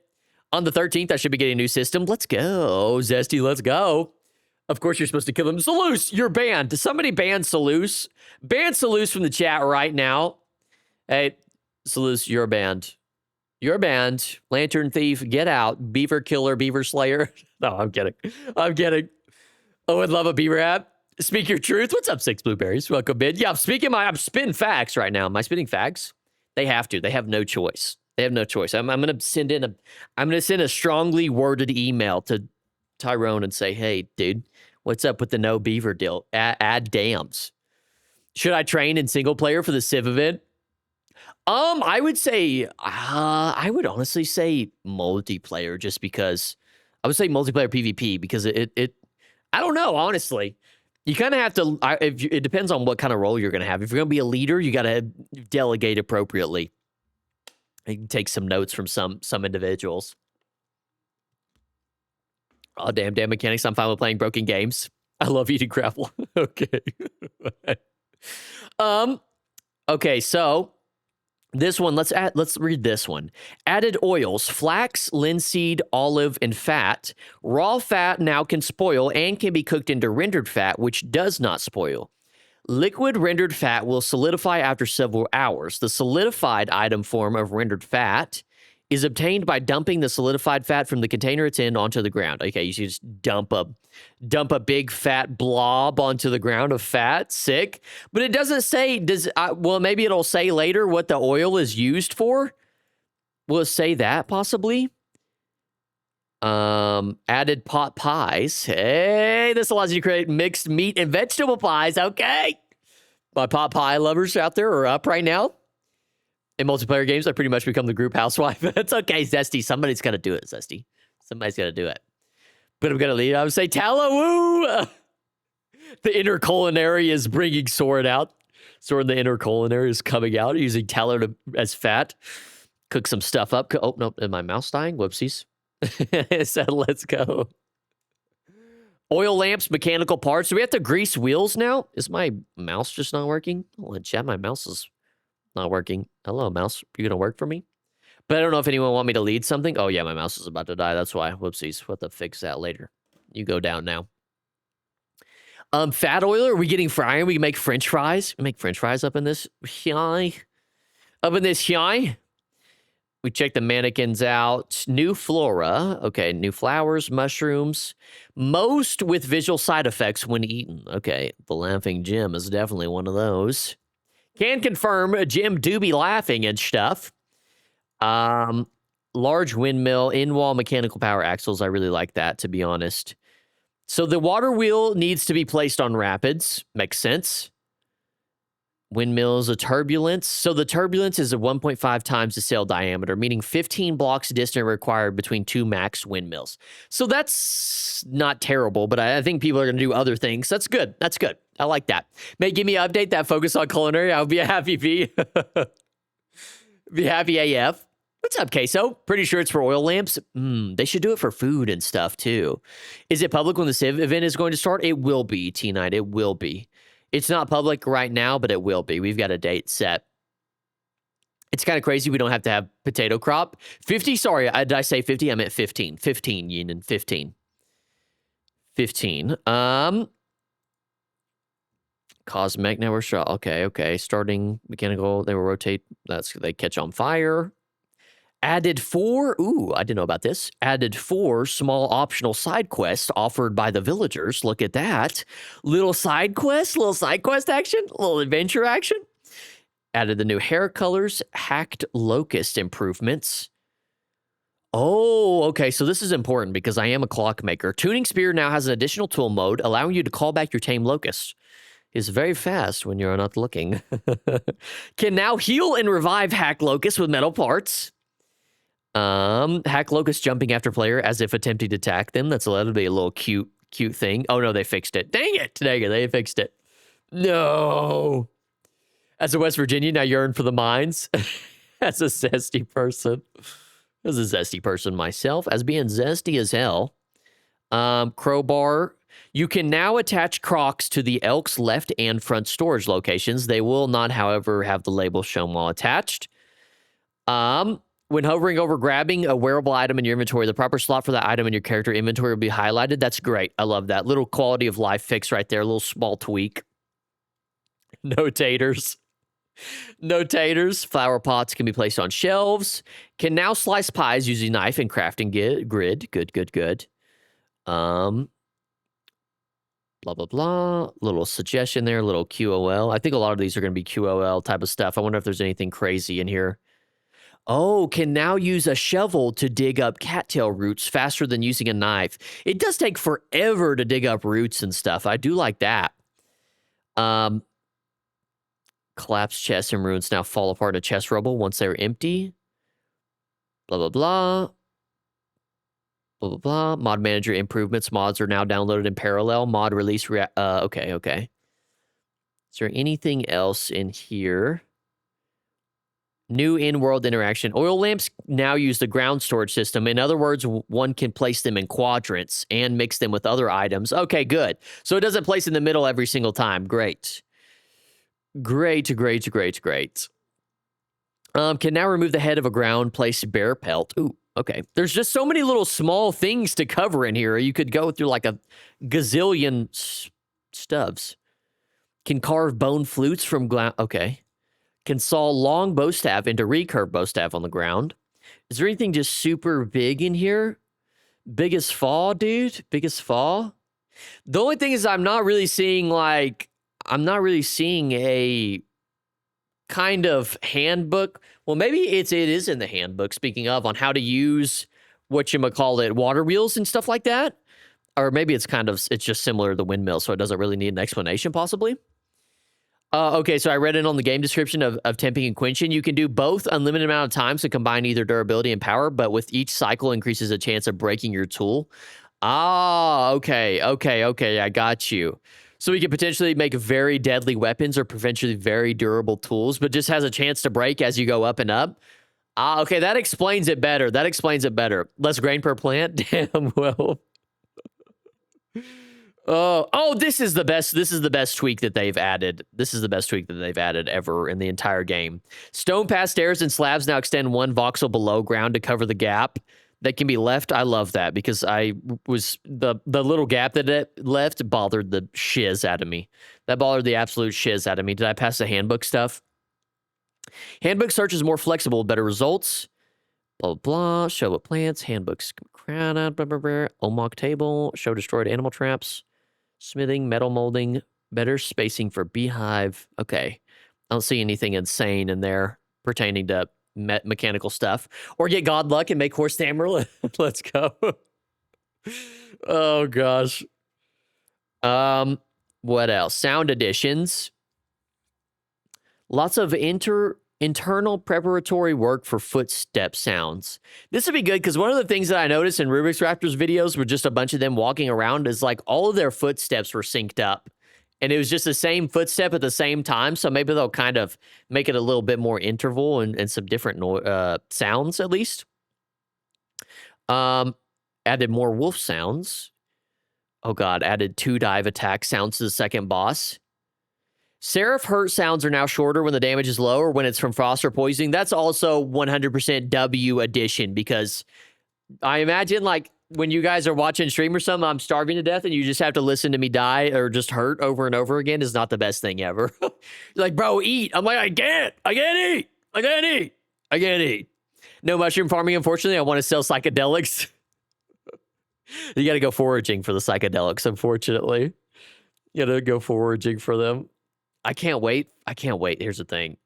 On the 13th, I should be getting a new system. Let's go, Zesty, let's go. Of course, you're supposed to kill him. Salus, you're banned. Somebody ban Salus. Ban Salus from the chat right now. Hey, Salus, you're banned. You're banned. Lantern Thief, get out. Beaver Killer, Beaver Slayer. No, I'm kidding. Oh, I'd love a beaver app. Speak your truth. What's up, Six Blueberries? Welcome in. Yeah, I'm spitting facts right now. Am I spitting facts? They have to. They have no choice. I'm going to send a strongly worded email to Tyrone and say, hey, dude, what's up with the no beaver deal? Add dams. Should I train in single player for the Civ event? I would say, I would honestly say multiplayer just because I would say multiplayer PvP because it I don't know, honestly. You kind of have to, it depends on what kind of role you're going to have. If you're going to be a leader, you got to delegate appropriately. You can take some notes from some individuals. Oh, damn mechanics. I'm fine with playing broken games. I love eating gravel. Okay. Okay, so this one, let's read this one. Added oils, flax, linseed, olive, and fat. Raw fat now can spoil and can be cooked into rendered fat, which does not spoil. Liquid rendered fat will solidify after several hours. The solidified item form of rendered fat is obtained by dumping the solidified fat from the container it's in onto the ground. Okay, you should just dump a big fat blob onto the ground of fat. Sick. But it doesn't say, well, maybe it'll say later what the oil is used for. Will it say that possibly? Added pot pies. Hey, this allows you to create mixed meat and vegetable pies. Okay. My pot pie lovers out there are up right now. In multiplayer games, I pretty much become the group housewife. That's okay, Zesty. Somebody's got to do it, Zesty. Somebody's got to do it. But I'm going to leave. I would say, Talawoo! The inner culinary is bringing Sword out. Sword in the inner culinary is coming out, using tallow as fat. Cook some stuff up. Oh, no. Is my mouse dying? Whoopsies. It said, let's go. Oil lamps, mechanical parts. Do we have to grease wheels now? Is my mouse just not working? Oh, chat, my mouse is not working. Hello, mouse. You gonna work for me? But I don't know if anyone want me to lead something. Oh, yeah, my mouse is about to die. That's why. Whoopsies. We'll have to fix that later. You go down now. Fat oiler. Are we getting frying? We can make French fries. We make French fries up in this hi. Up in this hi. We check the mannequins out. New flora. Okay, new flowers, mushrooms. Most with visual side effects when eaten. Okay, the laughing Jim is definitely one of those. Can confirm Jim do be laughing and stuff. Large windmill, in-wall mechanical power axles. I really like that, to be honest. So the water wheel needs to be placed on rapids. Makes sense. Windmills, a turbulence. So the turbulence is a 1.5 times the sail diameter, meaning 15 blocks distant required between two max windmills. So that's not terrible, but I think people are going to do other things. That's good. That's good. I like that. May give me an update that focus on culinary. I'll be a happy V. Be happy AF. What's up, Queso? Pretty sure it's for oil lamps. They should do it for food and stuff, too. Is it public when the Civ event is going to start? It will be, T-Night. It will be. It's not public right now, but it will be. We've got a date set. It's kind of crazy we don't have to have potato crop. 50, sorry, did I say 50? I meant 15. 15, Union, 15. 15. Cosmic network shot. Okay. Starting mechanical, they will rotate. They catch on fire. Added 4, I didn't know about this. Added 4 small optional side quests offered by the villagers. Look at that. Little side action, little adventure action. Added the new hair colors, hacked locust improvements. Oh, okay, so this is important because I am a clockmaker. Tuning Spear now has an additional tool mode, allowing you to call back your tame locust. Is very fast when you're not looking. Can now heal and revive hack locust with metal parts. Hack locust jumping after player as if attempting to attack them. That's allowed to be a little cute thing. Oh no, they fixed it. Dang it, they fixed it. No. As a West Virginian, I yearn for the mines. As a zesty person. As a zesty person myself. As being zesty as hell. Crowbar. You can now attach Crocs to the Elk's left and front storage locations. They will not, however, have the label shown while attached. When hovering over grabbing a wearable item in your inventory, the proper slot for that item in your character inventory will be highlighted. That's great. I love that. Little quality of life fix right there. A little small tweak. No taters. No taters. Flower pots can be placed on shelves. Can now slice pies using knife and crafting grid. Good. Blah, blah, blah. Little suggestion there. Little QOL. I think a lot of these are going to be QOL type of stuff. I wonder if there's anything crazy in here. Oh, can now use a shovel to dig up cattail roots faster than using a knife. It does take forever to dig up roots and stuff. I do like that. Collapsed chests and ruins now fall apart in chest rubble once they're empty. Blah, blah, blah. Blah, blah, blah. Mod manager improvements. Mods are now downloaded in parallel. Mod release. Okay. Is there anything else in here? New in-world interaction. Oil lamps now use the ground storage system. In other words, one can place them in quadrants and mix them with other items. Okay, good. So it doesn't place in the middle every single time. Great. Great, great, great, great. Can now remove the head of a ground-placed bear pelt. Ooh, okay. There's just so many little small things to cover in here. You could go through like a gazillion stubs. Can carve bone flutes from ground. Okay. Can saw long bow staff into recurve bow staff on the ground. Is there anything just super big in here? Biggest fall, dude? Biggest fall? The only thing is I'm not really seeing a kind of handbook. Well, maybe it is in the handbook, speaking of, on how to use whatchamacallit, water wheels and stuff like that. Or maybe it's just similar to the windmill, so it doesn't really need an explanation, possibly. Okay, so I read it on the game description of temping and quenching. You can do both unlimited amount of times to combine either durability and power, but with each cycle increases a chance of breaking your tool. Ah, okay, I got you. So we could potentially make very deadly weapons or potentially very durable tools, but just has a chance to break as you go up and up. Ah, okay, that explains it better. Less grain per plant? Damn, well. Oh, this is the best. This is the best tweak that they've added. This is the best tweak that they've added ever in the entire game. Stone past stairs and slabs now extend 1 voxel below ground to cover the gap that can be left. I love that because the little gap that it left bothered the shiz out of me. That bothered the absolute shiz out of me. Did I pass the handbook stuff? Handbook search is more flexible, better results. Blah, blah, blah. Show what plants. Handbooks. Crown out. Blah, blah, blah. Omok table. Show destroyed animal traps. Smithing, metal molding, better spacing for beehive. Okay. I don't see anything insane in there pertaining to mechanical stuff. Or get god luck and make horse stammer. Let's go. Oh, gosh. What else? Sound additions. Lots of internal preparatory work for footstep sounds. This would be good because one of the things that I noticed in Rubik's Raptors videos with just a bunch of them walking around is like all of their footsteps were synced up. And it was just the same footstep at the same time. So maybe they'll kind of make it a little bit more interval and some different sounds at least. Added more wolf sounds. Oh God, added 2 dive attack sounds to the second boss. Seraph hurt sounds are now shorter when the damage is low or when it's from frost or poisoning. That's also 100% W addition because I imagine like when you guys are watching stream or something, I'm starving to death and you just have to listen to me die or just hurt over and over again is not the best thing ever. You're like, bro, eat. I'm like, I can't eat. No mushroom farming, unfortunately. I want to sell psychedelics. You got to go foraging for the psychedelics, unfortunately. You got to go foraging for them. I can't wait. Here's the thing.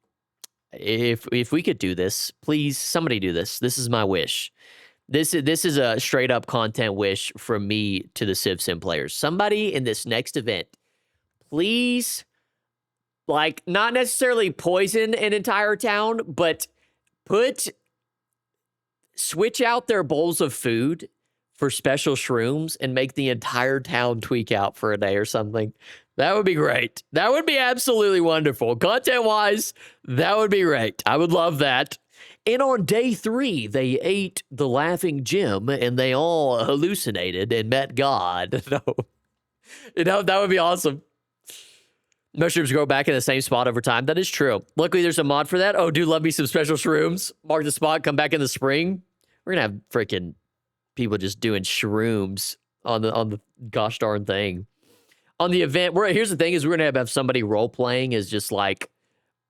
If we could do this, please, somebody do this. This is my wish. This is a straight up content wish from me to the Civ Sim players. Somebody in this next event, please, like, not necessarily poison an entire town, but switch out their bowls of food for special shrooms and make the entire town tweak out for a day or something. That would be great. That would be absolutely wonderful. Content-wise, that would be great. I would love that. And on day 3, they ate the laughing Jim, and they all hallucinated and met God. No, that would be awesome. Mushrooms grow back in the same spot over time. That is true. Luckily, there's a mod for that. Oh, dude, love me some special shrooms. Mark the spot, come back in the spring. We're going to have freaking people just doing shrooms on the gosh darn thing. On the event, here's the thing is we're going to have somebody role-playing as just like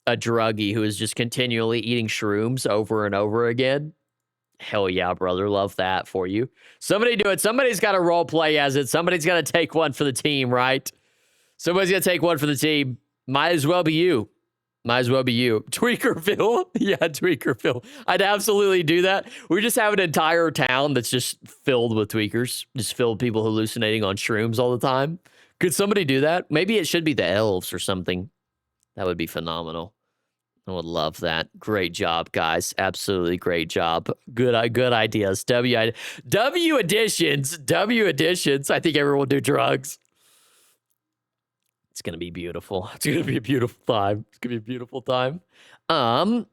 a druggie who is just continually eating shrooms over and over again. Hell yeah, brother. Love that for you. Somebody do it. Somebody's got to role-play as it. Somebody's got to take one for the team, right? Somebody's going to take one for the team. Might as well be you. Tweaker Phil. Yeah, Tweaker Phil. I'd absolutely do that. We just have an entire town that's just filled with tweakers. Just filled with people hallucinating on shrooms all the time. Could somebody do that? Maybe it should be the elves or something. That would be phenomenal. I would love that. Great job, guys. Absolutely great job. Good ideas. W additions. I think everyone will do drugs. It's going to be beautiful. It's going to be a beautiful time.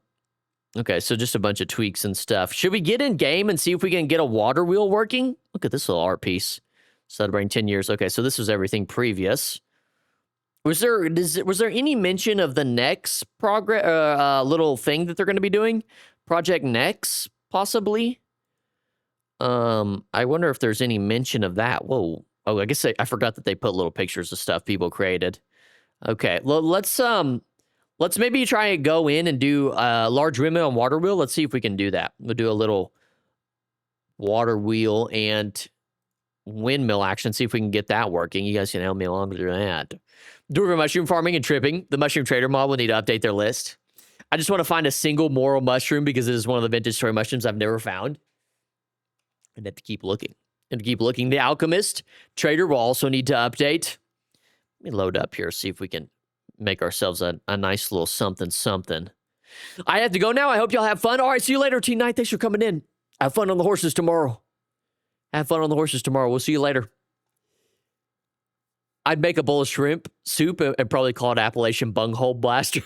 Okay, so just a bunch of tweaks and stuff. Should we get in game and see if we can get a water wheel working? Look at this little art piece. Celebrating 10 years. Okay, so this was everything previous. Was there any mention of the next progress little thing that they're going to be doing? Project Next, possibly? I wonder if there's any mention of that. Whoa. Oh, I guess I forgot that they put little pictures of stuff people created. Okay, well, let's maybe try and go in and do a large windmill and water wheel. Let's see if we can do that. We'll do a little water wheel and windmill action. See if we can get that working. You guys can help me along with that. Dwarven mushroom farming and tripping. The mushroom trader mod will need to update their list. I just want to find a single moral mushroom because it is one of the vintage story mushrooms I've never found. I'd have to keep looking. And keep looking. The alchemist trader will also need to update. Let me load up here, see if we can make ourselves a nice little something. I have to go now. I hope y'all have fun. All right, see you later, T9. Thanks for coming in. Have fun on the horses tomorrow. We'll see you later. I'd make a bowl of shrimp soup and probably call it Appalachian Bunghole Blaster.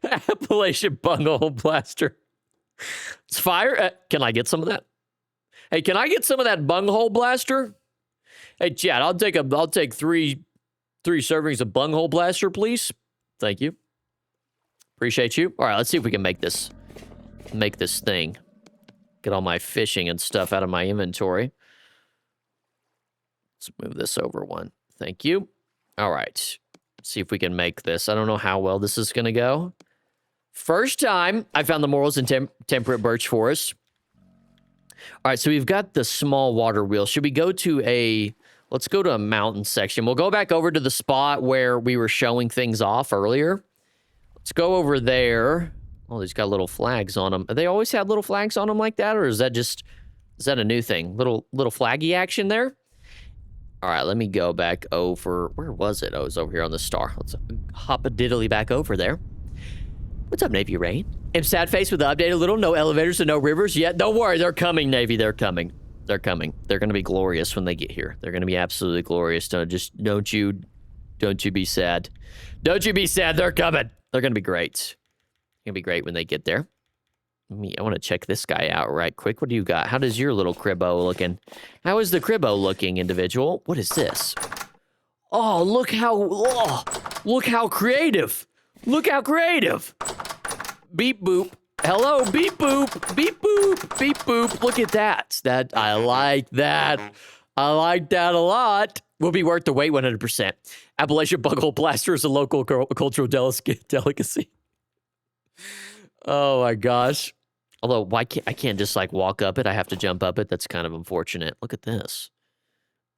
Appalachian Bunghole Blaster. It's fire. Can I get some of that? Hey, can I get some of that Bunghole Blaster? Hey, Chad, I'll take three servings of Bunghole Blaster, please. Thank you. Appreciate you. All right, let's see if we can make this thing. Get all my fishing and stuff out of my inventory. Let's move this over one. Thank you. All right. See if we can make this. I don't know how well this is going to go. First time I found the morals in temperate birch forest. All right, so we've got the small water wheel. Should we go to let's go to a mountain section. We'll go back over to the spot where we were showing things off earlier. Let's go over there. Oh, these got little flags on them. Have they always had little flags on them like that, or is that a new thing? Little flaggy action there? All right, let me go back over. Where was it? Oh, it was over here on the star. Let's hop a diddly back over there. What's up, Navy Rain? I'm sad face with the update a little. No elevators and no rivers yet. Don't worry, they're coming, Navy. They're coming. They're coming. They're going to be glorious when they get here. They're going to be absolutely glorious. Don't you be sad. Don't you be sad. They're coming. They're going to be great. It's going to be great when they get there. I want to check this guy out right quick. What do you got? How does your little cribbo looking? How is the cribbo looking, individual? What is this? Oh, look how creative. Look how creative. Beep boop. Hello, beep boop. Beep boop. Beep boop. Look at that. I like that. I like that a lot. Will be worth the wait 100%. Appalachian Bunghole Blaster is a local cultural delicacy. Oh my gosh. Although I can't just like walk up it. I have to jump up it. That's kind of unfortunate. Look at this.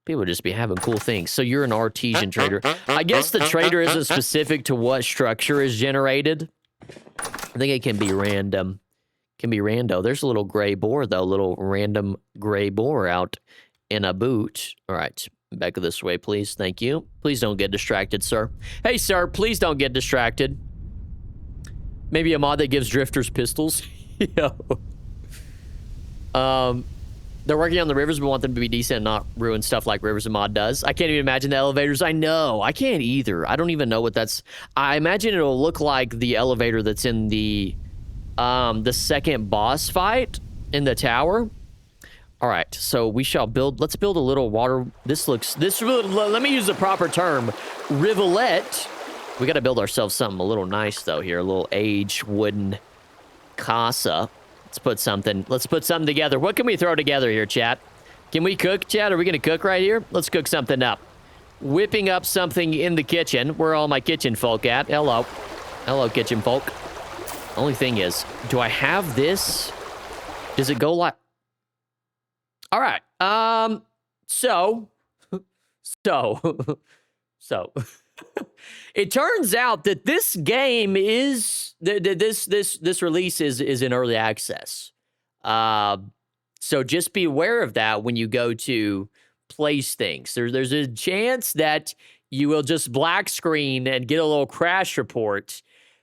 People just be having cool things. So you're an artesian trader. I guess the trader isn't specific to what structure is generated. I think it can be random. There's a little gray boar, though. Little random gray boar out in a boot. All right. Back this way, please. Thank you. Please don't get distracted, sir. Hey, sir, please don't get distracted. Maybe a mod that gives drifters pistols. Yo. They're working on the rivers, but want them to be decent and not ruin stuff like Rivers and Mod does. I can't even imagine the elevators. I know. I can't either. I don't even know what that's... I imagine it'll look like the elevator that's in the second boss fight in the tower. All right, so we shall build... Let's build a little water... Let me use the proper term. Rivulet. We got to build ourselves something a little nice, though, here. A little aged wooden casa. Let's put something together. What can we throw together here, chat? Can we cook, chat? Are we going to cook right here? Let's cook something up. Whipping up something in the kitchen. Where are all my kitchen folk at? Hello. Hello, kitchen folk. Only thing is, do I have this? Does it go like... All right. So. It turns out that this game is this release is in early access. So just be aware of that when you go to place things. There's a chance that you will just black screen and get a little crash report.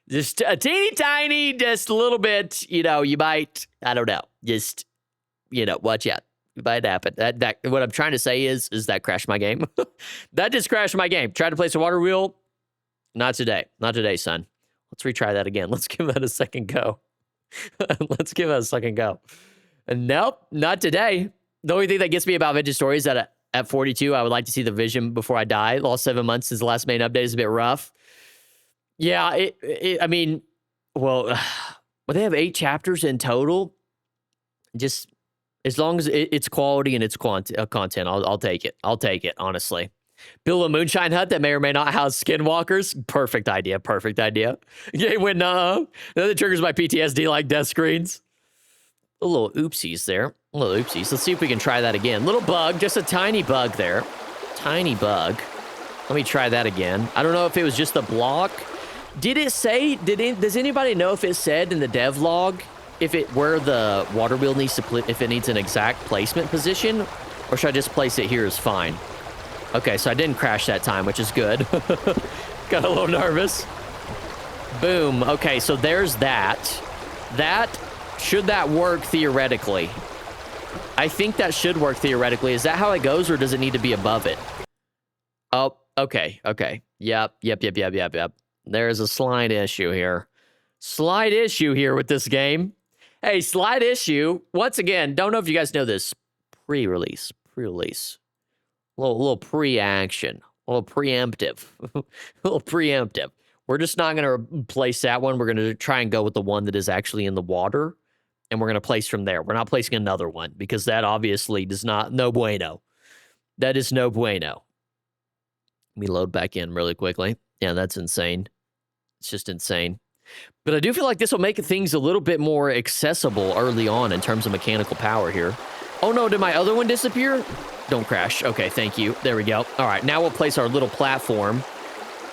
Just a teeny tiny, just a little bit, you might, I don't know, just, watch out. It might happen. That what I'm trying to say is that crashed my game. That just crashed my game. Tried to place a water wheel. Not today. Not today, son. Let's retry that again. Let's give that a second go. Let's give it a second go. Nope, not today. The only thing that gets me about Vintage Story is that at 42, I would like to see the vision before I die. Lost 7 months since the last main update is a bit rough. Yeah, I mean, well, they have 8 chapters in total. Just as long as it's quality and it's content, I'll take it. I'll take it, honestly. Build a moonshine hut that may or may not house skinwalkers. Perfect idea. Perfect idea. Game went Then it triggers my PTSD like death screens. A little oopsies there. A little oopsies. Let's see if we can try that again. Little bug, just a tiny bug there. Tiny bug. Let me try that again. I don't know if it was just the block. Did it say? Does anybody know if it said in the dev log where the water wheel needs to if it needs an exact placement position, or should I just place it here is fine? Okay, so I didn't crash that time, which is good. Got a little nervous. Boom. Okay, so there's that. Should that work theoretically? I think that should work theoretically. Is that how it goes, or does it need to be above it? Oh, okay. Yep. There's a slight issue here. Slight issue here with this game. Hey, slight issue. Once again, don't know if you guys know this. Pre-release. A little pre-action. A little preemptive. A little preemptive. We're just not going to place that one. We're going to try and go with the one that is actually in the water. And we're going to place from there. We're not placing another one because that obviously does not... No bueno. That is no bueno. Let me load back in really quickly. Yeah, that's insane. It's just insane. But I do feel like this will make things a little bit more accessible early on in terms of mechanical power here. Oh no, did my other one disappear? Don't crash. Okay, thank you. There we go. All right, now we'll place our little platform.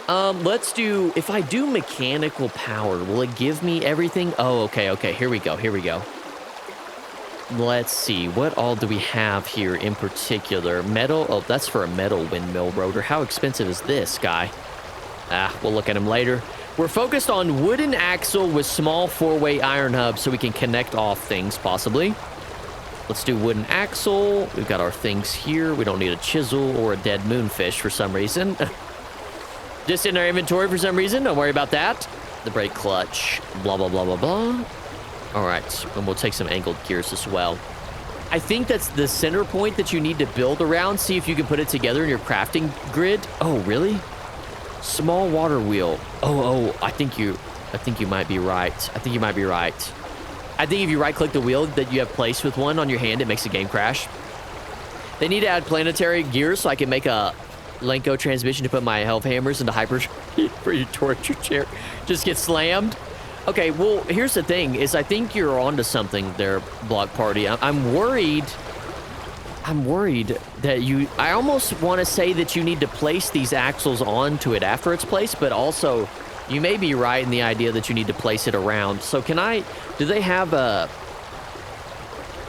Let's do... If I do mechanical power, will it give me everything? Oh, okay. Here we go. Let's see. What all do we have here in particular? Metal. Oh, that's for a metal windmill rotor. How expensive is this guy? We'll look at him later. We're focused on wooden axle with small 4-way iron hub so we can connect off things, possibly. Let's do wooden axle. We've got our things here. We don't need a chisel or a dead moonfish for some reason. Just in our inventory for some reason. Don't worry about that. The brake clutch. Blah, blah, blah, blah, blah. All right. And we'll take some angled gears as well. I think that's the center point that you need to build around. See if you can put it together in your crafting grid. Oh, really? Small water wheel. Oh, I think you might be right. I think if you right-click the wheel that you have placed with one on your hand, it makes the game crash. They need to add planetary gears so I can make a Lenko transmission to put my health hammers into hyper for your torture chair. Just get slammed. Okay, well, here's the thing, is I think you're onto something there, Block Party. I'm worried that I almost want to say that you need to place these axles onto it after it's placed, but also you may be right in the idea that you need to place it around. So do they have a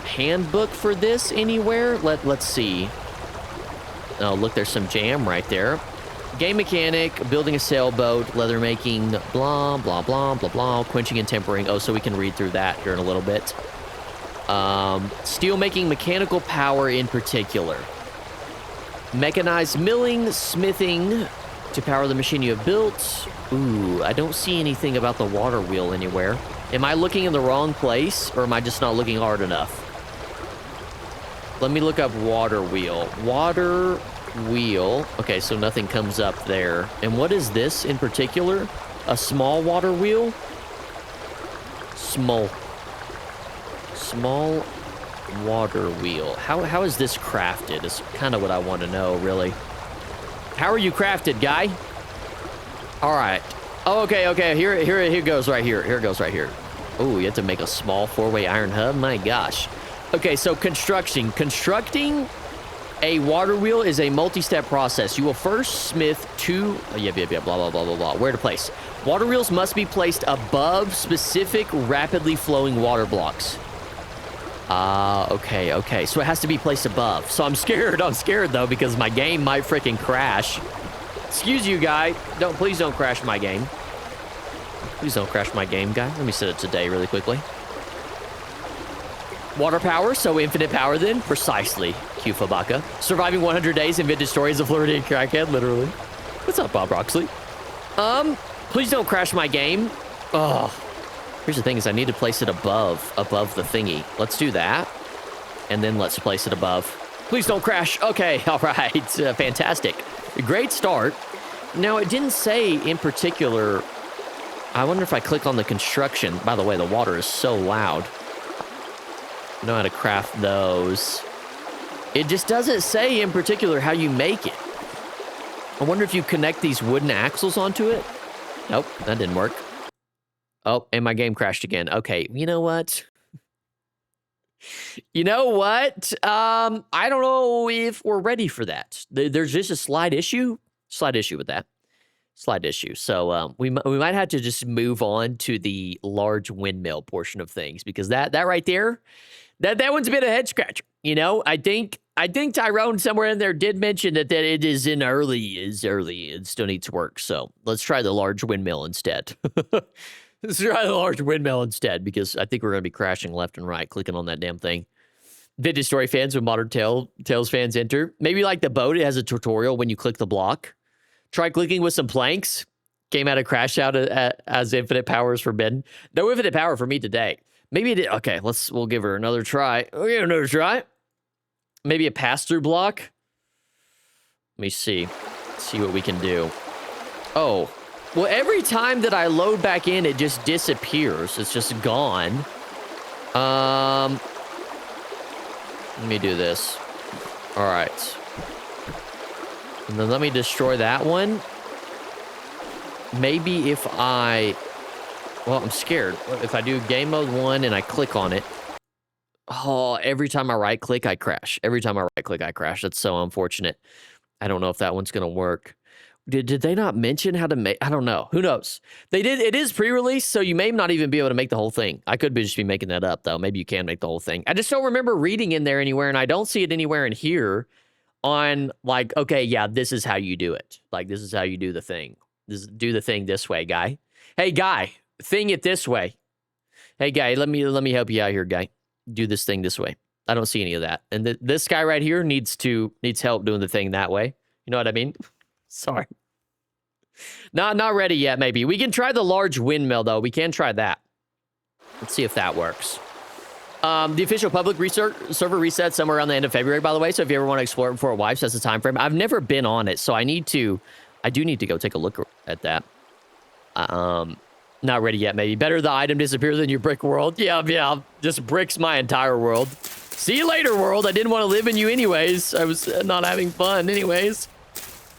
handbook for this anywhere? Let's see. Oh, look, there's some jam right there. Game mechanic, building a sailboat, leather making, blah, blah, blah, blah, blah, quenching and tempering. Oh, so we can read through that here in a little bit. Steel making, mechanical power in particular. Mechanized milling, smithing to power the machine you have built. Ooh, I don't see anything about the water wheel anywhere. Am I looking in the wrong place, or am I just not looking hard enough? Let me look up water wheel. Water wheel. Okay, so nothing comes up there. And what is this in particular? A small water wheel? Small water wheel. How is this crafted is kind of what I want to know, really. How are you crafted, guy? All right. Oh, okay. Here goes right here. Here goes right here. Oh, you have to make a small 4-way iron hub? My gosh. Okay, so constructing a water wheel is a multi-step process. You will first smith two... blah, blah, blah, blah, blah. Where to place? Water wheels must be placed above specific rapidly flowing water blocks. Okay. So it has to be placed above. So I'm scared, though, because my game might freaking crash. Excuse you, guy. Please don't crash my game. Please don't crash my game, guy. Let me set it to day really quickly. Water power, so infinite power then? Precisely, Q Fabaka. Surviving 100 days in Vintage Stories of Floridian Crackhead, literally. What's up, Bob Roxley? Please don't crash my game. Oh, Here's the thing is I need to place it above the thingy. Let's do that. And then let's place it above. Please don't crash. Okay, all right. Fantastic. Great start. Now, it didn't say in particular... I wonder if I click on the construction. By the way, the water is so loud. I know how to craft those. It just doesn't say in particular how you make it. I wonder if you connect these wooden axles onto it. Nope, that didn't work. Oh, and my game crashed again. Okay, you know what? You know what? I don't know if we're ready for that. There's just a slight issue with that. Slight issue. So we might have to just move on to the large windmill portion of things, because that right there, that one's a bit of a head scratcher. You know, I think Tyrone somewhere in there did mention that it is early. It still needs work. So let's try the large windmill instead. Let's try the large windmill instead, because I think we're going to be crashing left and right, clicking on that damn thing. Vintage Story fans with Modern Tales fans enter. Maybe like the boat, it has a tutorial when you click the block. Try clicking with some planks. Came out of crash out as infinite power is forbidden. No infinite power for me today. Maybe it did. Okay, we'll give her another try. We'll give her another try. Maybe a pass-through block. Let me see. See what we can do. Oh. Well, every time that I load back in, it just disappears. It's just gone. Let me do this. All right. And then let me destroy that one. Maybe if I... Well, I'm scared. If I do game mode 1 and I click on it... Oh, every time I right-click, I crash. Every time I right-click, I crash. That's so unfortunate. I don't know if that one's going to work. Did they not mention how to make... I don't know. Who knows? They did. It is pre-release, so you may not even be able to make the whole thing. I could just be making that up, though. Maybe you can make the whole thing. I just don't remember reading in there anywhere, and I don't see it anywhere in here on, like, okay, yeah, this is how you do it. Like, this is how you do the thing. Do the thing this way, guy. Hey, guy, thing it this way. Hey, guy, let me help you out here, guy. Do this thing this way. I don't see any of that. And this guy right here needs help doing the thing that way. You know what I mean? Sorry. Not ready yet, maybe. We can try the large windmill, though. We can try that. Let's see if that works. The official public server resets somewhere around the end of February, by the way. So if you ever want to explore it before it wipes, that's the time frame. I've never been on it, so I do need to go take a look at that. Not ready yet, maybe. Better the item disappear than your brick world. Yeah. Just bricks my entire world. See you later, world. I didn't want to live in you anyways. I was not having fun anyways.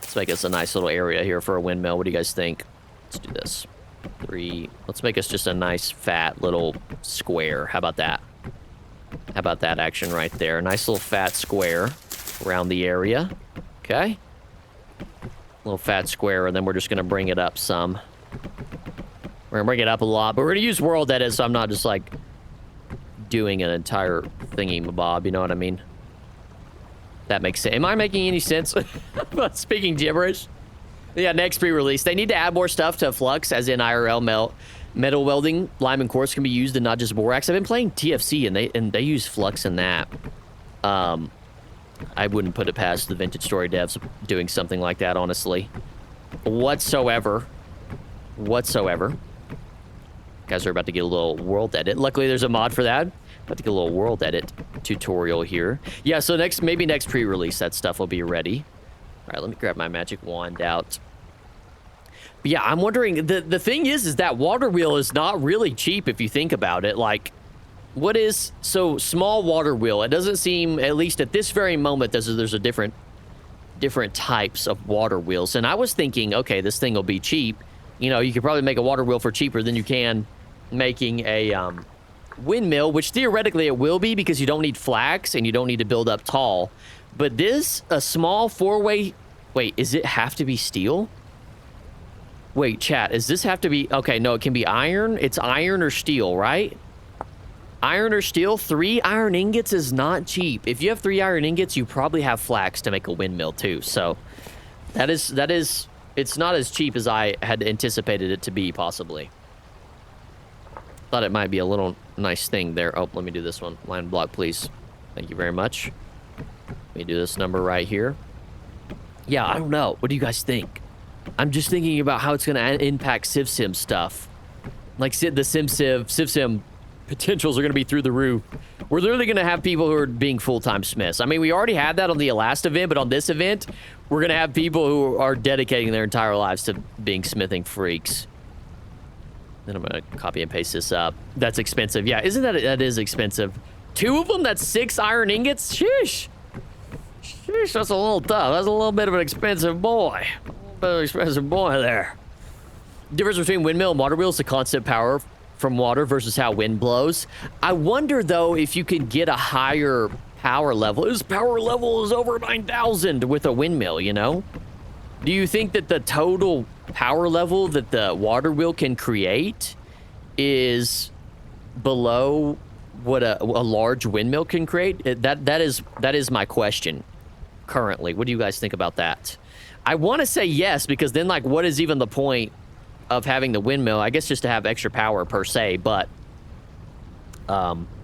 Let's make us a nice little area here for a windmill. What do you guys think? Let's do this. 3. Let's make us just a nice, fat little square. How about that? How about that action right there? A nice little fat square around the area. Okay. Little fat square, and then we're just going to bring it up some. We're going to bring it up a lot, but we're going to use world edit, so I'm not just, like, doing an entire thingy-mabob, you know what I mean? That makes sense. Am I making any sense about speaking gibberish? Yeah, next pre-release. They need to add more stuff to Flux, as in IRL metal welding. Lime and quartz can be used and not just borax. I've been playing TFC, and they use Flux in that. I wouldn't put it past the Vintage Story devs doing something like that, honestly. Whatsoever. Guys are about to get a little world edit. Luckily, there's a mod for that. About to get a little world edit tutorial here. Yeah, so maybe next pre-release, that stuff will be ready. All right, let me grab my magic wand out. But yeah, I'm wondering, the thing is that water wheel is not really cheap if you think about it. Like, what is... So, small water wheel. It doesn't seem, at least at this very moment, there's a different types of water wheels. And I was thinking, okay, this thing will be cheap. You know, you could probably make a water wheel for cheaper than you can making a windmill, which theoretically it will be because you don't need flax and you don't need to build up tall. But this, a small 4-way... Wait, is it have to be steel? Wait, chat, does this have to be... Okay, no, it can be iron. It's iron or steel, right? Iron or steel. 3 iron ingots is not cheap. If you have 3 iron ingots, you probably have flax to make a windmill too. So that is... It's not as cheap as I had anticipated it to be, possibly. Thought it might be a little nice thing there. Oh, let me do this one. Line block, please. Thank you very much. Let me do this number right here. Yeah, I don't know. What do you guys think? I'm just thinking about how it's going to impact Civ Sim stuff. Like the Civ potentials are going to be through the roof. We're literally going to have people who are being full-time smiths. I mean, we already had that on the last event, but on this event, we're going to have people who are dedicating their entire lives to being smithing freaks. Then I'm going to copy and paste this up. That's expensive. Yeah, isn't that is expensive. 2 of them, that's 6 iron ingots? Sheesh. Sheesh, that's a little tough. That's a little bit of an expensive boy. A little bit of an expensive boy there. Difference between windmill and water wheel is the constant power from water versus how wind blows. I wonder, though, if you could get a higher power level. His power level is over 9,000 with a windmill, you know? Do you think that the total power level that the water wheel can create is below what a large windmill can create? That is my question currently. What do you guys think about that? I want to say yes, because then, like, what is even the point of having the windmill? I guess just to have extra power per se, but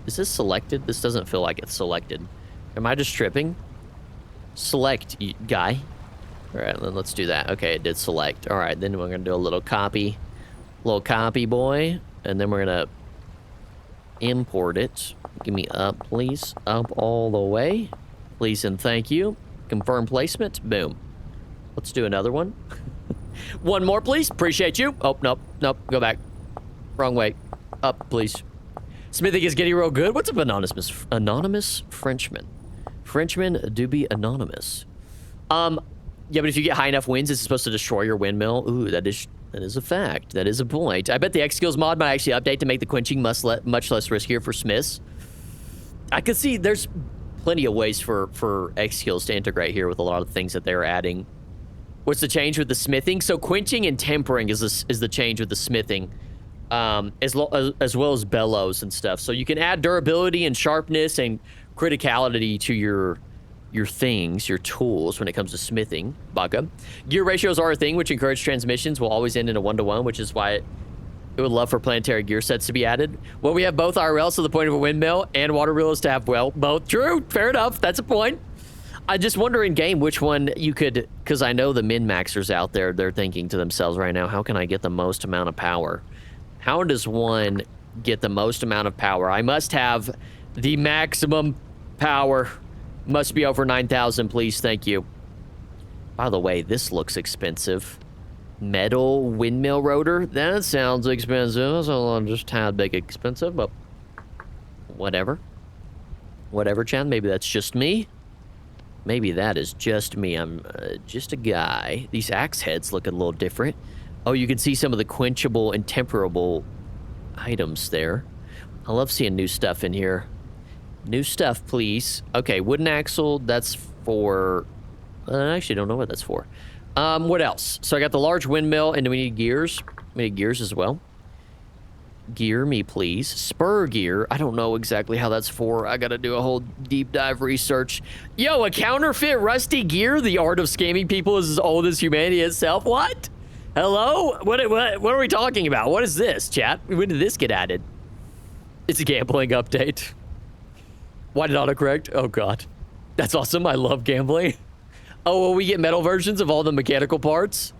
is this selected? This doesn't feel like it's selected. Am I just tripping? Select, guy. All right, then let's do that. Okay, it did select. All right, then we're gonna do a little copy boy, and then we're gonna import it. Give me up, please. Up all the way. Please and thank you. Confirm placement. Boom. Let's do another one. One more, please. Appreciate you. Oh, nope. Go back. Wrong way. Up, please. Smithing is getting real good. What's up, anonymous Frenchman? Frenchman do be anonymous. Yeah, but if you get high enough winds, it's supposed to destroy your windmill. Ooh, that is a fact. That is a point. I bet the X skills mod might actually update to make the quenching much less riskier for smiths. I could see there's plenty of ways for X skills to integrate here with a lot of things that they're adding. What's the change with the smithing? So quenching and tempering is the change with the smithing, as well as bellows and stuff. So you can add durability and sharpness and criticality to your things, your tools when it comes to smithing. Baka. Gear ratios are a thing, which encourage transmissions will always end in a 1-to-1, which is why it would love for planetary gear sets to be added. Well, we have both IRL, so the point of a windmill and water wheel is to have, well, both. True, fair enough. That's a point. I just wonder in game which one you could, because I know the min-maxers out there, they're thinking to themselves right now, how can I get the most amount of power? How does one get the most amount of power? I must have the maximum power. Must be over 9,000, please. Thank you. By the way, this looks expensive. Metal windmill rotor? That sounds expensive. That's just a tad bit expensive, but whatever. Whatever, Chan. Maybe that's just me. Maybe that is just me. I'm just a guy. These axe heads look a little different. Oh, you can see some of the quenchable and temperable items there. I love seeing new stuff in here. New stuff, please. Okay, wooden axle, that's for... I actually don't know what that's for. What else? So I got the large windmill, and do we need gears? We need gears as well. Gear me, please. Spur gear. I don't know exactly how that's for. I gotta do a whole deep dive research. Yo, a counterfeit rusty gear? The art of scamming people is as old as humanity itself? What? Hello? What are we talking about? What is this, chat? When did this get added? It's a gambling update. Why did autocorrect? Oh, God. That's awesome. I love gambling. Oh, will we get metal versions of all the mechanical parts?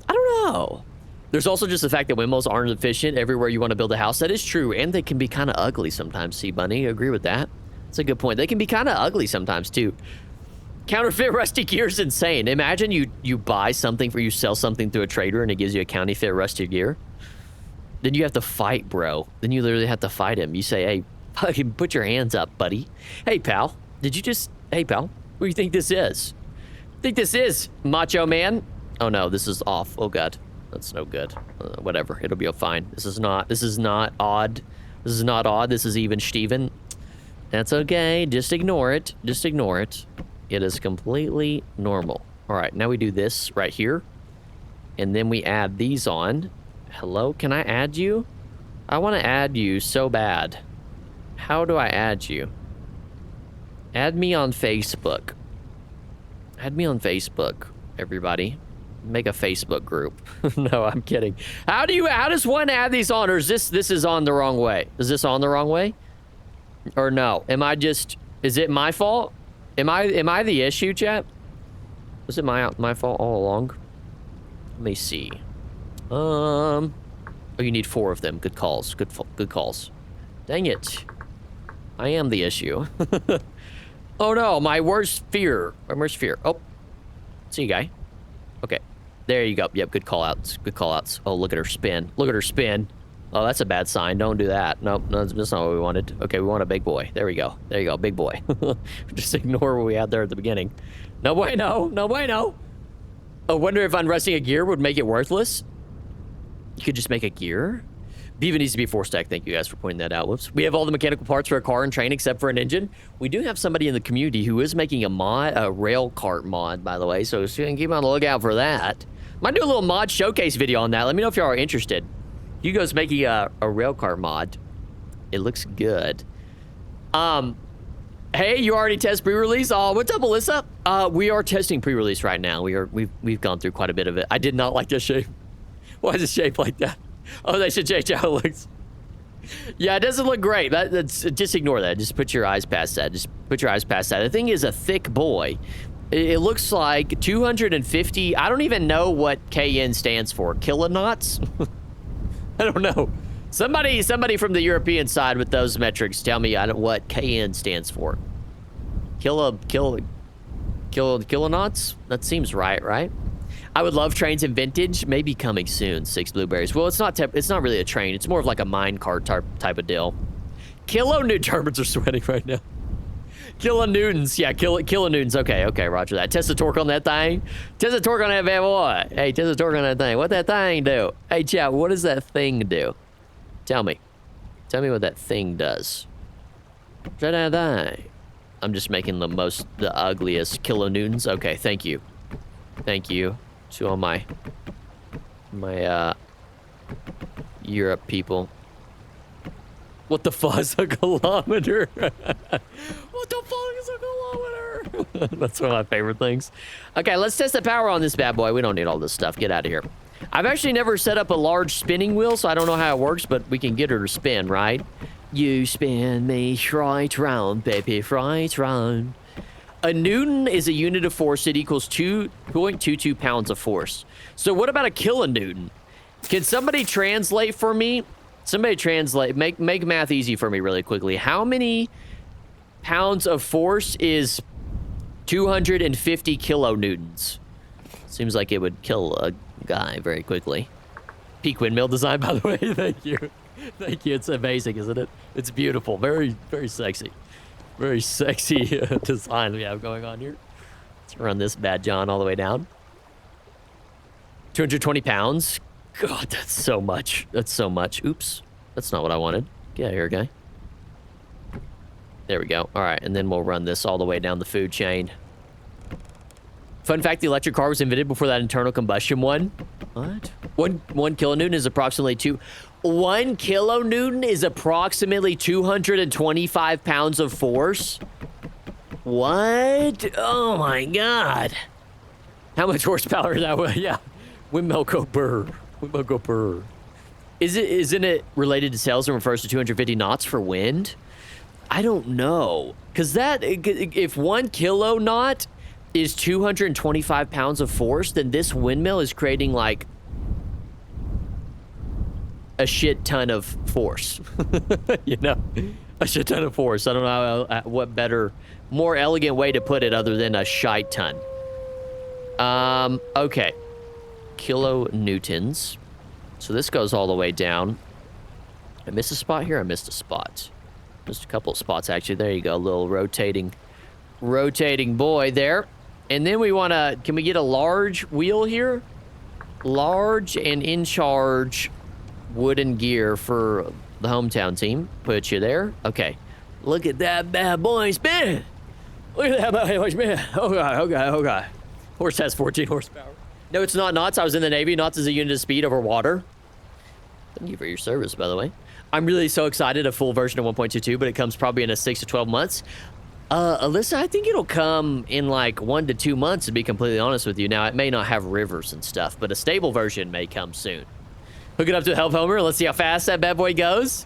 I don't know. There's also just the fact that windmills aren't efficient everywhere you want to build a house. That is true, and they can be kind of ugly sometimes, C-Bunny. Agree with that? That's a good point. They can be kind of ugly sometimes, too. Counterfeit rusty gear is insane. Imagine you buy something you sell something through a trader, and it gives you a counterfeit rusty gear. Then you have to fight, bro. Then you literally have to fight him. You say, hey, fucking put your hands up, buddy. Hey, pal. Hey, pal. What do you think this is? Think this is Macho Man? Oh, no. This is off. Oh, God. That's no good. Whatever. It'll be fine. This is not odd. This is not odd. This is even Steven. That's okay. Just ignore it. Just ignore it. It is completely normal. All right. Now we do this right here. And then we add these on. Hello? Can I add you? I want to add you so bad. How do I add you? Add me on Facebook. Add me on Facebook, everybody. Make a Facebook group. No, I'm kidding. How does one add these on, or is this is on the wrong way? Is this on the wrong way? Or no? Is it my fault? Am I the issue, chat? Was it my fault all along? Let me see. Oh, you need 4 of them. Good calls. Good calls. Dang it. I am the issue. Oh no, my worst fear. My worst fear. Oh. See you, guy. Okay. There you go. Yep, good call outs. Good call outs. Oh, look at her spin. Look at her spin. Oh, that's a bad sign. Don't do that. Nope, no, that's not what we wanted. Okay, we want a big boy. There we go. There you go, big boy. Just ignore what we had there at the beginning. No bueno. No bueno. I wonder if unresting a gear would make it worthless. You could just make a gear? Beevr needs to be 4-stack. Thank you guys for pointing that out. Whoops. We have all the mechanical parts for a car and train except for an engine. We do have somebody in the community who is making a rail cart mod, by the way, so you can keep on the lookout for that. Might do a little mod showcase video on that. Let me know if y'all are interested. Hugo's making a rail car mod. It looks good. Hey, you already test pre-release? Oh, what's up, Alyssa? We are testing pre-release right now. We've gone through quite a bit of it. I did not like this shape. Why is it shaped like that? Oh, they should change how it looks. Yeah, it doesn't look great. That's just ignore that. Just put your eyes past that. Just put your eyes past that. The thing is a thick boy. It looks like 250. I don't even know what KN stands for. Kilonauts? I don't know. Somebody from the European side with those metrics tell me what KN stands for. Kilonauts? That seems right? I would love trains in vintage, maybe coming soon. 6 blueberries. Well, it's not really a train. It's more of like a mine cart type of deal. Kilonewtons. Germans are sweating right now. Kilonewtons. Yeah, kilonewtons. Okay, roger that. Test the torque on that thing. Test the torque on that bad boy. Hey, test the torque on that thing. What that thing do? Hey, chat, what does that thing do? Tell me. Tell me what that thing does. Try that thing. I'm just making the ugliest kilonewtons. Okay, thank you. Thank you to all my Europe people. What the fuck is a kilometer? What the fuck is a kilometer? That's one of my favorite things. Okay, let's test the power on this bad boy. We don't need all this stuff. Get out of here. I've actually never set up a large spinning wheel, so I don't know how it works, but we can get her to spin, right? You spin me right round, baby, right round. A newton is a unit of force that equals 2.22 pounds of force. So what about a kilonewton? Can somebody translate for me? Somebody translate, make math easy for me really quickly. How many pounds of force is 250 kilonewtons? Seems like it would kill a guy very quickly. Peak windmill design, by the way. Thank you. Thank you. It's amazing, isn't it? It's beautiful. Very, very sexy. Very sexy design we have going on here. Let's run this bad John all the way down. 220 pounds. God, that's so much. That's so much. Oops. That's not what I wanted. Get out of here, guy. There we go. All right, and then we'll run this all the way down the food chain. Fun fact, the electric car was invented before that internal combustion one. What? One kilonewton is approximately 1 kilonewton is approximately 225 pounds of force? What? Oh my god. How much horsepower is that? Yeah. Windmill go burr. Windmill go burr. Isn't it related to sails and refers to 250 knots for wind? I don't know. Because if 1 kiloknot is 225 pounds of force, then this windmill is creating like a shit ton of force. You know, a shit ton of force. I don't know what better, more elegant way to put it other than a shite ton. Okay. Kilonewtons. So this goes all the way down. I missed a spot here? I missed a spot. Just a couple of spots, actually. There you go. A little rotating boy there. And then we want to... Can we get a large wheel here? Large and in charge wooden gear for the hometown team. Put you there. Okay. Look at that bad boy spin. Look at that bad boy spin. Oh, God. Oh, God. Oh, God. Horse has 14 horsepower. No, it's not knots. I was in the Navy. Knots is a unit of speed over water. Thank you for your service, by the way. I'm really so excited. A full version of 1.22, but it comes probably in 6 to 12 months. Alyssa, I think it'll come in like 1 to 2 months, to be completely honest with you. Now, it may not have rivers and stuff, but a stable version may come soon. Hook it up to Help Homer. Let's see how fast that bad boy goes.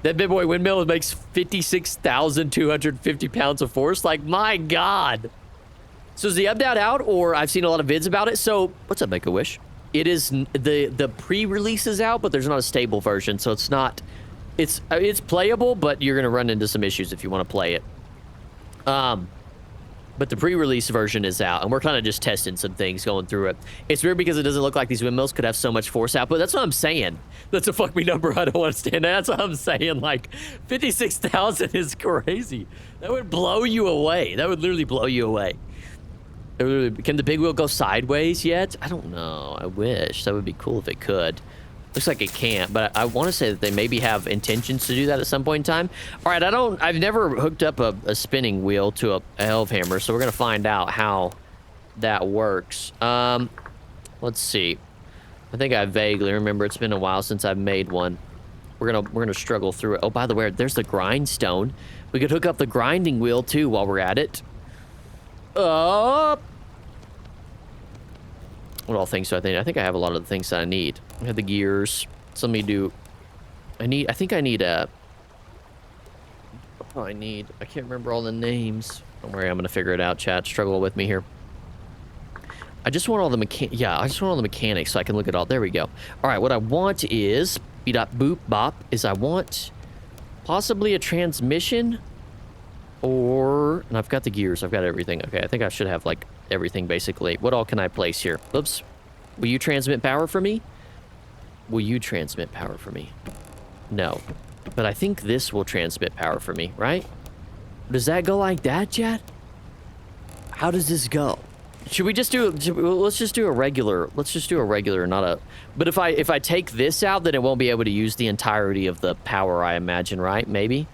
That big boy windmill makes 56,250 pounds of force. Like, my God. So is the update out, or I've seen a lot of vids about it. So, what's up, Make-A-Wish? it is the pre-release is out, but there's not a stable version, so it's not. It's playable, but you're gonna run into some issues if you want to play it. But the pre-release version is out, and we're kind of just testing some things going through it. It's weird because it doesn't look like these windmills could have so much force output. That's what I'm saying. That's a fuck me number I don't understand. That's what I'm saying. Like, 56,000 is crazy. That would blow you away. That would literally blow you away. Can the big wheel go sideways yet? I don't know. I wish. That would be cool if it could. Looks like it can't, but I want to say that they maybe have intentions to do that at some point in time. All right, I've never hooked up a spinning wheel to a elf hammer, so we're gonna find out how that works. Let's see. I think I vaguely remember. It's been a while since I've made one. We're gonna struggle through it. Oh, by the way, there's the grindstone. We could hook up the grinding wheel too while we're at it. What all things do I think? I think I have a lot of the things that I need. I have the gears. So let me do... I think I need a... Oh, I can't remember all the names. Don't worry, I'm gonna figure it out, chat. Struggle with me here. I just want all the I just want all the mechanics so I can look at all... There we go. All right, what I want is... Beep-dop-boop bop. Is I want possibly a transmission or... And I've got the gears. I've got everything. Okay, I think I should have, like, everything, basically. What all can I place here? Oops. Will you transmit power for me? Will you transmit power for me? No. But I think this will transmit power for me, right? Does that go like that, chat? How does this go? Should we just do... Let's just do a regular... Let's just do a regular, not a... But if I take this out, then it won't be able to use the entirety of the power, I imagine, right? Maybe?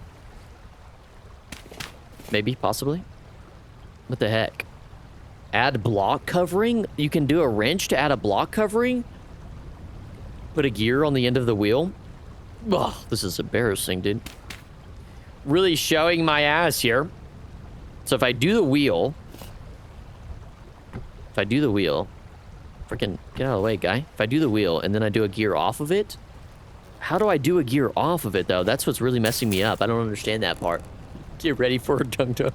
Maybe, possibly? What the heck? Add block covering? You can do a wrench to add a block covering? Put a gear on the end of the wheel? Ugh, this is embarrassing, dude. Really showing my ass here. So if I do the wheel... Freaking get out of the way, guy. If I do the wheel and then I do a gear off of it... How do I do a gear off of it, though? That's what's really messing me up. I don't understand that part. Get ready for a tung-tung.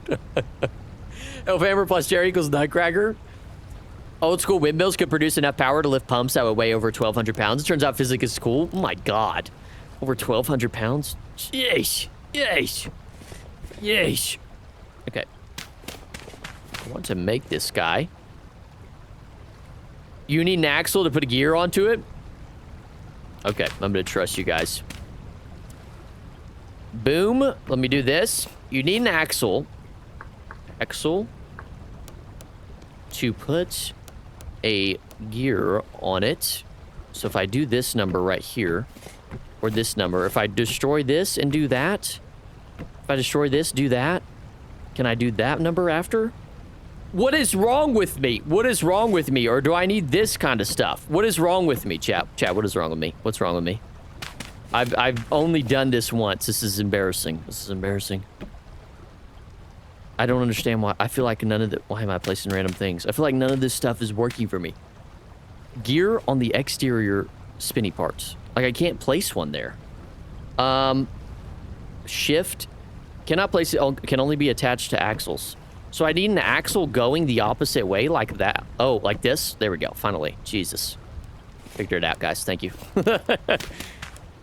Elf hammer plus chair equals nutcracker. Old school windmills could produce enough power to lift pumps that would weigh over 1,200 pounds. It turns out physics is cool. Oh my god. Over 1,200 pounds? Yeesh. Yeesh. Yeesh. Okay. I want to make this guy. You need an axle to put a gear onto it? Okay, I'm gonna trust you guys. Boom. Let me do this. You need an axle. Axle. To put a gear on it. So if I do this number right here, or this number, if I destroy this and do that, if I destroy this, do that, can I do that number after? What is wrong with me? What is wrong with me? Or do I need this kind of stuff? What is wrong with me, chat? Chat, what is wrong with me? What's wrong with me? I've only done this once. This is embarrassing. This is embarrassing. I don't understand why. I feel like none of the... Why am I placing random things? I feel like none of this stuff is working for me. Gear on the exterior spinny parts. Like, I can't place one there. Shift. Cannot place it... Can only be attached to axles. So I need an axle going the opposite way like that. Oh, like this? There we go. Finally. Jesus. Figured it out, guys. Thank you.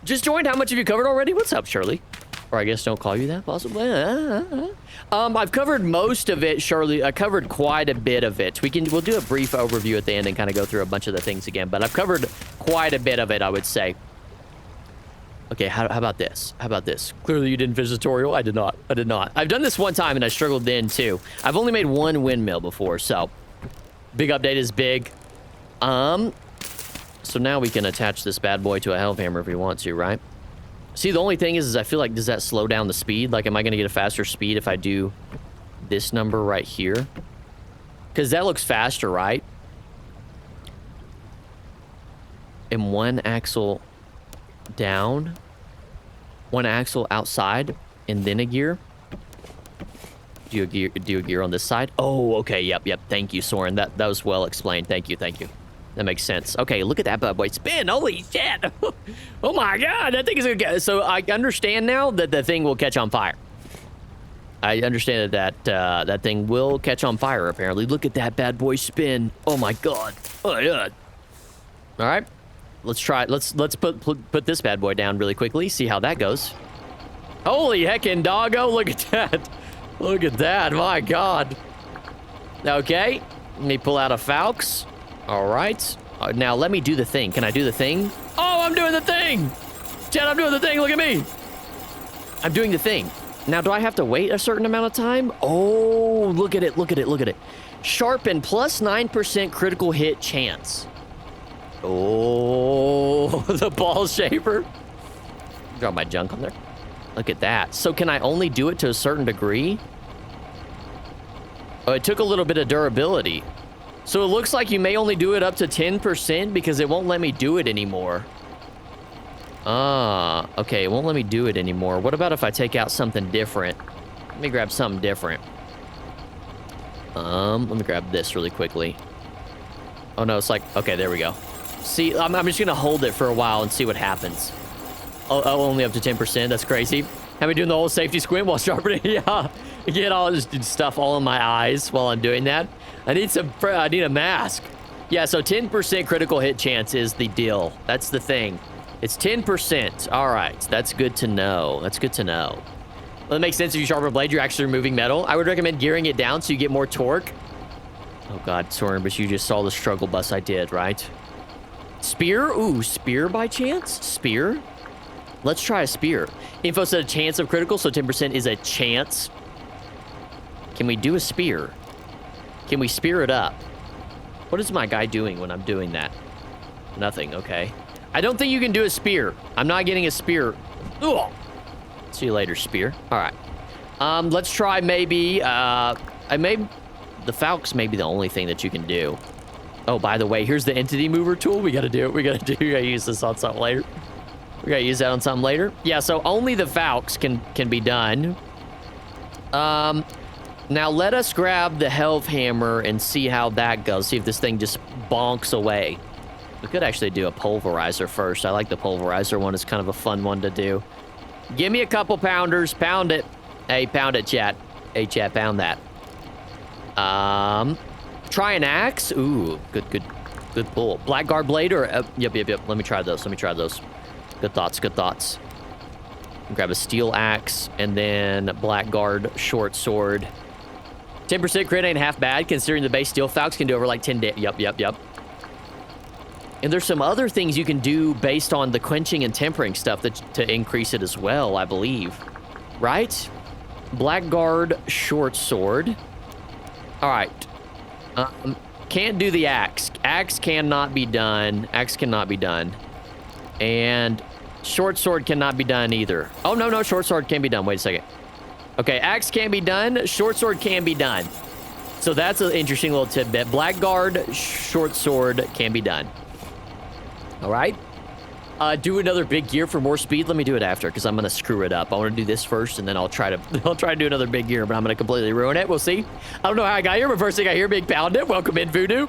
Just joined. How much have you covered already? What's up, Shirley? Or I guess don't call you that, possibly. I've covered most of it, Shirley. I covered quite a bit of it. We'll do a brief overview at the end and kind of go through a bunch of the things again. But I've covered quite a bit of it, I would say. Okay, how about this? How about this? Clearly you didn't finish the tutorial. I did not. I did not. I've done this one time and I struggled then too. I've only made one windmill before, so big update is big. So now we can attach this bad boy to a elf hammer if we want to, right? See, the only thing is I feel like, does that slow down the speed? Like, am I going to get a faster speed if I do this number right here? Because that looks faster, right? And one axle down, one axle outside, and then a gear. Do a gear on this side. Oh, okay. Yep. Thank you, Soren. That was well explained. Thank you. That makes sense. Okay, look at that bad boy spin. Holy shit. Oh my god, that thing is gonna get... So I understand now that the thing will catch on fire. I understand that that thing will catch on fire, apparently. Look at that bad boy spin. Oh my god. Oh my god. All right. Let's try it. Let's put this bad boy down really quickly. See how that goes. Holy heckin' doggo. Look at that. Look at that. My God. Okay. Let me pull out a Falx. All right. Now let me do the thing. Can I do the thing? Oh, I'm doing the thing. Chad, I'm doing the thing. Look at me. I'm doing the thing. Now, do I have to wait a certain amount of time? Oh, look at it. Look at it. Look at it. Sharpen plus 9% critical hit chance. Oh, the ball shaper. Drop my junk on there. Look at that. So can I only do it to a certain degree? Oh, it took a little bit of durability. So it looks like you may only do it up to 10% because it won't let me do it anymore. Ah, okay, it won't let me do it anymore. What about if I take out something different? Let me grab something different. Let me grab this really quickly. Oh no, it's like, okay, there we go. See, I'm just gonna hold it for a while and see what happens. Oh, only up to 10%, that's crazy. Have me doing the whole safety squint while sharpening? Yeah, get all this stuff all in my eyes while I'm doing that. I need a mask. Yeah, so 10% critical hit chance is the deal. That's the thing. It's 10%. All right, that's good to know. That's good to know. Well, it makes sense if you sharpen a blade, you're actually removing metal. I would recommend gearing it down so you get more torque. Oh God, Soren, but you just saw the struggle bus I did, right? Spear? Ooh, spear by chance? Spear? Let's try a spear. Info said a chance of critical, so 10% is a chance. Can we do a spear? Can we spear it up? What is my guy doing when I'm doing that? Nothing, okay. I don't think you can do a spear. I'm not getting a spear. Ugh. See you later, spear. All right. Let's try maybe, the Falx may be the only thing that you can do. Oh, by the way, here's the entity mover tool. We gotta do it. We gotta use this on something later. We gotta use that on something later. Yeah, so only the Falx can be done. Now let us grab the health hammer and see how that goes. See if this thing just bonks away. We could actually do a pulverizer first. I like the pulverizer one. It's kind of a fun one to do. Give me a couple pounders. Pound it. Hey, pound it, chat. Hey, chat, pound that. Try an axe. Ooh, good pull. Blackguard blade or... Yep. Let me try those. Good thoughts. Grab a steel axe and then Blackguard short sword. 10% crit ain't half bad considering the base steel Falx can do over like 10 Yep. And there's some other things you can do based on the quenching and tempering stuff to increase it as well, I believe. Right? Blackguard short sword. All right. Can't do the axe. Axe cannot be done. And short sword cannot be done either. Oh, no, short sword can be done. Wait a second. Okay, axe can be done. Short sword can be done. So that's an interesting little tidbit. Blackguard short sword can be done. All right. Do another big gear for more speed. Let me do it after because I'm gonna screw it up. I want to do this first, and then I'll try to do another big gear, but I'm gonna completely ruin it. We'll see. I don't know how I got here, but first thing I hear, big pound it. Welcome in, Voodoo.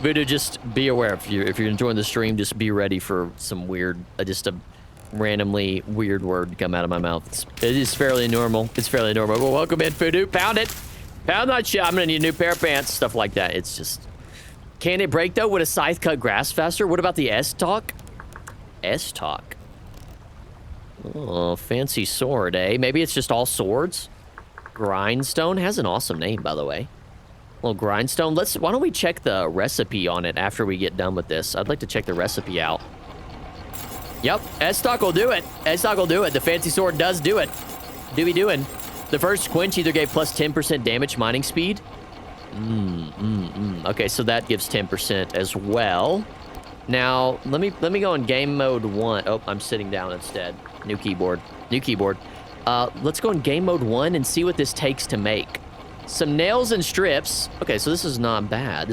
Voodoo, just be aware if you're enjoying the stream, just be ready for some weird, just a randomly weird word to come out of my mouth. It is fairly normal. It's fairly normal. Well, welcome in, Voodoo. Pound it. Pound that shit. I'm gonna need a new pair of pants. Stuff like that. It's just. Can it break though? Would a scythe cut grass faster? What about the S-Talk? S-Talk. Oh, fancy sword, eh? Maybe it's just all swords. Grindstone has an awesome name, by the way. Little grindstone. Why don't we check the recipe on it after we get done with this? I'd like to check the recipe out. Yep, S-Talk will do it. S-Talk will do it. The fancy sword does do it. Do be doing. The first quench either gave plus 10% damage mining speed. Okay, so that gives 10% as well. Now, let me go in game mode 1. Oh, I'm sitting down instead. New keyboard. Let's go in game mode 1 and see what this takes to make. Some nails and strips. Okay, so this is not bad.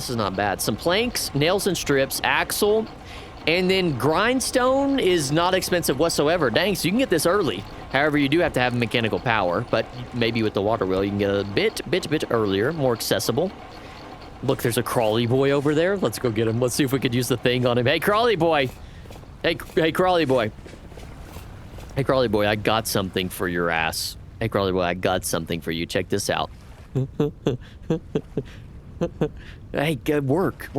Some planks, nails and strips, axle, and then grindstone is not expensive whatsoever. Dang, so you can get this early. However, you do have to have mechanical power, but maybe with the water wheel, you can get a bit earlier, more accessible. Look, there's a crawly boy over there. Let's go get him. Let's see if we could use the thing on him. Hey, crawly boy. Hey, crawly boy. Hey, crawly boy, I got something for your ass. Hey, crawly boy, I got something for you. Check this out. Hey, good work.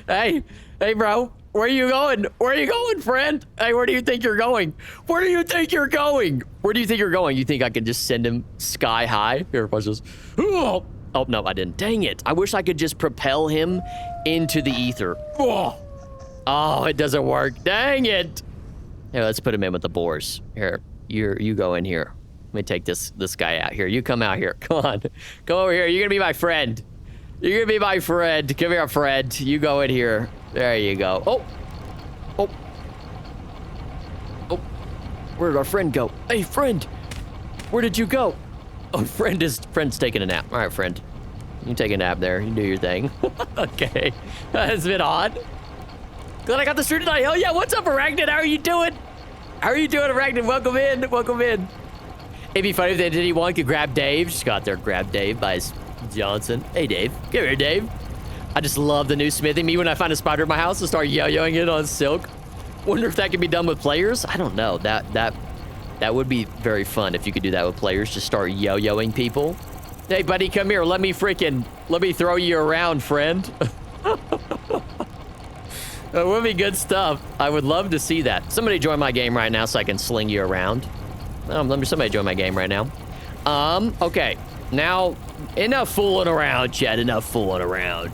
Hey, hey, bro. Where are you going? Where are you going, friend? Hey, where do you think you're going? Where do you think you're going? Where do you think you're going? You think I could just send him sky high? Here, watch this. Oh, no, I didn't. Dang it. I wish I could just propel him into the ether. Oh, it doesn't work. Dang it. Here, let's put him in with the boars. Here, you go in here. Let me take this guy out here. You come out here. Come on. Come over here. You're going to be my friend. You're going to be my friend. Come here, friend. You go in here. There you go. Oh. Oh. Oh. Where did our friend go? Hey, friend. Where did you go? Oh, friend's taking a nap. All right, friend. You take a nap there. You do your thing. Okay. That's been odd. Glad I got the stream tonight. Hell yeah. What's up, Arachnid? How are you doing? How are you doing, Arachnid? Welcome in. Welcome in. It'd be funny if anyone could grab Dave. Just got there, grab Dave by his Johnson. Hey, Dave. Come here, Dave. I just love the new smithing. Me, when I find a spider in my house, I start yo-yoing it on silk. Wonder if that can be done with players. I don't know. That would be very fun if you could do that with players. Just start yo-yoing people. Hey, buddy, come here. Let me throw you around, friend. That would be good stuff. I would love to see that. Somebody join my game right now so I can sling you around. Somebody join my game right now. Okay. Now, enough fooling around, Chad. Enough fooling around.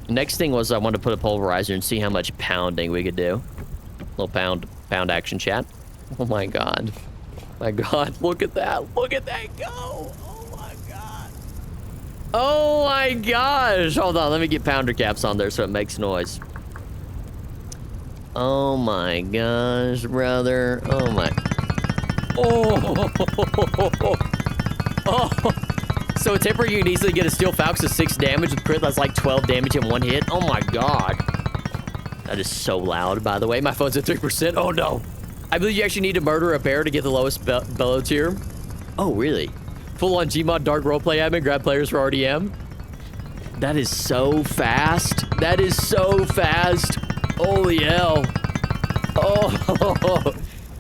Next thing was I wanted to put a pulverizer and see how much pounding we could do. A little pound action, chat. Oh my god. My god, look at that. Look at that go. Oh my god. Oh my gosh. Hold on, let me get pounder caps on there so it makes noise. Oh my gosh, brother. Oh my. Oh. Oh. So a temper, you can easily get a Steel Falcon of 6 damage with crit that's like 12 damage in one hit. Oh my god. That is so loud, by the way. My phone's at 3%. Oh no. I believe you actually need to murder a bear to get the lowest bellow tier. Oh, really? Full on Gmod Dark Roleplay admin, grab players for RDM. That is so fast. That is so fast. Holy hell. Oh,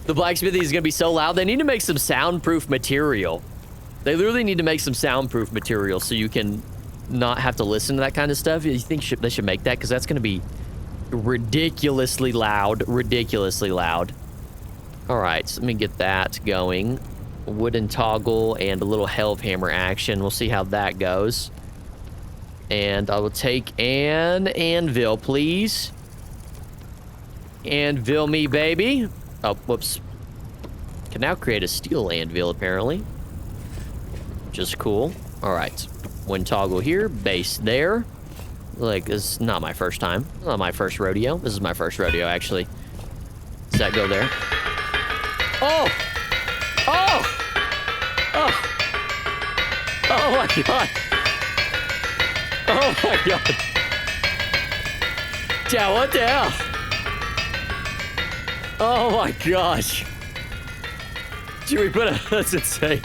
the blacksmithy is going to be so loud. They need to make some soundproof material. They literally need to make some soundproof material so you can not have to listen to that kind of stuff. You think they should make that? Because that's going to be ridiculously loud. Ridiculously loud. All right, so let me get that going. Wooden toggle and a little Helve Hammer action. We'll see how that goes. And I will take an anvil, please. Anvil me, baby. Oh, whoops. Can now create a steel anvil, apparently. Just cool. All right. One toggle here, base there. Like, this is not my first time. Not my first rodeo. This is my first rodeo, actually. Does that go there? Oh! Oh! Oh! Oh my god! Oh my god! Yeah, what the hell? Oh my gosh! Should we put a? That's insane.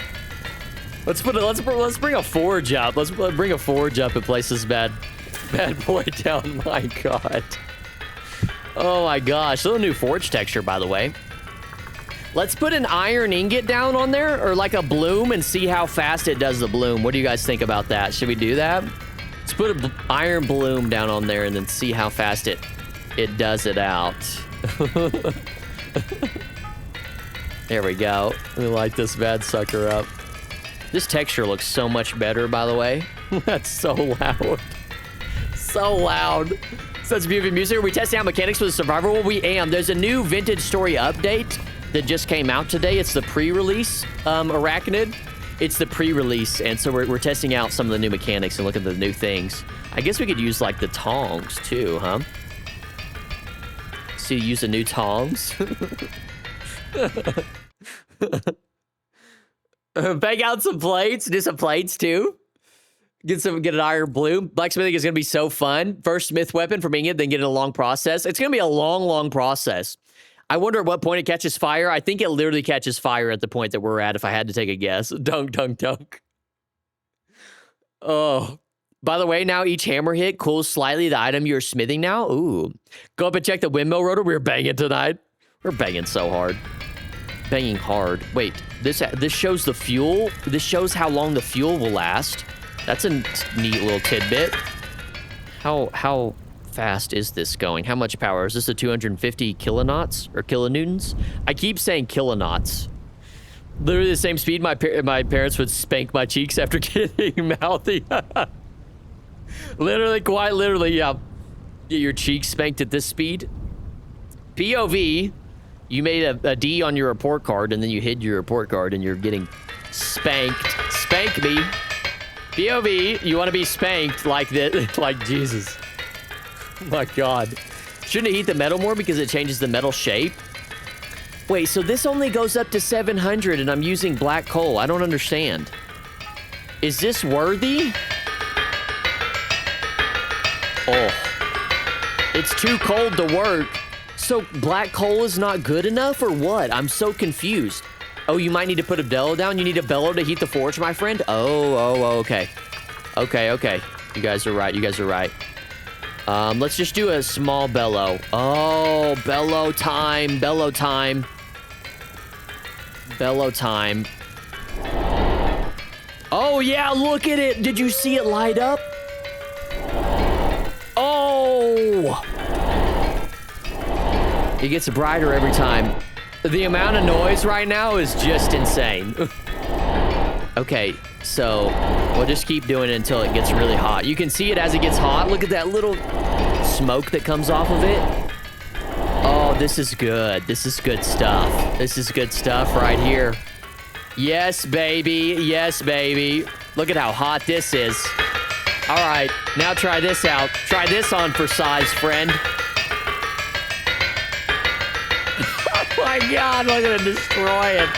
Let's bring a forge up. Let's bring a forge up and place this bad boy down. My god. Oh my gosh! Little new forge texture, by the way. Let's put an iron ingot down on there, or like a bloom, and see how fast it does the bloom. What do you guys think about that? Should we do that? Let's put an iron bloom down on there and then see how fast it does it out. There we go. Let me light this bad sucker up. This texture looks so much better, by the way. That's so loud. So loud. Such beautiful music. Are we testing out mechanics for the Survivor? Well, we am. There's a new Vintage Story update that just came out today. It's the pre-release, Arachnid. It's the pre-release, and so we're testing out some of the new mechanics and looking at the new things. I guess we could use, like, the tongs, too, huh? So you use the new tongs. Bang out some plates. Do some plates, too. Get an iron bloom. Blacksmithing is going to be so fun. First smith weapon for being it, then get it a long process. It's going to be a long, long process. I wonder at what point it catches fire. I think it literally catches fire at the point that we're at, if I had to take a guess. Dunk, dunk, dunk. Oh. By the way, now each hammer hit cools slightly the item you're smithing now. Ooh. Go up and check the windmill rotor. We're banging tonight. We're banging so hard. Banging hard. Wait, this shows the fuel. This shows how long the fuel will last. That's a neat little tidbit. How fast is this going? How much power? Is this a 250 kilonewtons or kilonewtons? I keep saying kilonewtons. Literally the same speed my parents would spank my cheeks after getting mouthy. Literally, quite literally, yeah. Get your cheeks spanked at this speed. POV, you made a D on your report card and then you hid your report card and you're getting spanked. Spank me. POV, you want to be spanked like this, like Jesus. Oh my God. Shouldn't it heat the metal more because it changes the metal shape? Wait, so this only goes up to 700 and I'm using black coal. I don't understand. Is this worthy? Oh. It's too cold to work. So black coal is not good enough or what? I'm so confused. Oh, you might need to put a bellow down. You need a bellow to heat the forge, my friend? Oh, okay. Okay. You guys are right. Let's just do a small bellow. Oh, bellow time. Oh, yeah, look at it. Did you see it light up? Oh! It gets brighter every time. The amount of noise right now is just insane. Okay, so we'll just keep doing it until it gets really hot. You can see it as it gets hot. Look at that little smoke that comes off of it. Oh, this is good. This is good stuff. This is good stuff right here. Yes, baby. Yes, baby. Look at how hot this is. All right, now try this out. Try this on for size, friend. Oh my God, we're gonna destroy it.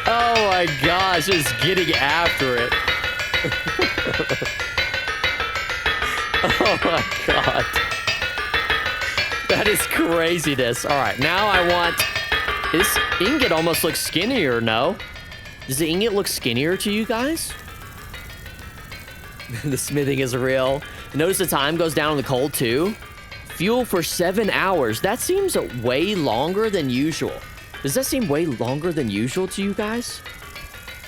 Oh my gosh, just getting after it. Oh my God. That is craziness. All right, now I want... This ingot almost looks skinnier, no? Does the ingot look skinnier to you guys? The smithing is real. Notice the time goes down on the coal too. Fuel for 7 hours. That seems way longer than usual. Does that seem way longer than usual to you guys?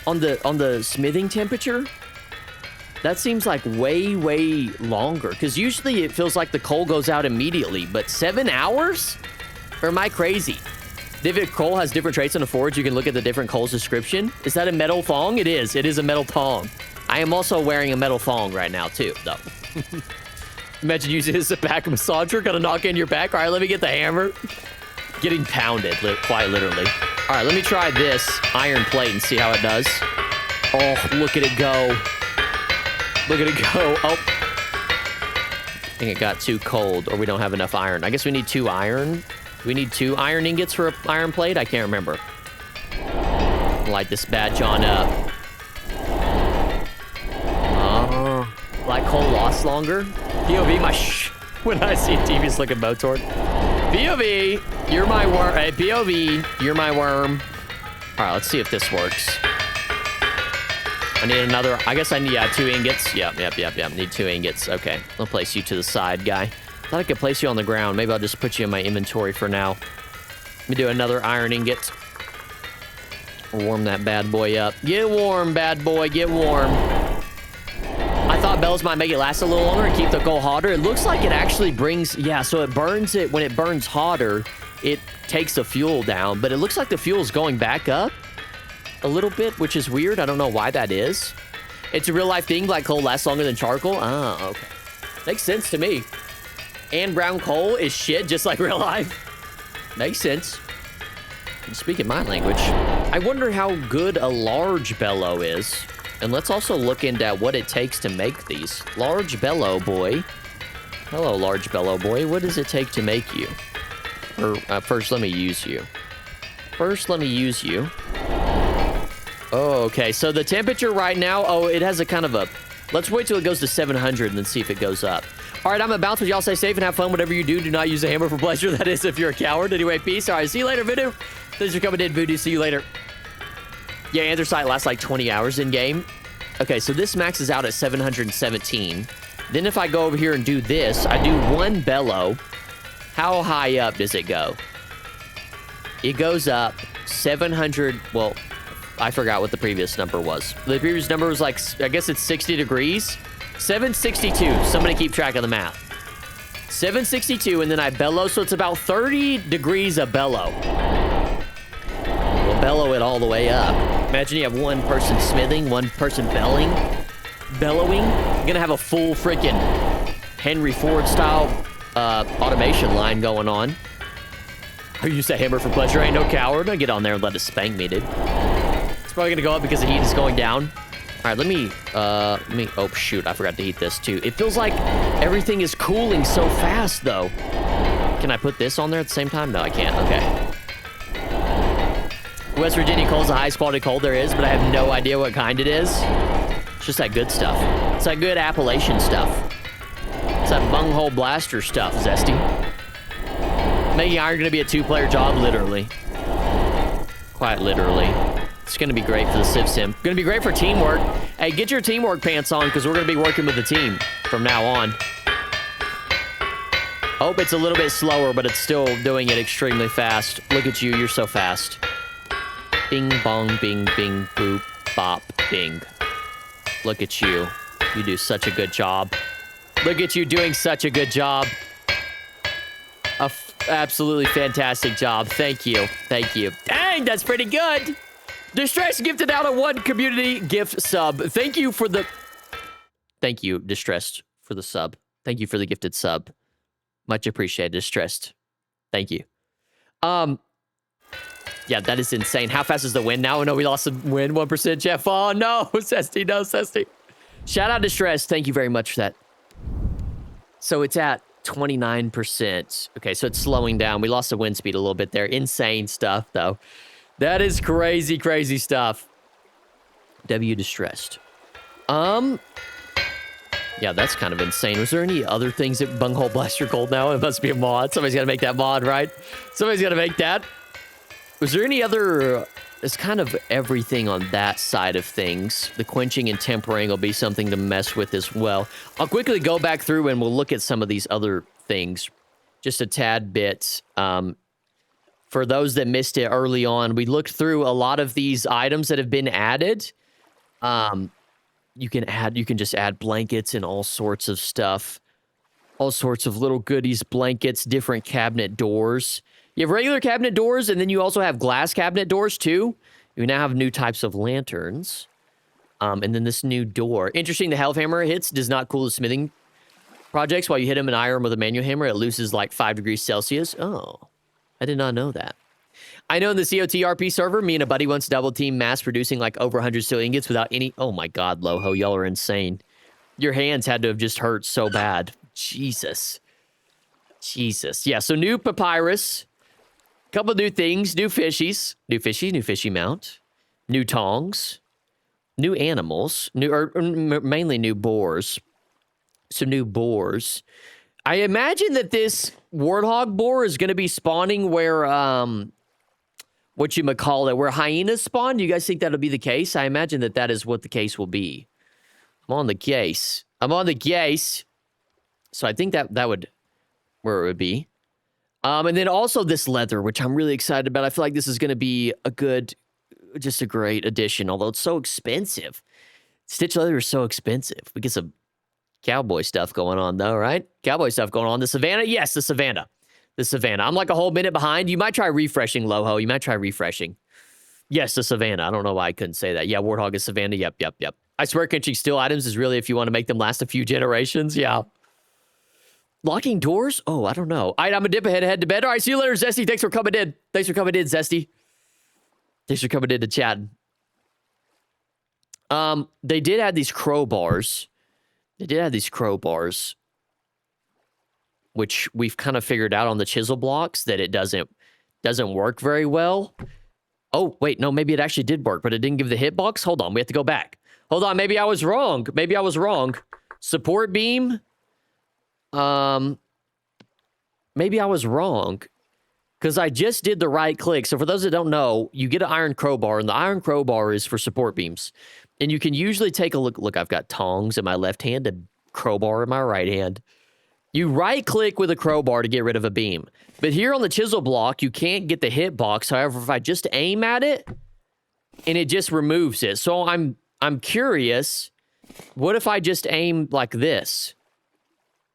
On the smithing temperature? That seems like way longer. Because usually it feels like the coal goes out immediately. But 7 hours? Or am I crazy? If coal has different traits on the forge, you can look at the different coal's description. Is that a metal thong? It is. It is a metal thong. I am also wearing a metal thong right now, too, though. Imagine using this as a back massager. Gonna knock in your back. All right, let me get the hammer. Getting pounded, quite literally. All right, let me try this iron plate and see how it does. Oh, look at it go. Look at it go. Oh. I think it got too cold, or we don't have enough iron. I guess we need 2 iron. We need 2 iron ingots for an iron plate? I can't remember. Light this bad John up. Black coal lasts longer. POV, when I see TV's looking Motort. POV, you're my worm. Hey, POV, you're my worm. All right, let's see if this works. I need another. I guess I need 2 ingots. Yep. Need 2 ingots. Okay, I'll place you to the side, guy. Thought I could place you on the ground. Maybe I'll just put you in my inventory for now. Let me do another iron ingot. Warm that bad boy up. Get warm, bad boy. Get warm. I thought bells might make it last a little longer and keep the coal hotter. It looks like it actually brings... Yeah, so it burns it. When it burns hotter, it takes the fuel down. But it looks like the fuel's going back up a little bit, which is weird. I don't know why that is. It's a real-life thing. Black coal lasts longer than charcoal. Ah, okay. Makes sense to me. And brown coal is shit, just like real life. Makes sense. Speaking my language. I wonder how good a large bellow is. And let's also look into what it takes to make these. Large bellow boy. Hello, large bellow boy. What does it take to make you? Or first, let me use you. Oh, okay. So the temperature right now, oh, it has a kind of a... Let's wait till it goes to 700 and then see if it goes up. All right, I'm gonna bounce with y'all. Stay safe and have fun. Whatever you do, do not use a hammer for pleasure. That is if you're a coward. Anyway, peace. All right, see you later, Voodoo. Thanks for coming in, Voodoo. See you later. Yeah, andesite lasts like 20 hours in game. Okay, so this maxes out at 717. Then if I go over here and do this, I do 1 bellow. How high up does it go? It goes up 700. Well, I forgot what the previous number was. The previous number was like, I guess it's 60 degrees. 762. Somebody keep track of the math. 762, and then I bellow, so it's about 30 degrees of bellow. We'll bellow it all the way up. Imagine you have one person smithing, one person bellowing. You're gonna have a full freaking Henry Ford style automation line going on. Who used a hammer for pleasure? Ain't no coward. I get on there and let it spank me, dude. It's probably gonna go up because the heat is going down. All right, let me, oh shoot, I forgot to heat this too. It feels like everything is cooling so fast though. Can I put this on there at the same time? No, I can't, okay. West Virginia coal is the highest quality coal there is, but I have no idea what kind it is. It's just that good stuff. It's that good Appalachian stuff. It's that bunghole blaster stuff, Zesty. Making iron gonna be a two-player job, literally. Quite literally. It's gonna be great for the Civ Sim. Gonna be great for teamwork. Hey, get your teamwork pants on, because we're gonna be working with the team from now on. Oh, it's a little bit slower, but it's still doing it extremely fast. Look at you, you're so fast. Bing, bong, bing, bing, boop, bop, bing. Look at you. You do such a good job. Look at you doing such a good job. Absolutely fantastic job. Thank you. Thank you. Dang, that's pretty good. Distress gifted out a 1 community gift sub. Thank you, Distressed, for the sub. Thank you for the gifted sub. Much appreciated, Distressed. Thank you. Yeah, that is insane. How fast is the wind now? Oh, no, we lost the wind. 1%, Jeff. Oh, no, Cesty, no, Cesty. Shout out Distressed. Thank you very much for that. So it's at 29%. Okay, so it's slowing down. We lost the wind speed a little bit there. Insane stuff, though. That is crazy, crazy stuff. W Distressed. Yeah, that's kind of insane. Was there any other things that Bunghole Blaster Gold now? It must be a mod. Somebody's got to make that mod, right? Somebody's got to make that. Was there any other... It's kind of everything on that side of things. The quenching and tempering will be something to mess with as well. I'll quickly go back through and we'll look at some of these other things. Just a tad bit. For those that missed it early on, we looked through a lot of these items that have been added. You can just add blankets and all sorts of stuff. All sorts of little goodies, blankets, different cabinet doors. You have regular cabinet doors, and then you also have glass cabinet doors, too. You now have new types of lanterns. And then this new door. Interesting, the Hellhammer hits does not cool the smithing projects. While you hit them in iron with a manual hammer, it loses like 5 degrees Celsius. Oh, I did not know that. I know in the COTRP server, me and a buddy once double team mass producing like over 100 steel ingots without any... Oh my god, Loho, y'all are insane. Your hands had to have just hurt so bad. Jesus. Jesus. Yeah, so new papyrus. Couple new things, new fishies, new fishy mount, new tongs, new animals, mainly new boars. Some new boars. I imagine that this warthog boar is going to be spawning where, where hyenas spawn. Do you guys think that'll be the case? I imagine that that is what the case will be. I'm on the case. So I think that would, where it would be. And then also this leather, which I'm really excited about. I feel like this is going to be just a great addition, although it's so expensive. Stitch leather is so expensive. We get some cowboy stuff going on, though, right? Cowboy stuff going on. The Savannah? Yes, the Savannah. The Savannah. I'm like a whole minute behind. You might try refreshing, Loho. You might try refreshing. Yes, the Savannah. I don't know why I couldn't say that. Yeah, Warthog is Savannah. Yep. I swear quenching steel items is really if you want to make them last a few generations. Yeah. Locking doors? Oh, I don't know. All right, I'm a dip ahead, head to bed. All right, see you later, Zesty. Thanks for coming in. Zesty. Thanks for coming in to chat. They did add these crowbars. Which we've kind of figured out on the chisel blocks that it doesn't work very well. Oh, wait, no, maybe it actually did work, but it didn't give the hitbox. Hold on, we have to go back. Hold on, maybe I was wrong. Support beam. Maybe I was wrong because I just did the right click. So for those that don't know, you get an iron crowbar, and the iron crowbar is for support beams. And you can usually take a look. Look, I've got tongs in my left hand and crowbar in my right hand. You right click with a crowbar to get rid of a beam. But here on the chisel block, you can't get the hitbox. However, if I just aim at it and it just removes it. So I'm curious What if I just aim like this?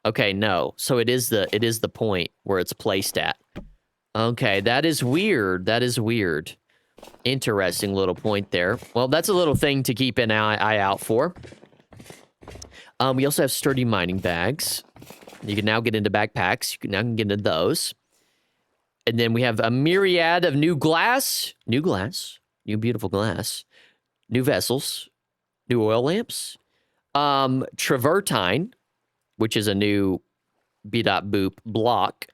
Okay, no. So it is the point where it's placed at. Okay, that is weird. That is weird. Interesting little point there. Well, that's a little thing to keep an eye out for. We also have sturdy mining bags. You can now get into backpacks. You can now get into those. And then we have a myriad of new glass. New beautiful glass. New vessels. New oil lamps. Travertine, which is a new B.boop block.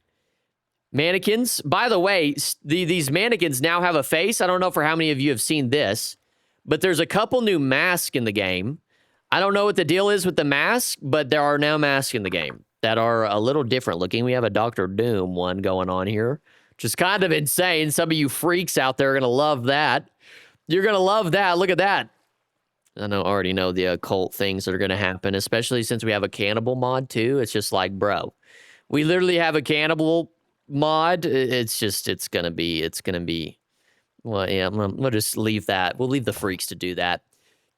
Mannequins. By the way, these mannequins now have a face. I don't know for how many of you have seen this, but there's a couple new masks in the game. I don't know what the deal is with the mask, but there are now masks in the game that are a little different looking. We have a Dr. Doom one going on here, which is kind of insane. Some of you freaks out there are going to love that. You're going to love that. Look at that. I already know the occult things that are going to happen, especially since we have a cannibal mod too. It's just like, bro, we literally have a cannibal mod. It's going to be, well, yeah, we'll just leave that. We'll leave the freaks to do that.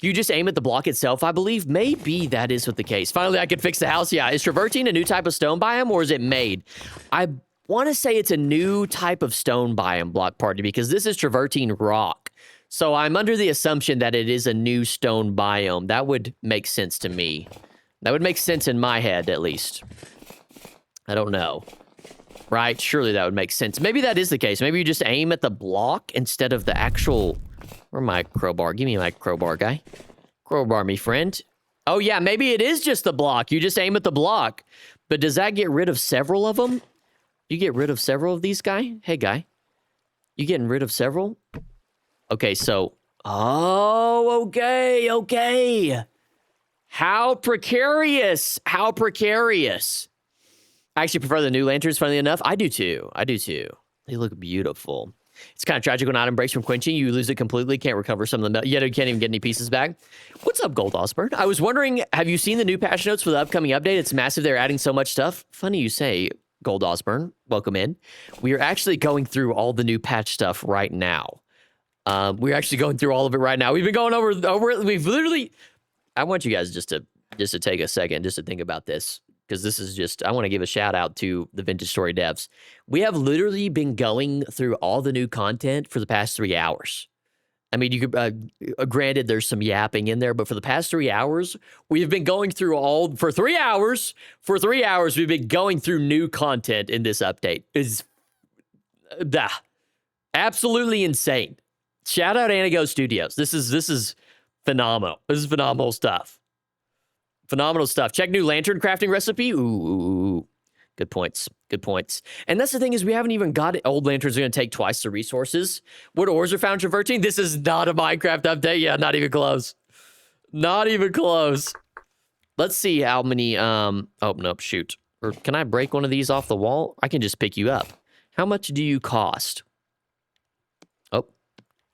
You just aim at the block itself, I believe. Maybe that is what the case. Finally, I can fix the house. Yeah, is travertine a new type of stone biome, or is it made? I want to say it's a new type of stone biome, Block Party, because this is travertine rock. So I'm under the assumption that it is a new stone biome. That would make sense to me. That would make sense in my head, at least. I don't know. Right? Surely that would make sense. Maybe that is the case. Maybe you just aim at the block instead of the actual... Where's my crowbar? Give me my crowbar, guy. Crowbar, me friend. Oh, yeah, maybe it is just the block. You just aim at the block. But does that get rid of several of them? You get rid of several of these, guy? Hey, guy. You getting rid of several? Okay, so... Oh, okay. How precarious. How precarious. I actually prefer the new lanterns, funnily enough. I do too. They look beautiful. It's kind of tragic when item breaks from quenching. You lose it completely. Can't recover some of the metal. Yet you can't even get any pieces back. What's up, Gold Osborne? I was wondering, have you seen the new patch notes for the upcoming update? It's massive. They're adding so much stuff. Funny you say, Gold Osborne. Welcome in. We are actually going through all the new patch stuff right now. We're actually going through all of it right now. We've been going over it. We've literally... I want you guys just to take a second just to think about this. Because this is just, I want to give a shout out to the Vintage Story devs. We have literally been going through all the new content for the past 3 hours. I mean, you could, granted, there's some yapping in there, but for the past 3 hours, we've been going through for 3 hours, we've been going through new content in this update. It's absolutely insane. Shout out Anago Studios. This is phenomenal. This is phenomenal stuff. Phenomenal stuff. Check new lantern crafting recipe. Ooh. Good points. And that's the thing is we haven't even got it. Old lanterns are going to take twice the resources. What ores are found travertine? This is not a Minecraft update. Yeah, not even close. Not even close. Let's see how many, oh, nope, shoot. Or can I break one of these off the wall? I can just pick you up. How much do you cost? Oh,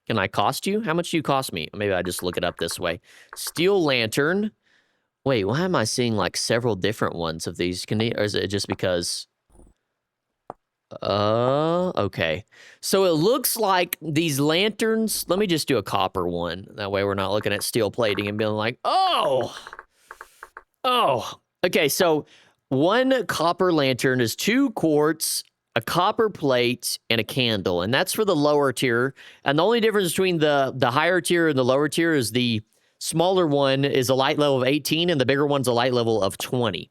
can I cost you? How much do you cost me? Maybe I just look it up this way. Steel lantern. Wait, why am I seeing like several different ones of these? Or is it just because... okay. So it looks like these lanterns... Let me just do a copper one. That way we're not looking at steel plating and being like, oh! Okay, so one copper lantern is 2 quartz, a copper plate, and a candle. And that's for the lower tier. And the only difference between the higher tier and the lower tier is the... smaller one is a light level of 18, and the bigger one's a light level of 20.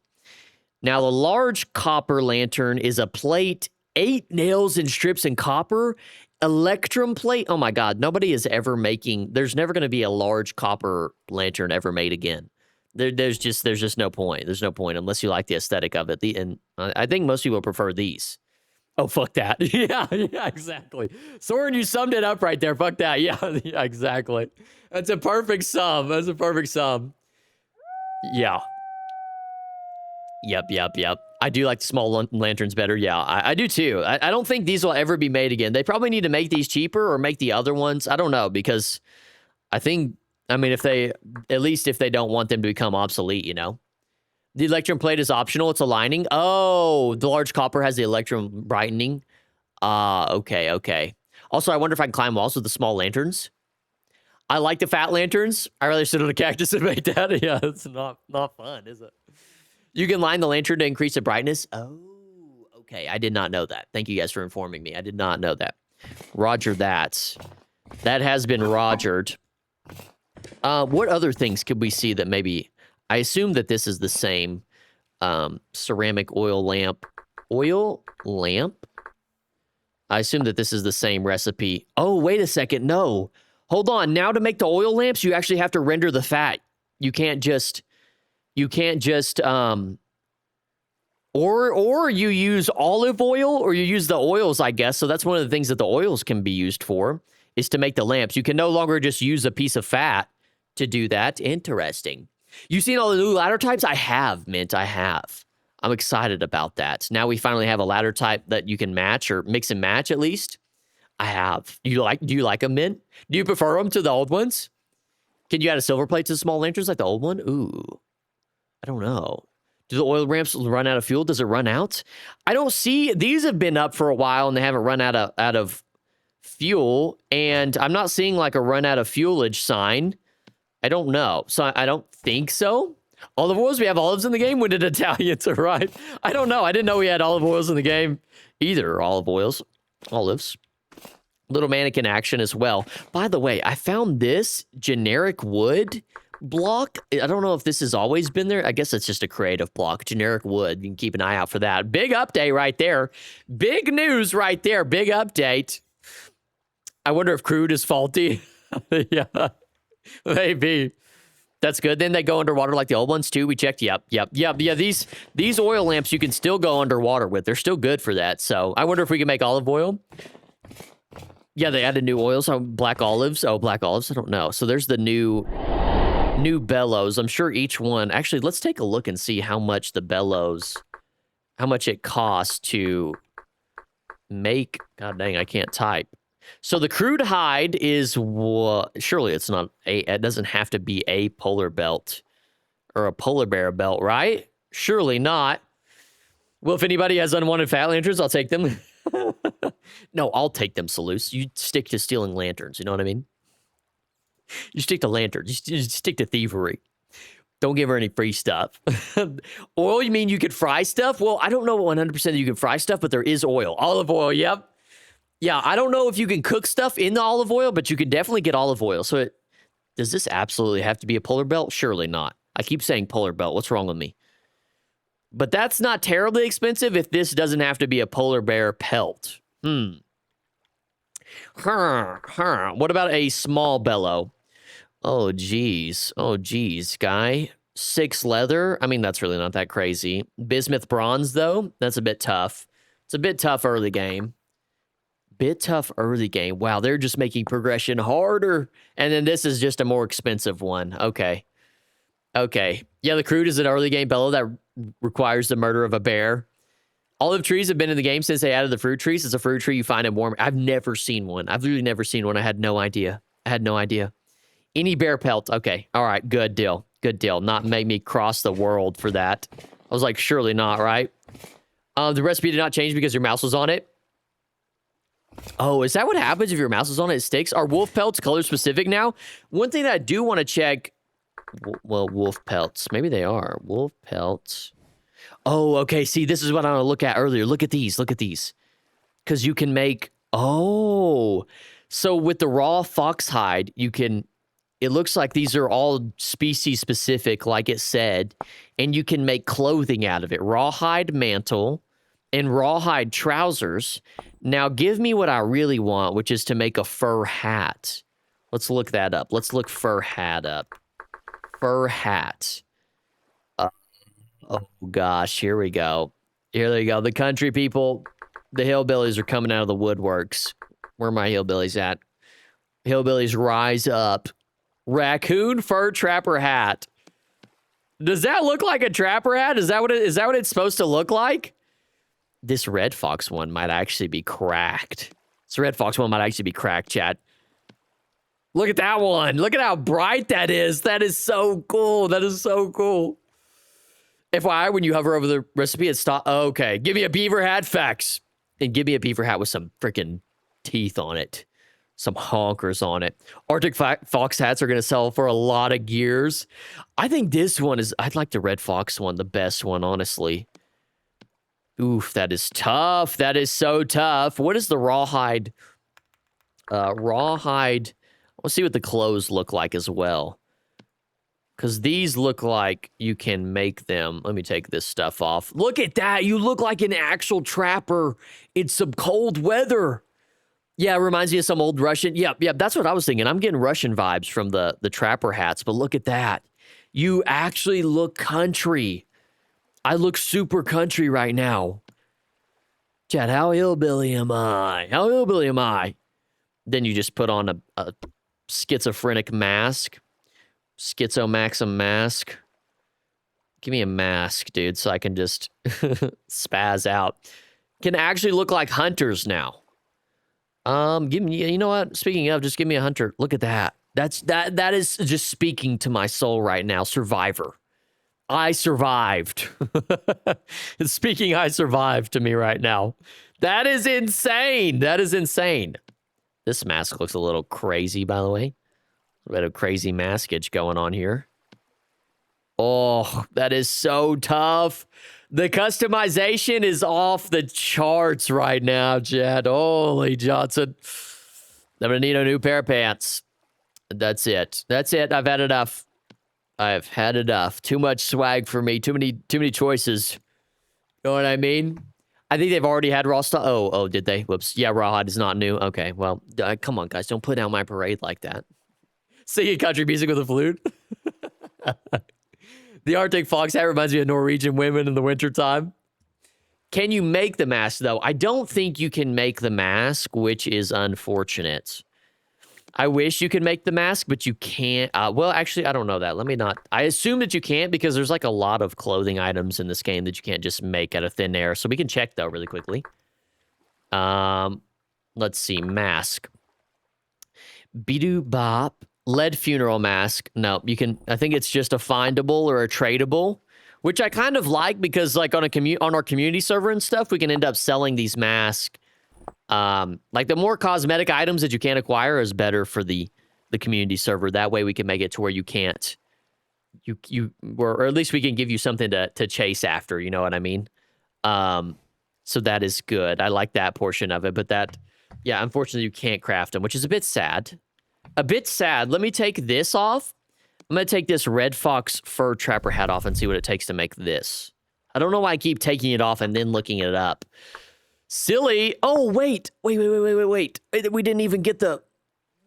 Now, the large copper lantern is a plate, 8 nails and strips in copper, electrum plate. Oh my God, nobody is ever making, there's never going to be a large copper lantern ever made again. There's just no point. There's no point unless you like the aesthetic of it. And I think most people prefer these. Oh, fuck that. Yeah, exactly. Soren, you summed it up right there. Fuck that. Yeah, exactly. That's a perfect sum. Yeah. Yep. I do like the small lanterns better. Yeah, I do too. I don't think these will ever be made again. They probably need to make these cheaper or make the other ones. I don't know, because I mean, if they don't want them to become obsolete, you know? The electrum plate is optional. It's a lining. Oh, the large copper has the electrum brightening. Okay. Also, I wonder if I can climb walls with the small lanterns. I like the fat lanterns. I rather sit on a cactus and make that. Yeah, it's not fun, is it? You can line the lantern to increase the brightness. Oh, okay. I did not know that. Thank you guys for informing me. I did not know that. Roger that. That has been rogered. What other things could we see that maybe... I assume that this is the same ceramic oil lamp. Oil lamp? I assume that this is the same recipe. Oh, wait a second. No. Hold on. Now to make the oil lamps, you actually have to render the fat. You can't just... or you use olive oil, or you use the oils, I guess. So that's one of the things that the oils can be used for, is to make the lamps. You can no longer just use a piece of fat to do that. Interesting. You seen all the new ladder types? I have, Mint. I have. I'm excited about that. Now we finally have a ladder type that you can match, or mix and match at least. I have. Do you like them, Mint? Do you prefer them to the old ones? Can you add a silver plate to small lanterns like the old one? Ooh. I don't know. Do the oil lamps run out of fuel? Does it run out? I don't see. These have been up for a while and they haven't run out of fuel. And I'm not seeing like a run out of fuelage sign. I don't know. So I don't think so. Olive oils? We have olives in the game? When did Italians arrive? I don't know. I didn't know we had olive oils in the game either. Olives. Little mannequin action as well. By the way, I found this generic wood block. I don't know if this has always been there. I guess it's just a creative block. Generic wood. You can keep an eye out for that. Big update right there. Big news right there. Big update. I wonder if crude is faulty. Yeah, maybe. That's good. Then they go underwater like the old ones too. We checked. Yep. Yeah, these oil lamps you can still go underwater with. They're still good for that. So I wonder if we can make olive oil. Yeah, they added new oils. Oh, black olives. Oh, black olives. I don't know. So there's the new bellows. I'm sure each one... Actually, let's take a look and see how much the bellows... How much it costs to make... God dang, I can't type. So the crude hide is... Surely it's not a... It doesn't have to be a polar belt. Or a polar bear belt, right? Surely not. Well, if anybody has unwanted fat lanterns, I'll take them. No, I'll take them, Salus. You stick to stealing lanterns, you know what I mean? You stick to lanterns. You stick to thievery. Don't give her any free stuff. Oil, you mean you could fry stuff? Well, I don't know 100% that you can fry stuff, but there is oil. Olive oil, yep. Yeah, I don't know if you can cook stuff in the olive oil, but you can definitely get olive oil. So does this absolutely have to be a polar belt? Surely not. I keep saying polar belt. What's wrong with me? But that's not terribly expensive if this doesn't have to be a polar bear pelt. What about a small bellow? Oh, geez. Guy. 6 leather. I mean, that's really not that crazy. Bismuth bronze, though. That's a bit tough. It's a bit tough early game. Wow, they're just making progression harder. And then this is just a more expensive one. Okay. Yeah, the crude is an early game bellow that requires the murder of a bear. Olive trees have been in the game since they added the fruit trees. It's a fruit tree you find in warm... I've never seen one. I've really never seen one. I had no idea. Any bear pelt. Okay. All right. Good deal. Not make me cross the world for that. I was like, surely not, right? The recipe did not change because your mouse was on it. Oh, is that what happens if your mouse is on it? It sticks? Are wolf pelts color specific now? One thing that I do want to check... Well, wolf pelts. Maybe they are. Wolf pelts. Oh, okay. See, this is what I want to look at earlier. Look at these. Because you can make... Oh. So with the raw fox hide, you can... It looks like these are all species specific, like it said. And you can make clothing out of it. Rawhide mantle and rawhide trousers. Now, give me what I really want, which is to make a fur hat. Let's look that up. Let's look fur hat up. Fur hat. Oh, gosh. Here we go. The country people, the hillbillies are coming out of the woodworks. Where are my hillbillies at? Hillbillies rise up. Raccoon fur trapper hat. Does that look like a trapper hat? Is that what it's supposed to look like? This red fox one might actually be cracked. Chat. Look at that one. Look at how bright that is. That is so cool. FYI, when you hover over the recipe, it stops. Okay, give me a beaver hat, facts. And give me a beaver hat with some freaking teeth on it. some honkers on it. Arctic Fox hats are going to sell for a lot of gears. I think this one is, I'd like the Red Fox one, the best one, honestly. Oof, that is tough. That is so tough. What is the rawhide? Rawhide. Let's see what the clothes look like as well. Because these look like you can make them. Let me take this stuff off. Look at that. You look like an actual trapper in some cold weather. Yeah, it reminds me of some old Russian. Yep, that's what I was thinking. I'm getting Russian vibes from the trapper hats, but look at that. You actually look country. I look super country right now. Chad, how hillbilly am I? How hillbilly am I? Then you just put on a schizophrenic mask. Schizo Maxim mask. Give me a mask, dude, so I can just spaz out. Can actually look like hunters now. Give me, you know what? Speaking of, just give me a hunter. Look at that. That is just speaking to my soul right now. Survivor. I survived. It's speaking I survived to me right now. That is insane. That is insane. This mask looks a little crazy, by the way. A bit of crazy maskage going on here. Oh, that is so tough. The customization is off the charts right now, Chad. Holy Johnson. I'm going to need a new pair of pants. That's it. That's it. I've had enough. I've had enough. Too much swag for me. Too many choices. You know what I mean? I think they've already had raw stuff. Oh, did they? Whoops. Yeah, rawhide is not new. Okay, well, come on, guys. Don't put down my parade like that. Singing country music with a flute. The Arctic Fox hat reminds me of Norwegian women in the wintertime. Can you make the mask, though? I don't think you can make the mask, which is unfortunate. I wish you could make the mask, but you can't. Well, actually, I don't know that. Let me not. I assume that you can't because there's like a lot of clothing items in this game that you can't just make out of thin air. So we can check, though, really quickly. Let's see. Mask. Bidoo Bop. Lead funeral mask. No, you can. I think it's just a findable or a tradable, which I kind of like because, like, on our community server and stuff, we can end up selling these masks. Like, the more cosmetic items that you can acquire is better for the community server. That way, we can make it to where you can't. Or at least we can give you something to chase after. You know what I mean? So that is good. I like that portion of it, but that, yeah, unfortunately, you can't craft them, which is a bit sad. A bit sad. Let me take this off. I'm going to take this Red Fox fur trapper hat off and see what it takes to make this. I don't know why I keep taking it off and then looking it up. Silly. Oh, wait. Wait. We didn't even get the...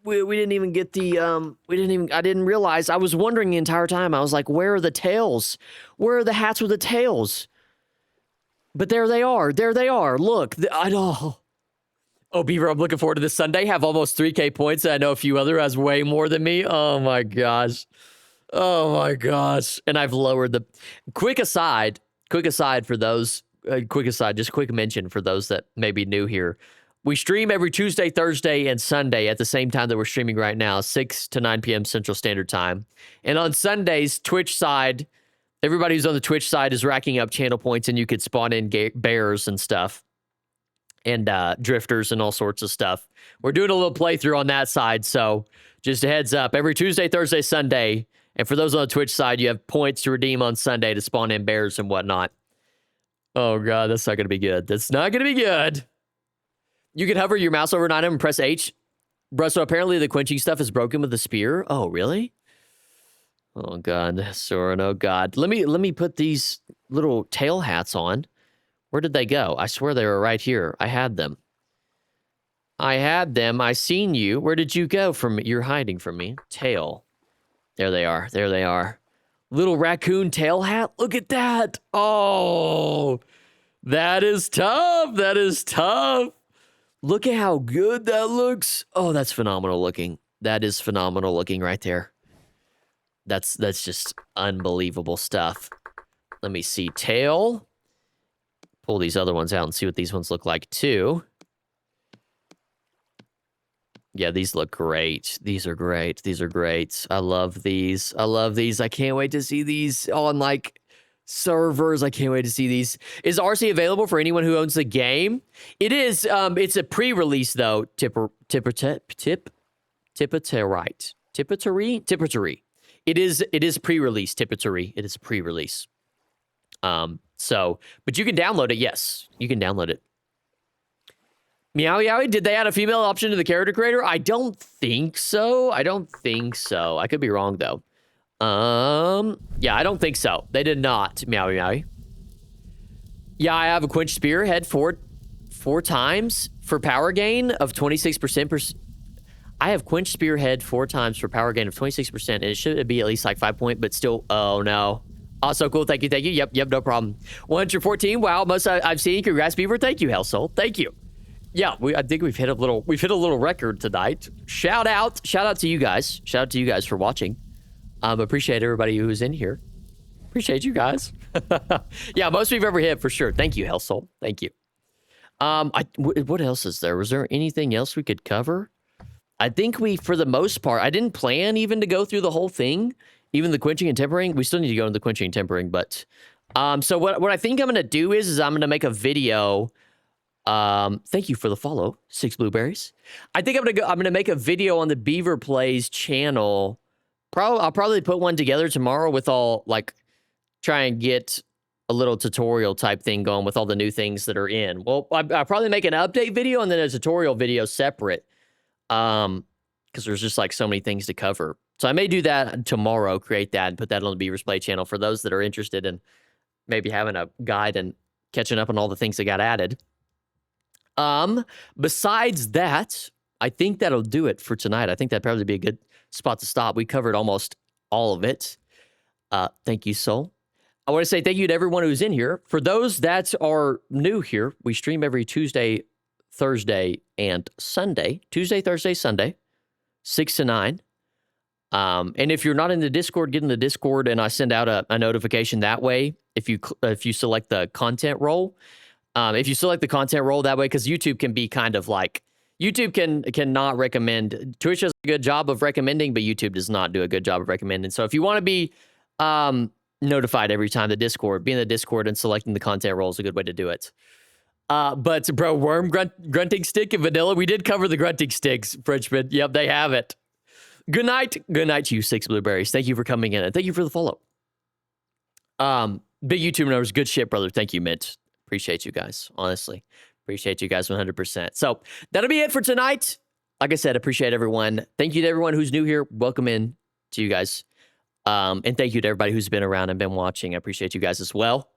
I didn't realize. I was wondering the entire time. I was like, where are the tails? Where are the hats with the tails? But there they are. There they are. Look. I know. Oh, Beevr, I'm looking forward to this Sunday. Have almost 3K points. I know a few other has way more than me. Oh, my gosh. Oh, my gosh. And I've lowered the... Quick aside for those... just quick mention for those that may be new here. We stream every Tuesday, Thursday, and Sunday at the same time that we're streaming right now, 6 to 9 p.m. Central Standard Time. And on Sundays, Twitch side, everybody who's on the Twitch side is racking up channel points, and you could spawn in bears and stuff. And drifters and all sorts of stuff. We're doing a little playthrough on that side, so just a heads up. Every Tuesday, Thursday, Sunday, and for those on the Twitch side, you have points to redeem on Sunday to spawn in bears and whatnot. Oh, God, that's not going to be good. That's not going to be good. You can hover your mouse over an item and press H. Bro, so apparently the quenching stuff is broken with the spear. Oh, really? Oh, God, Soren, oh, God. Let me put these little tail hats on. Where did they go? I swear they were right here. I had them. I seen you. Where did you go from? You're hiding from me. Tail. There they are. There they are. Little raccoon tail hat. Look at that. Oh, that is tough. That is tough. Look at how good that looks. Oh, that's phenomenal looking. That is phenomenal looking right there. That's just unbelievable stuff. Let me see. Tail. Pull these other ones out and see what these ones look like too. Yeah, these look great. These are great. These are great. I love these. I love these. I can't wait to see these on, like, Servers, I can't wait to see these. Is RC available for anyone who owns the game? It is. It's a pre-release though. Tipperary. It is pre-release. Tipperary. It is pre-release. So, but you can download it. Yes, you can download it. Meow Yowie, did they add a female option to the character creator? I don't think so. I could be wrong though. Yeah, I don't think so. They did not. Meow Yowie. Yeah, I have a quench spearhead four times for power gain of 26%. I have quench spearhead 4 times for power gain of 26%, and it should be at least like 5 point, but still, oh no. Also cool. Thank you. Yep, no problem. 114. Wow, most I've seen. Congrats, Beevr. Thank you, Hellsoul. Thank you. Yeah, I think we've hit a little record tonight. Shout out to you guys. Shout out to you guys for watching. Appreciate everybody who's in here. Appreciate you guys. Yeah, most we've ever hit for sure. Thank you, Hellsoul. Thank you. What else is there? Was there anything else we could cover? I think for the most part, I didn't plan even to go through the whole thing, even the quenching and tempering. We still need to go into the quenching and tempering, but so what I think I'm gonna do is I'm gonna make a video. Thank you for the follow, 6 blueberries. I think I'm gonna make a video on the Beevr Plays channel. I'll probably put one together tomorrow with all try and get a little tutorial type thing going with all the new things that are in. Well, I'll probably make an update video and then a tutorial video separate. Because there's just so many things to cover. So I may do that tomorrow, create that and put that on the Beavr's Play channel for those that are interested in maybe having a guide and catching up on all the things that got added. Besides that, I think that'll do it for tonight. I think that'd probably be a good spot to stop. We covered almost all of it. Thank you, Soul. I want to say thank you to everyone who's in here. For those that are new here, we stream every Tuesday, Thursday, and Sunday. Tuesday, Thursday, Sunday, 6 to 9. And if you're not in the Discord, get in the Discord, and I send out a notification that way. If you select the content role, if you select the content role that way, because YouTube can be kind of YouTube cannot recommend. Twitch does a good job of recommending, but YouTube does not do a good job of recommending. So if you want to be notified every time be in the Discord and selecting the content role is a good way to do it. But bro, worm grunting stick and vanilla. We did cover the grunting sticks, Frenchman. Yep, they have it. Good night to you, 6 blueberries. Thank you for coming in and thank you for the follow. Big YouTube numbers, good shit, brother. Thank you, Mint. Appreciate you guys. Honestly, appreciate you guys 100%. So that'll be it for tonight. Like I said, appreciate everyone. Thank you to everyone who's new here. Welcome in to you guys. And thank you to everybody who's been around and been watching. I appreciate you guys as well.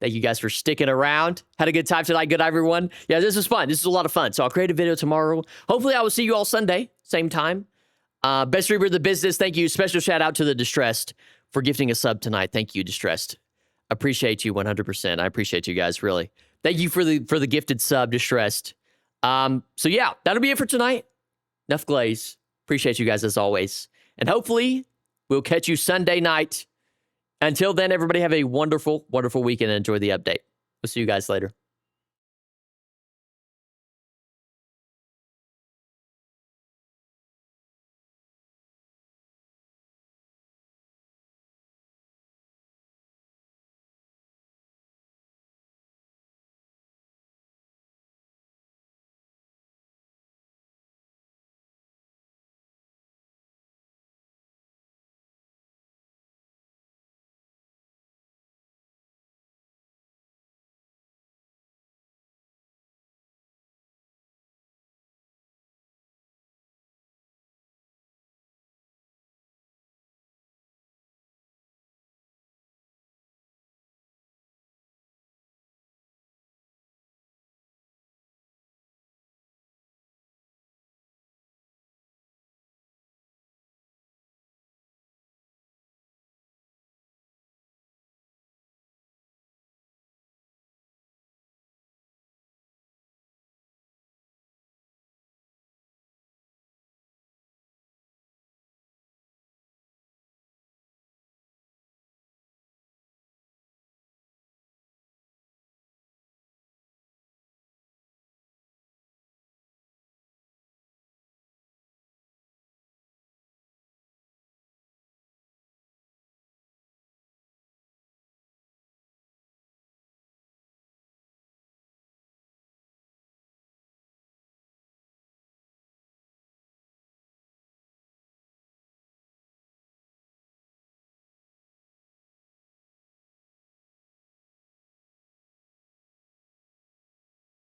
Thank you guys for sticking around. Had a good time tonight. Good night, everyone. Yeah, this was fun. This is a lot of fun. So I'll create a video tomorrow. Hopefully, I will see you all Sunday, same time. Best streamer of the business. Thank you. Special shout out to the Distressed for gifting a sub tonight. Thank you, Distressed. Appreciate you 100%. I appreciate you guys, really. Thank you for the gifted sub, Distressed. So yeah, that'll be it for tonight. Enough glaze. Appreciate you guys as always. And hopefully, we'll catch you Sunday night. Until then, everybody have a wonderful, wonderful weekend and enjoy the update. We'll see you guys later.